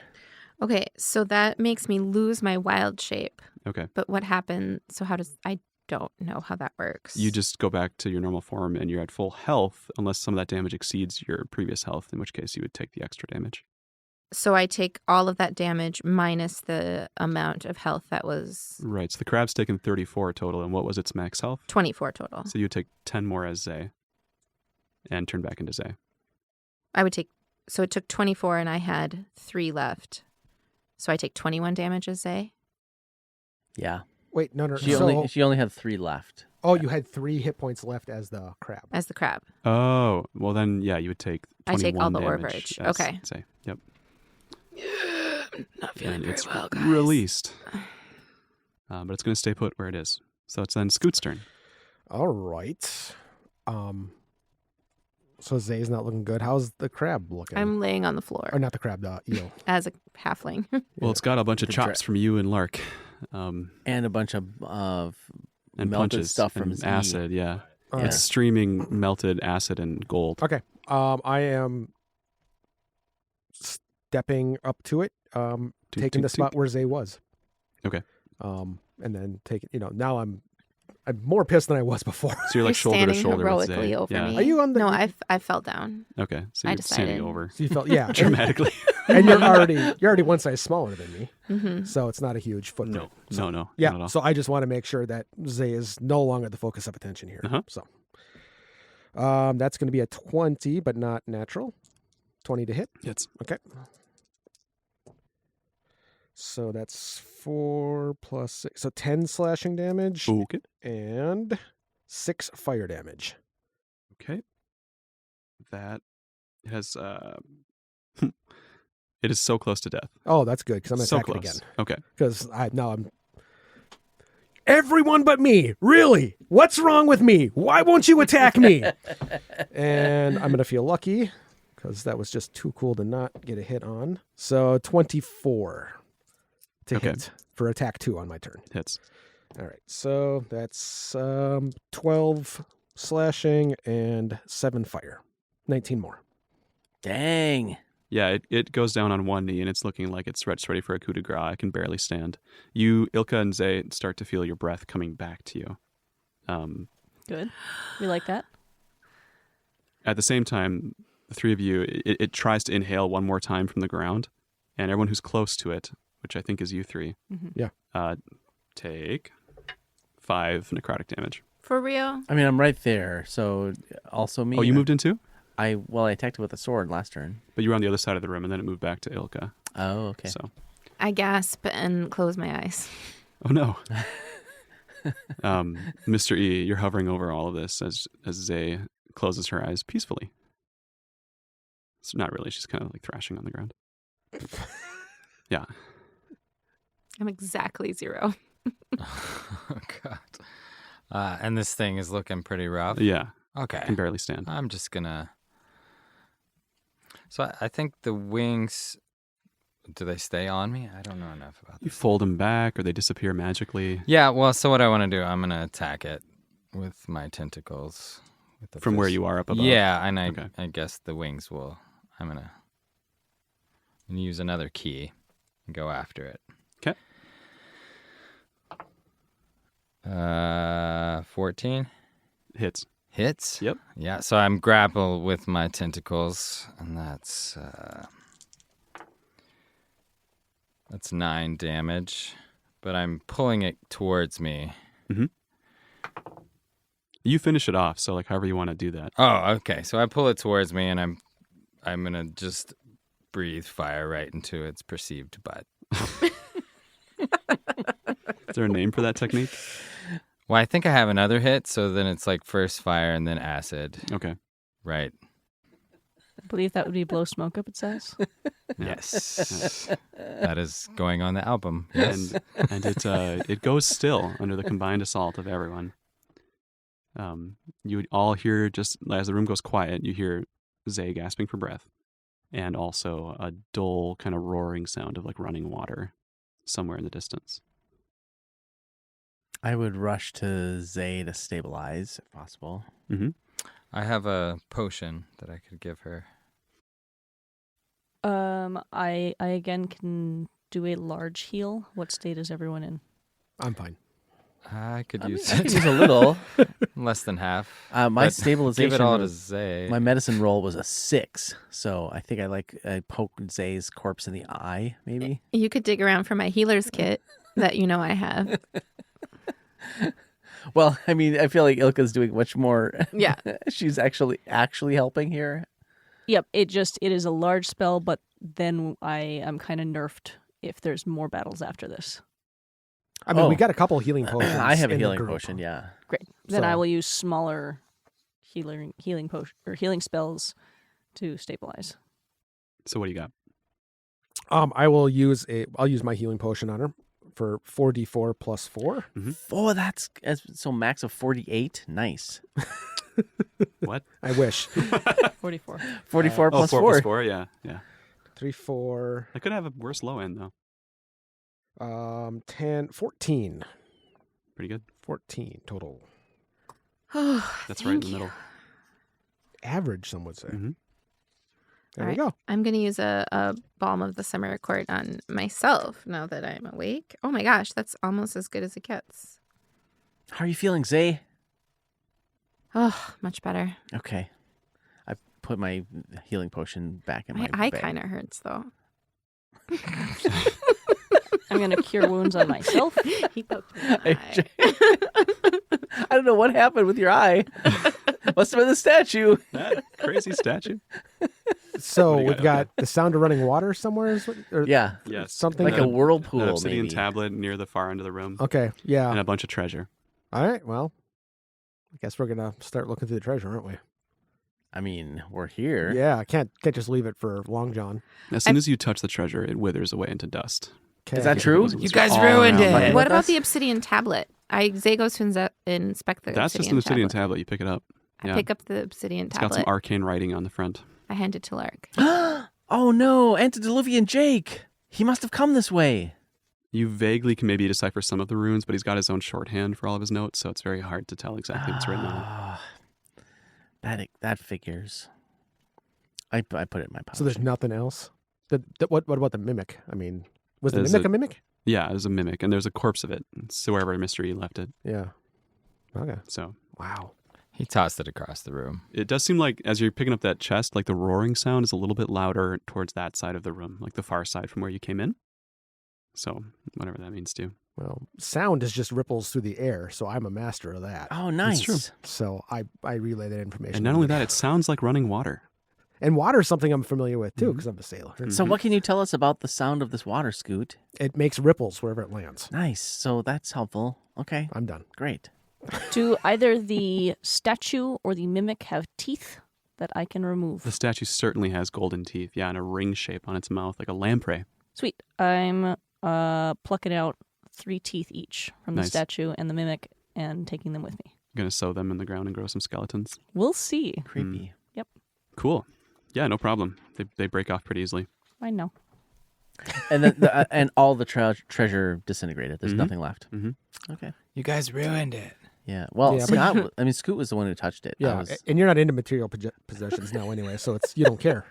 Okay, so that makes me lose my wild shape.
Okay.
But what happened? So I don't know how that works.
You just go back to your normal form and you're at full health unless some of that damage exceeds your previous health, in which case you would take the extra damage.
So I take all of that damage minus the amount of health that was
Right. So the crab's taken 34 total, and what was its max health?
24 total.
So you would take 10 more as Zay and turn back into Zay.
I would take, so it took 24 and I had 3 left. So I take 21 damage as Zay.
Yeah.
Wait, no.
She only had 3 left.
Oh, you had 3 hit points left as the crab.
As the crab.
Oh, well then, yeah, you would take 21
I take all the
damage
overage.
as,
Okay.
Say, yep.
Not feeling
And
very
it's
well, guys.
released. But it's going to stay put where it is. So it's then Scoot's turn.
All right. So Zay's not looking good. How's the crab looking?
I'm laying on the floor
Or not the crab, the eel.
as a halfling.
Well, it's got a bunch of
The
chops from you and Lark.
And a bunch of
And
melted
punches
stuff from
and
Z.
acid, yeah.
All
It's
right.
streaming melted acid and gold.
Okay. I am stepping up to it, taking the spot where Zay was.
Okay.
And then taking, now I'm more pissed than I was before.
So you're like shoulder to
standing
shoulder with
heroically
Zay.
over
Yeah.
me.
Are you on the?
No, I fell down.
Okay, so
I
you're standing
decided.
over
So you felt, yeah,
dramatically.
and you're already one size smaller than me,
Mm-hmm.
so it's not a huge footprint.
No, not at
Yeah,
all.
so I just want to make sure that Zay is no longer the focus of attention here.
Uh-huh.
So, that's going to be a 20, but not natural. 20 to hit.
It's
Okay. So that's 4 plus 6. So 10 slashing damage
okay.
and 6 fire damage.
Okay. That has it is so close to death.
Oh, that's good because I'm
So
attacking
close.
again.
Okay.
Because I'm. Everyone but me. Really? What's wrong with me? Why won't you attack me? And I'm going to feel lucky because that was just too cool to not get a hit on. So 24 to
Okay.
hit for attack 2 on my turn.
Hits.
All right. So that's 12 slashing and 7 fire. 19 more.
Dang.
Yeah, it goes down on one knee and it's looking like it's stretched ready for a coup de grace. I can barely stand. You, Ilka and Zay, start to feel your breath coming back to you.
Good. We like that.
At the same time, the three of you, it tries to inhale one more time from the ground, and everyone who's close to it, which I think is you three, take 5 necrotic damage.
For real?
I mean, I'm right there. So also me.
Oh, you moved in too?
I attacked it with a sword last turn.
But you were on the other side of the room, and then it moved back to Ilka.
Oh, okay.
So,
I gasp and close my eyes.
oh no. Mr. E, you're hovering over all of this as Zay closes her eyes peacefully. It's not really. She's kind of like thrashing on the ground. Yeah.
I'm exactly 0.
Oh, God. And this thing is looking pretty rough.
Yeah.
Okay.
Can barely stand.
I'm just gonna. So I think the wings. Do they stay on me? I don't know enough about
You
this.
fold them back, or they disappear magically.
Yeah. Well, so what I want to do, I'm gonna attack it with my tentacles. With the
From where
fist.
you are up above.
Yeah, and
Okay.
I guess the wings will. I'm gonna use another key and go after it.
Okay.
14
Hits.
hits.
Yep.
Yeah. So I'm grappled with my tentacles, and that's 9 damage. But I'm pulling it towards me.
You finish it off, so like however you want to do that.
Oh, okay. So I pull it towards me, and I'm gonna just breathe fire right into its perceived butt.
Is there a name for that technique?
Well, I think I have another hit, so then it's like first fire and then acid.
Okay.
Right.
I believe that would be blow smoke up its ass.
Yes. That is going on the album. Yes.
And it goes still under the combined assault of everyone. You all hear, just as the room goes quiet, you hear Zay gasping for breath, and also a dull kind of roaring sound of like running water somewhere in the distance.
I would rush to Zay to stabilize if possible.
I have a potion that I could give her.
I again can do a large heal. What state is everyone in?
I'm fine.
I could
I mean,
use
I could
it.
use a little.
Less than half.
My
But
stabilization.
Give it all to
was-
Zay.
My medicine roll was a 6, so I think I poked Zay's corpse in the eye, maybe.
You could dig around for my healer's kit that I have.
Well, I mean, I feel like Ilka's doing much more.
Yeah.
She's actually helping here.
Yep, it is a large spell, but then I am kind of nerfed if there's more battles after this.
I mean, we
Oh.
got a couple healing potions.
I have a
in the
healing
group.
potion, yeah.
Great. Then I
So-
will use smaller healing potion or healing spells to stabilize.
So what do you got?
I'll use my healing potion on her for 4d4 plus 4.
Oh, so max of 48. Nice.
What?
I wish.
44.
44 plus 4.
Plus 4, yeah.
3, 4,
I could have a worse low end, though.
10, 14.
Pretty good.
14 total.
That's right in the middle.
Average, some would say.
Mhm.
There we go.
I'm going to use a Balm of the Summer Accord on myself now that I'm awake. Oh my gosh, that's almost as good as it gets.
How are you feeling, Zay?
Oh, much better.
Okay. I put my healing potion back in my
My eye
bag.
kind of hurts though.
I'm going to cure wounds on myself.
He poked me in the eye.
I don't know what happened with your eye. Must have been the statue.
That crazy statue.
So
What do you
we've
got?
got the sound of running water somewhere? Or
Yeah.
Yes.
something
Like
that-
a whirlpool,
An obsidian
maybe.
tablet near the far end of the room.
Okay, yeah.
And a bunch of treasure.
All right, well, I guess we're going to start looking through the treasure, aren't we?
I mean, we're here.
Yeah, I can't just leave it for Long John.
As soon as you touch the treasure, it withers away into dust.
Okay.
Is that true?
You guys
All
ruined
around
it.
fucking
What
with
about
us?
the obsidian tablet? Zay goes to inspect the
That's just an obsidian tablet. You pick it up.
I
Yeah.
pick up the obsidian
It's got some
tablet.
arcane writing on the front.
I hand it to Lark.
Oh no, Antediluvian Jake. He must have come this way.
You vaguely can maybe decipher some of the runes, but he's got his own shorthand for all of his notes, so it's very hard to tell exactly what's written on it.
Ah, that figures. I put it in my pouch.
So there's nothing else? What about the mimic? I mean, was the
There's
mimic a mimic?
Yeah, there's a mimic, and there's a corpse of it. It's wherever Mystery left it.
Yeah. Okay.
So
Wow.
He tossed it across the room.
it does seem like as you're picking up that chest, like the roaring sound is a little bit louder towards that side of the room, like the far side from where you came in. So whatever that means to you.
Well, sound is just ripples through the air, so I'm a master of that.
Oh, nice.
true.
So I relay that information.
And not only that, it sounds like running water.
And water is something I'm familiar with too, because I'm a sailor.
So what can you tell us about the sound of this water, Scoot?
It makes ripples wherever it lands.
Nice. So that's helpful. Okay,
I'm done.
great.
Do either the statue or the mimic have teeth that I can remove?
The statue certainly has golden teeth, yeah, and a ring shape on its mouth, like a lamprey.
Sweet. I'm plucking out 3 teeth each from the
Nice.
statue and the mimic and taking them with me.
I'm going to sew them in the ground and grow some skeletons.
We'll see.
Creepy.
Cool. Yeah, no problem. They break off pretty easily.
I know.
And then and all the treasure disintegrated. There's
Mhm.
nothing left.
Mhm.
Okay.
You guys ruined it.
Yeah. Well,
Yeah, but-
Scott, I mean, Scoot was the one who touched it. I
Yeah,
was-
and you're not into material possessions now anyway, so you don't care.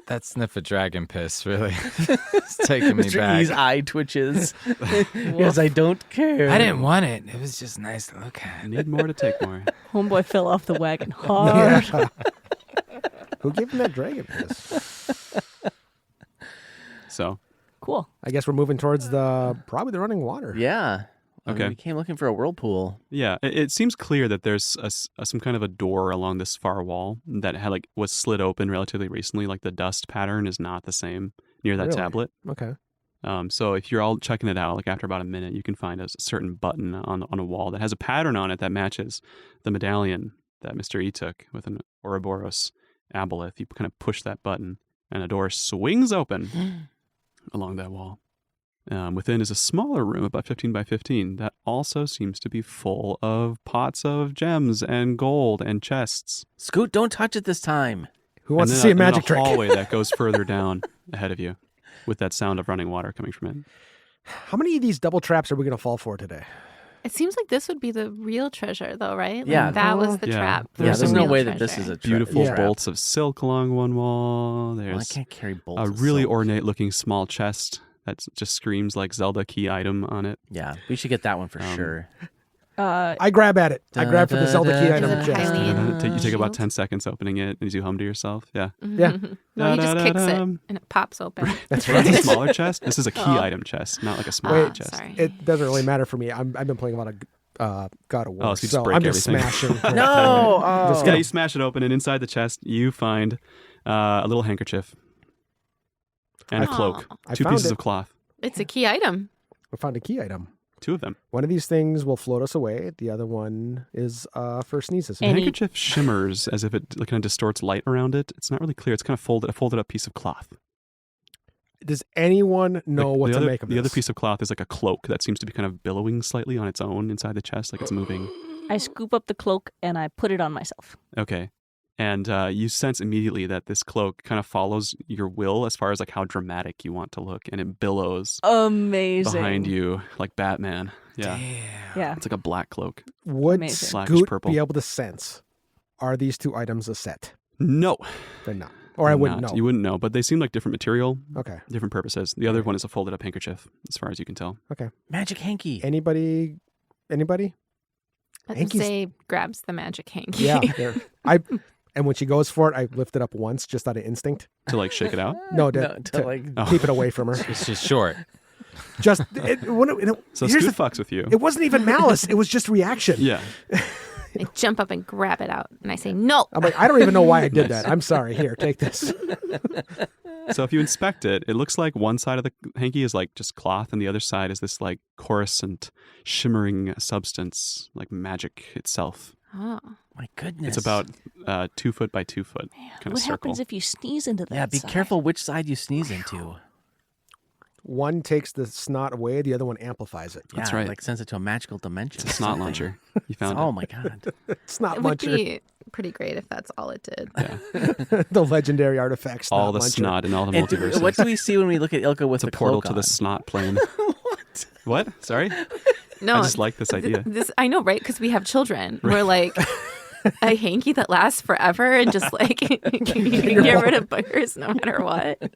That sniff of dragon piss really is taking me
Mr.
back.
E's eye twitches because I don't care.
I didn't want it. It was just nice to look at.
Need more to take more.
Homeboy fell off the wagon hard.
Yeah. Who gave him that dragon piss?
So,
Cool.
I guess we're moving towards probably the running water.
Yeah.
Okay.
We came looking for a whirlpool.
yeah, it seems clear that there's some kind of a door along this far wall that was slid open relatively recently. Like the dust pattern is not the same near that
Really?
tablet.
Okay.
So if you're all checking it out, like after about a minute, you can find a certain button on a wall that has a pattern on it that matches the medallion that Mr. E took with an Ouroboros aboleth. You kind of push that button, and a door swings open along that wall. Within is a smaller room, about 15 by 15, that also seems to be full of pots of gems and gold and chests.
Scoot, don't touch it this time.
Who wants
And
to
then
see a magic
and
trick?
a hallway that goes further down ahead of you, with that sound of running water coming from it.
How many of these double traps are we going to fall for today?
It seems like this would be the real treasure, though, right? Like,
Yeah.
that was the
Yeah.
trap.
Yeah,
There's
there's
some
no
real
way that this
treasure.
is a
Beautiful
Yeah.
bolts of silk along one wall.
Well, I
There's
can't carry bolts.
a
of
really
silk.
ornate-looking small chest that just screams like Zelda key item on it.
Yeah, we should get that one for
Um,
sure.
I grab at it. I grab for the Zelda key
Da,
item
da, da,
chest.
highly-
You take about
shield.
10 seconds opening it as you hum to yourself. Yeah.
Yeah.
No, he just kicks it
Da-da-da-dum.
and it pops open.
That's
Well,
right.
that's a smaller chest. This is a key
Oh.
item chest, not like a small
Wait.
chest.
Sorry.
It doesn't really matter for me. I've been playing a lot of God of War,
Oh, so you just break
I'm just
everything.
smashing.
No! Oh.
Just
Yeah,
gonna-
you smash it open, and inside the chest, you find a little handkerchief and a cloak.
Aw.
I
Two
found
pieces
it.
of cloth.
It's a key item.
I found a key item.
2 of them.
One of these things will float us away. The other one is for sneezes.
The handkerchief shimmers as if it kind of distorts light around it. It's not really clear. It's kind of a folded up piece of cloth.
Does anyone know what to make of this?
The other piece of cloth is like a cloak that seems to be kind of billowing slightly on its own inside the chest, like it's moving.
I scoop up the cloak and I put it on myself.
Okay. And you sense immediately that this cloak kind of follows your will as far as like how dramatic you want to look, and it billows
Amazing.
behind you like Batman. Yeah.
Yeah.
It's like a black cloak.
Would
Amazing.
Blackish
Scoot
purple.
be able to sense? Are these 2 items a set?
No.
They're not. Or I wouldn't
Not.
know.
You wouldn't know, but they seem like different material,
Okay.
different purposes. The other one is a folded up handkerchief, as far as you can tell.
Okay.
Magic hanky.
Anybody?
Let's
Hanky's-
say grabs the magic hanky.
Yeah. And when she goes for it, I lift it up once just out of instinct.
To like shake it out.
No, to,
No, to, like,
Oh.
keep it away from her.
It's just short.
Just
So
here's
Scoot
the-
fucks with you.
it wasn't even malice. It was just reaction.
Yeah.
I jump up and grab it out, and I say, no.
I'm like, I don't even know why I did that. I'm sorry. Here, take this.
So if you inspect it, it looks like one side of the hanky is like just cloth, and the other side is this like coruscant, shimmering substance, like magic itself.
Oh.
My goodness.
It's about 2 foot by 2 foot kind
What
of circle.
happens if you sneeze into that?
Yeah, be
side?
careful which side you sneeze into.
One takes the snot away. The other one amplifies it.
That's
Yeah,
right.
Like sends it to a magical dimension.
It's a snot launcher. You found
Oh
it.
my god.
Snot
It would
muncher.
be pretty great if that's all it did.
Yeah.
The legendary artifact.
All
Snot
the
muncher.
snot and all the
And
multiverses.
what do we see when we look at Ilka with
It's a
the
portal
cloak
to the
on?
snot plane. What? Sorry?
No,
I just like this idea.
This I know, right? Because we have children. We're like a hanky that lasts forever, and just like you can get rid of boogers no matter what.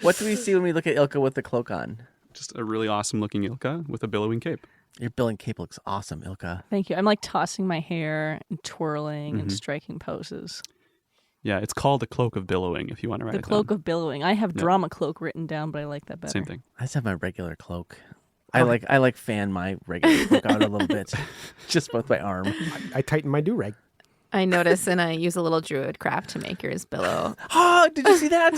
What do we see when we look at Ilka with the cloak on?
Just a really awesome looking Ilka with a billowing cape.
Your billing cape looks awesome, Ilka.
Thank you. I'm like tossing my hair and twirling
Mm-hmm.
and striking poses.
Yeah, it's called the Cloak of Billowing if you want to write
The
it
cloak
down.
of billowing. I have
Yeah.
drama cloak written down, but I like that better.
Same thing.
I just have my regular cloak. I like fan my regular cloak out a little bit, just with my arm.
I tighten my do-rag.
I notice, and I use a little druid craft to make yours billow.
Oh, did you see that?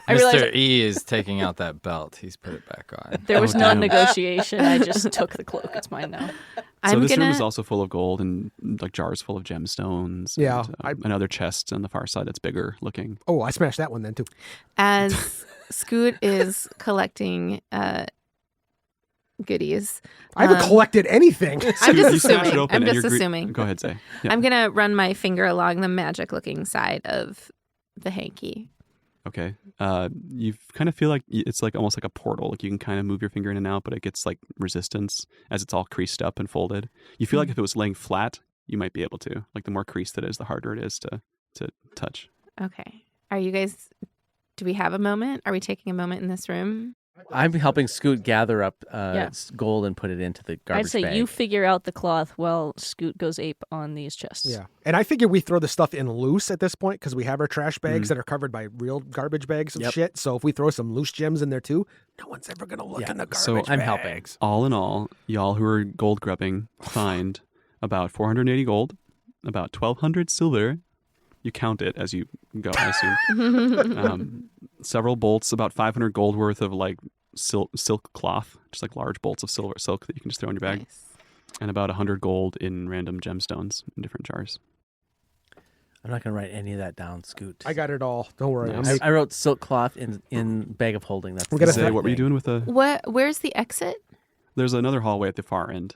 I realized
Mr. E is taking out that belt. He's put it back on.
there was
Oh,
no
damn.
negotiation. I just took the cloak. It's mine now.
So
I'm
this room
gonna.
is also full of gold and like jars full of gemstones.
Yeah,
and, another chest on the far side that's bigger looking.
Oh, I smashed that one then too.
As Scoot is collecting goodies,
I haven't collected anything.
I'm
You
just
smash it
assuming.
open
I'm
and
just
you're
assuming.
Go ahead, Zay. Yeah.
I'm gonna run my finger along the magic-looking side of the hanky.
Okay. You kind of feel like it's like almost like a portal. Like you can kind of move your finger in and out, but it gets like resistance as it's all creased up and folded. You feel like if it was laying flat, you might be able to. Like the more creased it is, the harder it is to touch.
Okay. Are you guys? Do we have a moment? Are we taking a moment in this room?
I'm helping Scoot gather up
Yeah.
gold and put it into the garbage
I'd say
bag.
you figure out the cloth while Scoot goes ape on these chests.
Yeah. And I figure we throw the stuff in loose at this point because we have our trash bags
Mhm.
that are covered by real garbage bags of
Yep.
shit. So if we throw some loose gems in there too, no one's ever going to look
Yeah.
in the garbage
So
I'm helping.
bags.
All in all, y'all who are gold grubbing find about 480 gold, about 1,200 silver. You count it as you go, I assume. Several bolts, about 500 gold worth of like silk cloth, just like large bolts of silver silk that you can just throw in your bag,
Nice.
and about 100 gold in random gemstones in different jars.
I'm not going to write any of that down, Scoot.
I got it all. Don't worry.
Nice.
I'm
I wrote silk cloth in bag of holding. That's
We're
the
gonna
Zay,
only
what were you
thing.
doing with the?
Where's the exit?
There's another hallway at the far end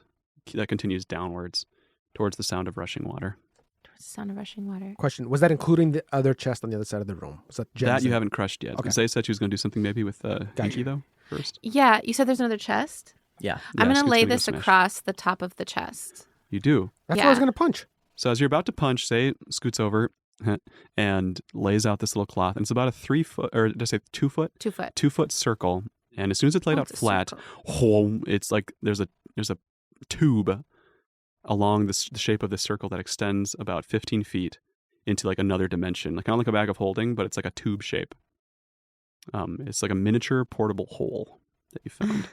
that continues downwards towards the sound of rushing water.
Towards the sound of rushing water.
Question: was that including the other chest on the other side of the room? Was that gems
That you
in-
haven't crushed yet.
Okay.
Zay said she was going to do something maybe with the
Gotcha.
hanky though first.
Yeah, you said there's another chest.
Yeah.
I'm
Yeah,
gonna
Scoot's
lay
go
this
smash.
across the top of the chest.
You do.
That's what I was
Yeah.
going to punch.
So as you're about to punch, Zay scoots over and lays out this little cloth, and it's about a 3 foot, or did I say 2 foot?
2 foot.
2 foot circle. And as soon as it's laid
Oh,
out
it's a
flat,
circle.
it's like there's a tube along the shape of this circle that extends about 15 feet into like another dimension, like kind of like a bag of holding, but it's like a tube shape. It's like a miniature portable hole that you found.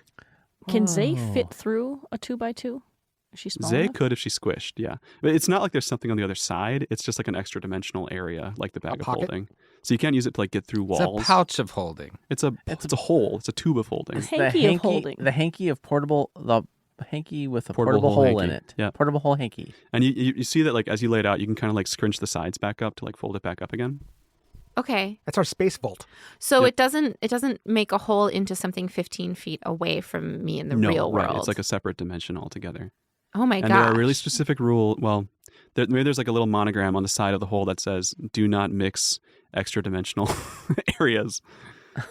Can Zay
Oh.
fit through a 2x2? Is she small
Zay
enough?
could if she's squished, yeah. But it's not like there's something on the other side. It's just like an extra dimensional area, like the bag of
pocket?
holding. So you can't use it to like get through
It's
walls.
a pouch of holding.
It's a hole. It's a tube of holding.
A hanky of holding.
The hanky of portable, the hanky with a
Portable
portable
hole
hole in
hanky.
it.
Yeah.
Portable hole hanky.
And you see that like as you lay it out, you can kind of like scrunch the sides back up to like fold it back up again.
Okay.
That's our space vault.
So
Yep.
it doesn't make a hole into something 15 feet away from me in the
No,
real world.
right. It's like a separate dimension altogether.
oh my
And
god.
there are really specific rule. Well, maybe there's like a little monogram on the side of the hole that says "Do not mix extra dimensional areas."
Do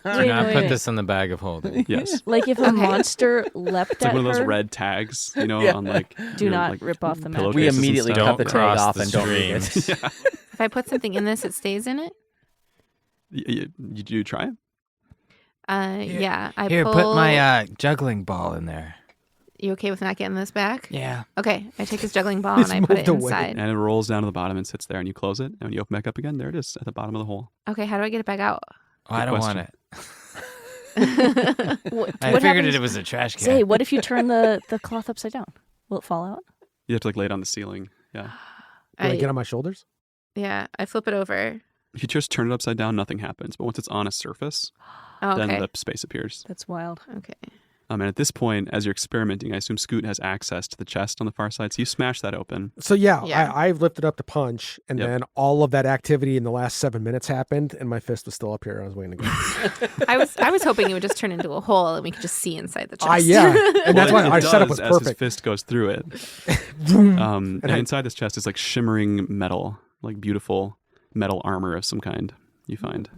not
wait,
put
wait.
this in the bag of holding.
Yes,
Like if a
Okay.
monster leapt
it's like
at
one of those
her,
red tags, on like
do
you know,
not
like
rip off the
pillowcases
mattress.
We
and
immediately
stuff.
cut the
Don't
tag
cross
off
the
and don't read it.
stream.
If I put something in this, it stays in it?
You try it?
Yeah. I
Here,
pull...
put my juggling ball in there.
You okay with not getting this back?
Yeah.
Okay. I take his juggling ball
He's
and I put it
moved away.
inside.
And it rolls down to the bottom and sits there, and you close it. And when you open back up again, there it is at the bottom of the hole.
Okay. How do I get it back out?
Oh, I don't want
question.
it.
What
I
what
figured
happens-
it was a trash can.
Zay, what if you turn the cloth upside down? Will it fall out?
You have to like lay it on the ceiling. Yeah.
Can I get on my shoulders?
Yeah. I flip it over.
If you just turn it upside down, nothing happens. But once it's on a surface,
Oh, okay.
then the space appears.
That's wild.
Okay.
And at this point, as you're experimenting, I assume Scoot has access to the chest on the far side. So you smash that open.
So yeah,
Yeah.
I lifted up to punch, and
Yep.
then all of that activity in the last 7 minutes happened, and my fist was still up here. I was waiting to go.
I was hoping it would just turn into a hole and we could just see inside the chest.
Yeah, and that's
Well,
why
it
our setup
does
was
as his
perfect.
fist goes through it. And inside this chest is like shimmering metal, like beautiful metal armor of some kind you find.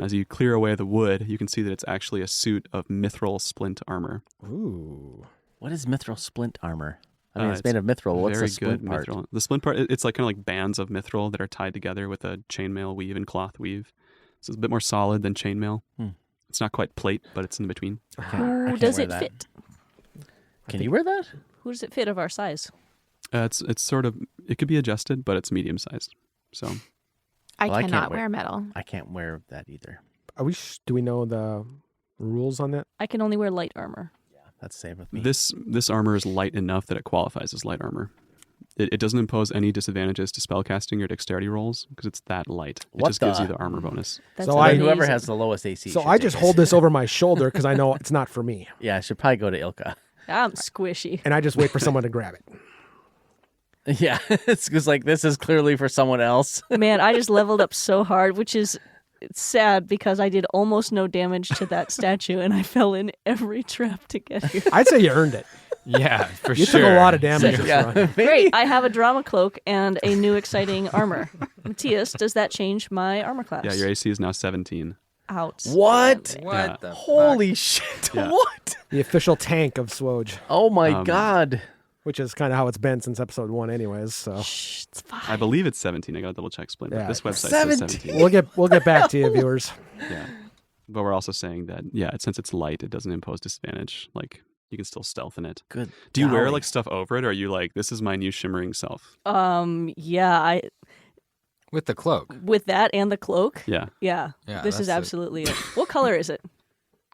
As you clear away the wood, you can see that it's actually a suit of mithril splint armor.
Ooh.
What is mithril splint armor? I mean, it's
It's
made of mithril. What's
Very
the splint
good
part?
mithril. The splint part, it's like kind of like bands of mithril that are tied together with a chainmail weave and cloth weave. So it's a bit more solid than chainmail.
Hmm.
It's not quite plate, but it's in between.
I
Who
can't
does
wear
it
that.
fit?
Can you wear that?
Who does it fit of our size?
It's sort of, it could be adjusted, but it's medium sized. So
I
Well, I can't
cannot
wear-
wear metal.
I can't wear that either.
Are we? Do we know the rules on that?
I can only wear light armor.
That's the same with me.
this armor is light enough that it qualifies as light armor. It doesn't impose any disadvantages to spellcasting or dexterity rolls because it's that light. It
What
just gives
the-
you the armor bonus.
That's
So
But
I-
whoever
amazing.
has the lowest AC.
So
should
I
take
just
it.
hold this over my shoulder because I know it's not for me,
Yeah, I should probably go to Ilka.
I'm squishy.
and I just wait for someone to grab it.
Yeah, it's just like this is clearly for someone else.
Man, I just leveled up so hard, which is it's sad because I did almost no damage to that statue and I fell in every trap to get here.
I'd say you earned it.
Yeah, for
You
sure.
took a lot of damage. this
yeah,
run.
Great. I have a drama cloak and a new exciting armor. Matthias, does that change my armor class?
Yeah, your AC is now 17.
Out.
What?
What
Yeah.
the
Holy shit!
Yeah.
What?
The official tank of SWOJ,
Oh my
Um,
god!
which is kind of how it's been since episode 1, anyways. So
Shh, it's fine.
I believe it's 17. I got to double check Splint. But
Yeah.
this website
17.
says 17.
we'll get back to you, viewers.
Yeah. But we're also saying that, since it's light, it doesn't impose disadvantage. Like, you can still stealth in it.
Good.
Do you wear
golly.
like stuff over it, or are you like, this is my new shimmering self?
Yeah, I
With the cloak.
with that and the cloak.
Yeah.
Yeah.
Yeah,
This is
that's it.
absolutely it. What color is it?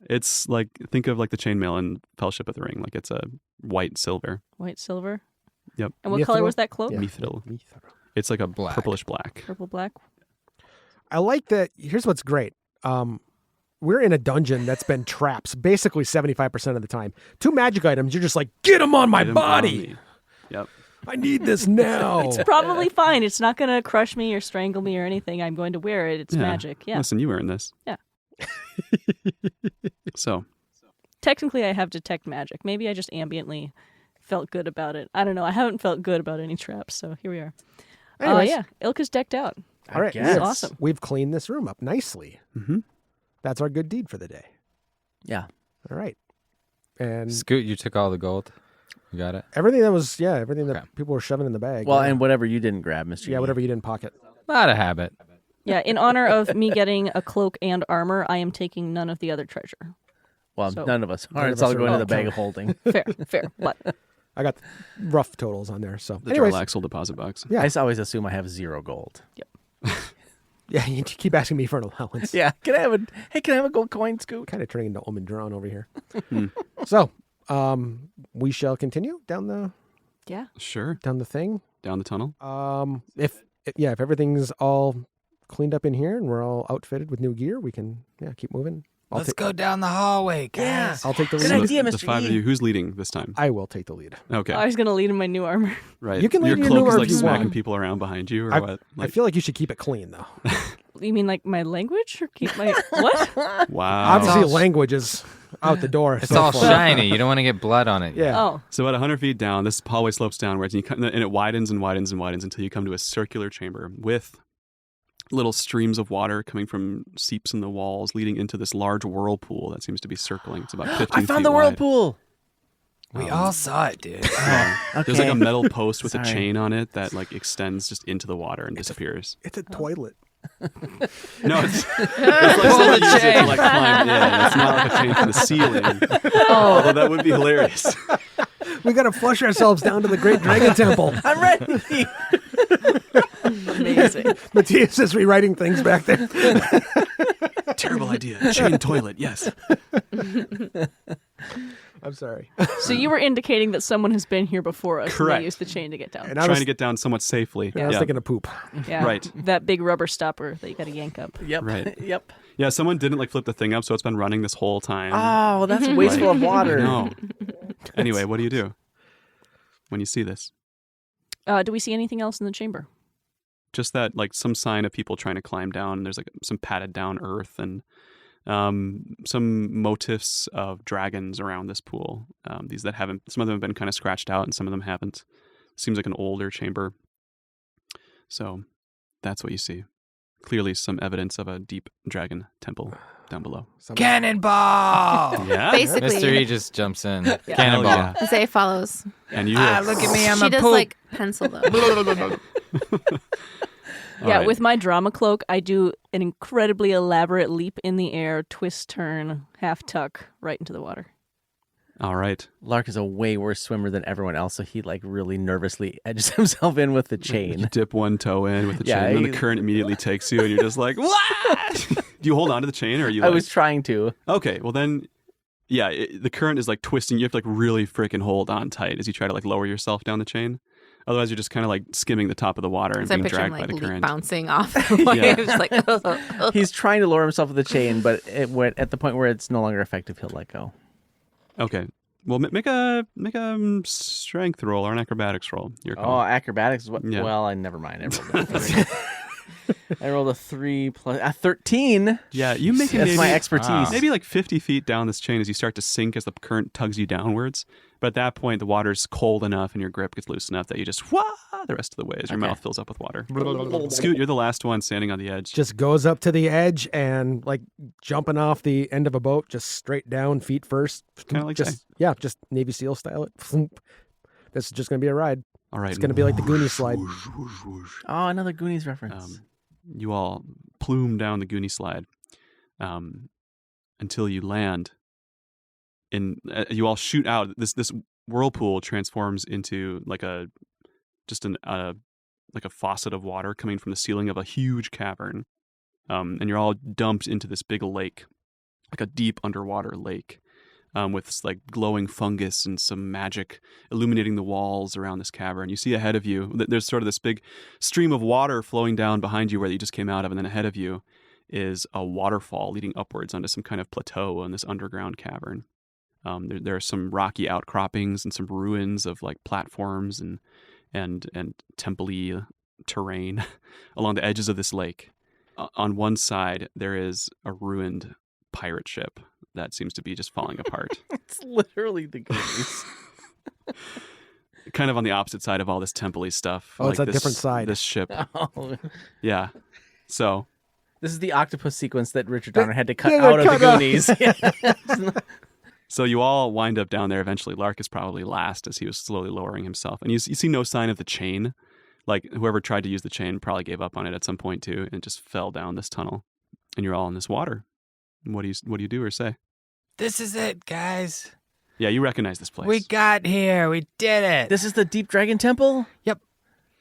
It's like, think of like the chainmail in Fellowship of the Ring. Like, it's a white silver.
White, silver.
Yep.
And what color
Mithril?
was that cloak?
Yeah.
Mithril. It's like a
Black.
purplish black.
Purple, black.
I like that. Here's what's great. We're in a dungeon that's been traps basically 75% of the time. 2 magic items, you're just like, get them on my
Get 'em on
body.
me. Yep.
I need this now.
It's probably fine. It's not going to crush me or strangle me or anything. I'm going to wear it. It's
Yeah.
magic. Yeah.
Listen, you earned this.
Yeah.
So,
Technically, I have detect magic. Maybe I just ambiently felt good about it. I don't know. I haven't felt good about any traps, so here we are.
Anyways.
Yeah. Ilka's decked out.
All right,
guess.
Awesome.
We've cleaned this room up nicely.
mm-hmm.
That's our good deed for the day.
Yeah.
All right. And
Scoot, you took all the gold. You got it?
everything that was, everything that
Okay.
people were shoving in the bag.
Well,
yeah.
and whatever you didn't grab, Mr.
yeah,
E.
whatever you didn't pocket.
Not a habit.
Yeah, in honor of me getting a cloak and armor, I am taking none of the other treasure.
Well,
So-
none of us
None
are.
of
It's
us
all
are
going to the
okay.
bag of holding.
Fair, fair. But
I got rough totals on there. So,
The
anyways,
Jarlaxle deposit box.
Yeah.
I just always assume I have 0 gold.
yeah, you keep asking me for an allowance.
Yeah. Can I have a gold coin, Scoot?
Kind of turning into Omen Drawn over here.
Hmm.
So, we shall continue down the
Sure.
thing.
Down the tunnel.
If everything's all cleaned up in here and we're all outfitted with new gear, we can keep moving.
Let's go down the hallway, guys.
I'll take the
Good
lead.
idea,
The
Mr.
5 of
E.
you, who's leading this time?
I will take the lead.
Okay.
I was going to lead in my new armor.
Right.
You can lead
Your
in your
cloak
new
is
armor
like
if you
smacking
want.
people around behind you, or
I-
what?
I feel like you should keep it clean, though.
You mean like my language or keep my what?
Wow.
Obviously,
all-
language is out the door.
It's
so
all
far.
shiny. You don't want to get blood on it.
Yeah.
Oh,
So about 100 feet down, this hallway slopes downwards, and it widens and widens and widens until you come to a circular chamber with little streams of water coming from seeps in the walls, leading into this large whirlpool that seems to be circling. It's about 15
I
feet
found the
wide.
whirlpool.
We all saw it, dude.
There's like a
Okay.
metal post with a
Sorry.
chain on it that like extends just into the water and disappears.
It's a toilet.
No, it's like someone used it to like climb in. It's not like a chain from the ceiling. Although that would be hilarious.
We got to flush ourselves down to the Great Dragon Temple.
I'm ready.
amazing.
Matthias is rewriting things back there.
Terrible idea. Chain toilet, yes.
I'm sorry.
So you were indicating that someone has been here before us. And
Correct.
they used the chain to get down.
And I
Trying
was,
to get down somewhat safely.
I was thinking of poop.
Yeah.
Right.
That big rubber stopper that you got to yank up.
Yep.
Right.
Yep.
Yeah, someone didn't like flip the thing up, so it's been running this whole time.
Oh, that's wasteful of water.
No. Anyway, what do you do when you see this?
Do we see anything else in the chamber?
Just that, like, some sign of people trying to climb down. There's like some padded down earth and some motifs of dragons around this pool. These that haven't, some of them have been kind of scratched out, and some of them haven't. Seems like an older chamber. So that's what you see. Clearly, some evidence of a deep dragon temple down below.
Cannonball!
Yeah,
Basically,
Mr. E just jumps in.
Hell
Cannonball.
yeah.
Zay follows.
And you
Look at me, I'm
She
a
does
poop.
like pencil though.
All
Yeah,
right.
with my drama cloak, I do an incredibly elaborate leap in the air, twist, turn, half tuck, right into the water.
All right.
Lark is a way worse swimmer than everyone else, so he like really nervously edges himself in with the
You
chain.
dip one toe in with the
Yeah,
chain, and then
he-
the current immediately takes you, and you're just like, what? Do you hold on to the chain, or are you
I
like...
was trying to.
Okay, well then, yeah, the current is like twisting. You have to like really freaking hold on tight as you try to like lower yourself down the chain. Otherwise, you're just kind of like skimming the top of the water and
Because I
being
picture him
dragged
like
by the
leap
current.
bouncing off the waves.
Yeah.
Like,
He's trying to lower himself with the chain, but at the point where it's no longer effective, he'll let go.
Okay, well, make a strength roll or an acrobatics roll. Your
Oh,
call.
acrobatics.
Yeah.
Well, I never mind. I rolled a 3 plus 13.
Yeah, you make it
That's my
maybe-
expertise.
Maybe like 50 feet down this chain as you start to sink as the current tugs you downwards. But at that point, the water's cold enough and your grip gets loose enough that you just wah the rest of the way as your
Okay.
mouth fills up with water. Scoot, you're the last one standing on the edge.
Just goes up to the edge and like jumping off the end of a boat, just straight down, feet first.
Kinda like
just just Navy SEAL style it. This is just gonna be a ride.
All right.
It's gonna be like the Goonies slide.
Oh, another Goonies reference.
You all plume down the Goonie slide until you land. You all shoot out. This whirlpool transforms into like a faucet of water coming from the ceiling of a huge cavern, and you're all dumped into this big lake, like a deep underwater lake, with like glowing fungus and some magic illuminating the walls around this cavern. You see ahead of you, there's sort of this big stream of water flowing down behind you where you just came out of, and then ahead of you is a waterfall leading upwards onto some kind of plateau in this underground cavern. There are some rocky outcroppings and some ruins of like platforms and temple-y terrain along the edges of this lake. On one side, there is a ruined pirate ship that seems to be just falling apart.
It's literally the Goonies.
Kind of on the opposite side of all this temple-y stuff.
Oh, it's a different side.
This ship.
Oh.
Yeah. So,
This is the octopus sequence that Richard Donner had to cut
Yeah,
out of the
cut out.
Goonies.
so you all wind up down there eventually. Lark is probably last as he was slowly lowering himself. And you see no sign of the chain. Like, whoever tried to use the chain probably gave up on it at some point, too, and just fell down this tunnel. And you're all in this water. What do you do or say?
This is it, guys.
Yeah, you recognize this place.
We got here. We did it.
This is the Deep Dragon Temple?
Yep.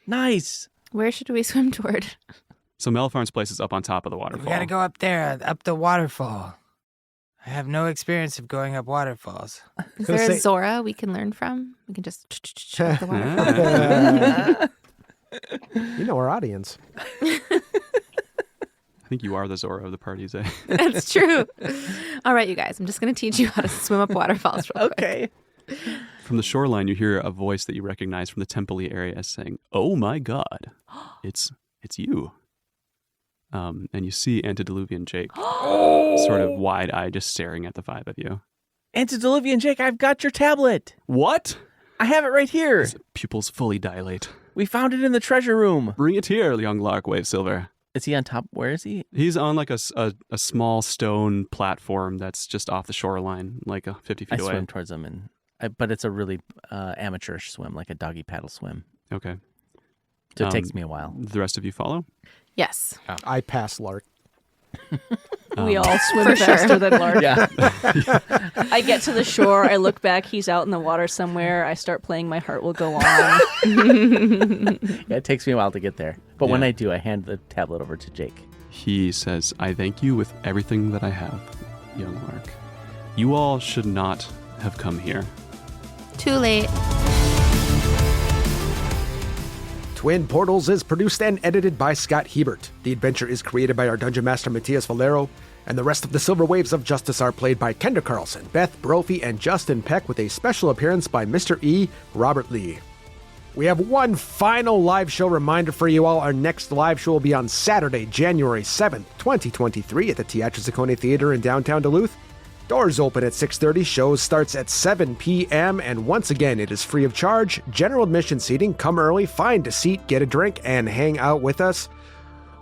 Nice.
where should we swim toward?
So Melifarn's place is up on top of the
We
waterfall.
gotta go up there, up the waterfall. I have no experience of going up waterfalls.
Is
Gonna
there a
say-
Zora we can learn from? We can just up the waterfall.
You know our audience.
I think you are the Zora of the party, Zay.
That's true. All right, you guys. I'm just going to teach you how to swim up waterfalls real quick.
Okay.
From the shoreline, you hear a voice that you recognize from the temple-y area saying, "Oh my God, it's you." And you see Antediluvian Jake, sort of wide-eyed, just staring at the five of you.
Antediluvian Jake, I've got your tablet.
What?
I have it right here.
His pupils fully dilate.
We found it in the treasure room.
Bring it here, young Lark Wavesilver.
Is he on top? Where is he?
He's on like a small stone platform that's just off the shoreline, like 50 feet
I
away.
swim towards him, but it's a really amateurish swim, like a doggy paddle swim.
Okay.
So it takes me a while.
The rest of you follow?
Yes.
I pass Lark.
We all swim
For
faster
sure.
than Lark.
Yeah.
I get to the shore. I look back. He's out in the water somewhere. I start playing My Heart Will Go On.
Yeah, it takes me a while to get there. But when
Yeah.
I do, I hand the tablet over to Jake.
He says, "I thank you with everything that I have, young Lark. You all should not have come here."
Too late.
Twin Portals is produced and edited by Scott Hebert. The adventure is created by our Dungeon Master Matthias Valero, and the rest of the Silver Waves of Justice are played by Kendra Carlson, Beth Brophy, and Justin Peck, with a special appearance by Mr. E, Robert Lee. We have one final live show reminder for you all. Our next live show will be on Saturday, January 7th, 2023 at the Teatro Zaccone Theater in downtown Duluth. Doors open at 6:30, shows starts at 7 p.m., and once again, it is free of charge. General admission seating, come early, find a seat, get a drink, and hang out with us.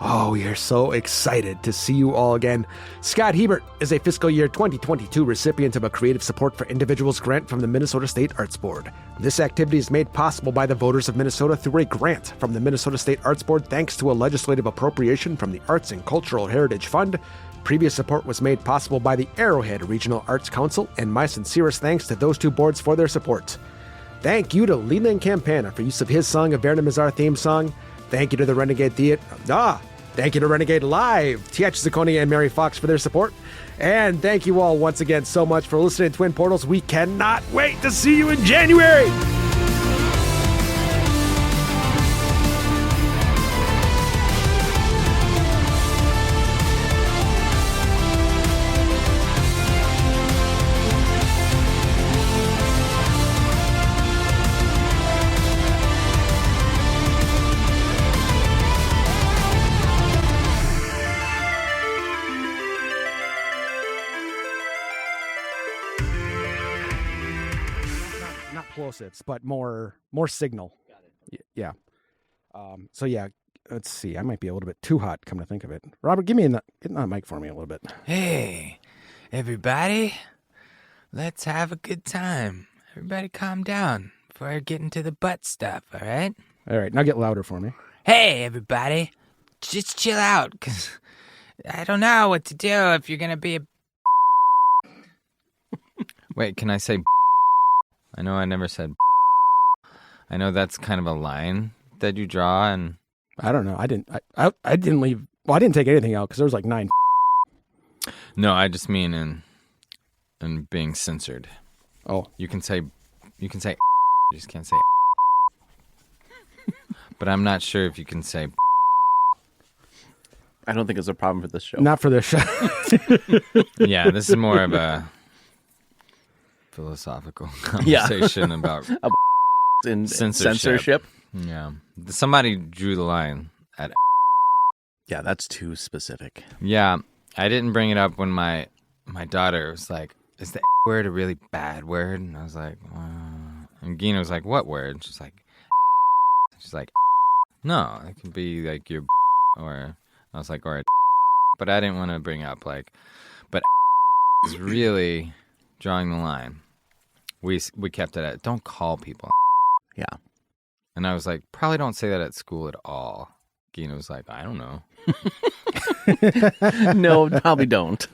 Oh, we are so excited to see you all again. Scott Hebert is a fiscal year 2022 recipient of a Creative Support for Individuals grant from the Minnesota State Arts Board. This activity is made possible by the voters of Minnesota through a grant from the Minnesota State Arts Board thanks to a legislative appropriation from the Arts and Cultural Heritage Fund. Previous support was made possible by the Arrowhead Regional Arts Council, and my sincerest thanks to those two boards for their support. Thank you to Leland Campana for use of his song Avernum as our theme song. Thank you to the Renegade Theater. Thank you to Renegade Live, T.H. Zaccone and Mary Fox for their support. And thank you all once again so much for listening to Twin Portals. We cannot wait to see you in January. Not plosives, but more signal. Yeah. So yeah, let's see. I might be a little bit too hot. Come to think of it, Robert, get in that mic for me a little bit.
Hey, everybody. Let's have a good time. Everybody calm down before I get into the butt stuff, all right?
All right, now get louder for me.
Hey, everybody. Just chill out, because I don't know what to do if you're going to be a... Wait, can I say... I know I never said... I know that's kind of a line that you draw, and...
I don't know. I didn't leave. Well, I didn't take anything out because there was like 9.
No, I just mean in being censored.
Oh,
You can say... You just can't say... But I'm not sure if you can say...
I don't think it's a problem for this show.
not for this show.
Yeah, this is more of a philosophical conversation about
In
censorship. Yeah. Somebody drew the line at...
Yeah, that's too specific.
Yeah, I didn't bring it up when my daughter was like, is the word a really bad word? And I was like, and Gina was like, what word? She's like, no, it could be like your or I was like, or but I didn't want to bring up like, but is really drawing the line. We kept it at, don't call people.
Yeah.
And I was like, probably don't say that at school at all. Gina was like, I don't know.
No, probably don't.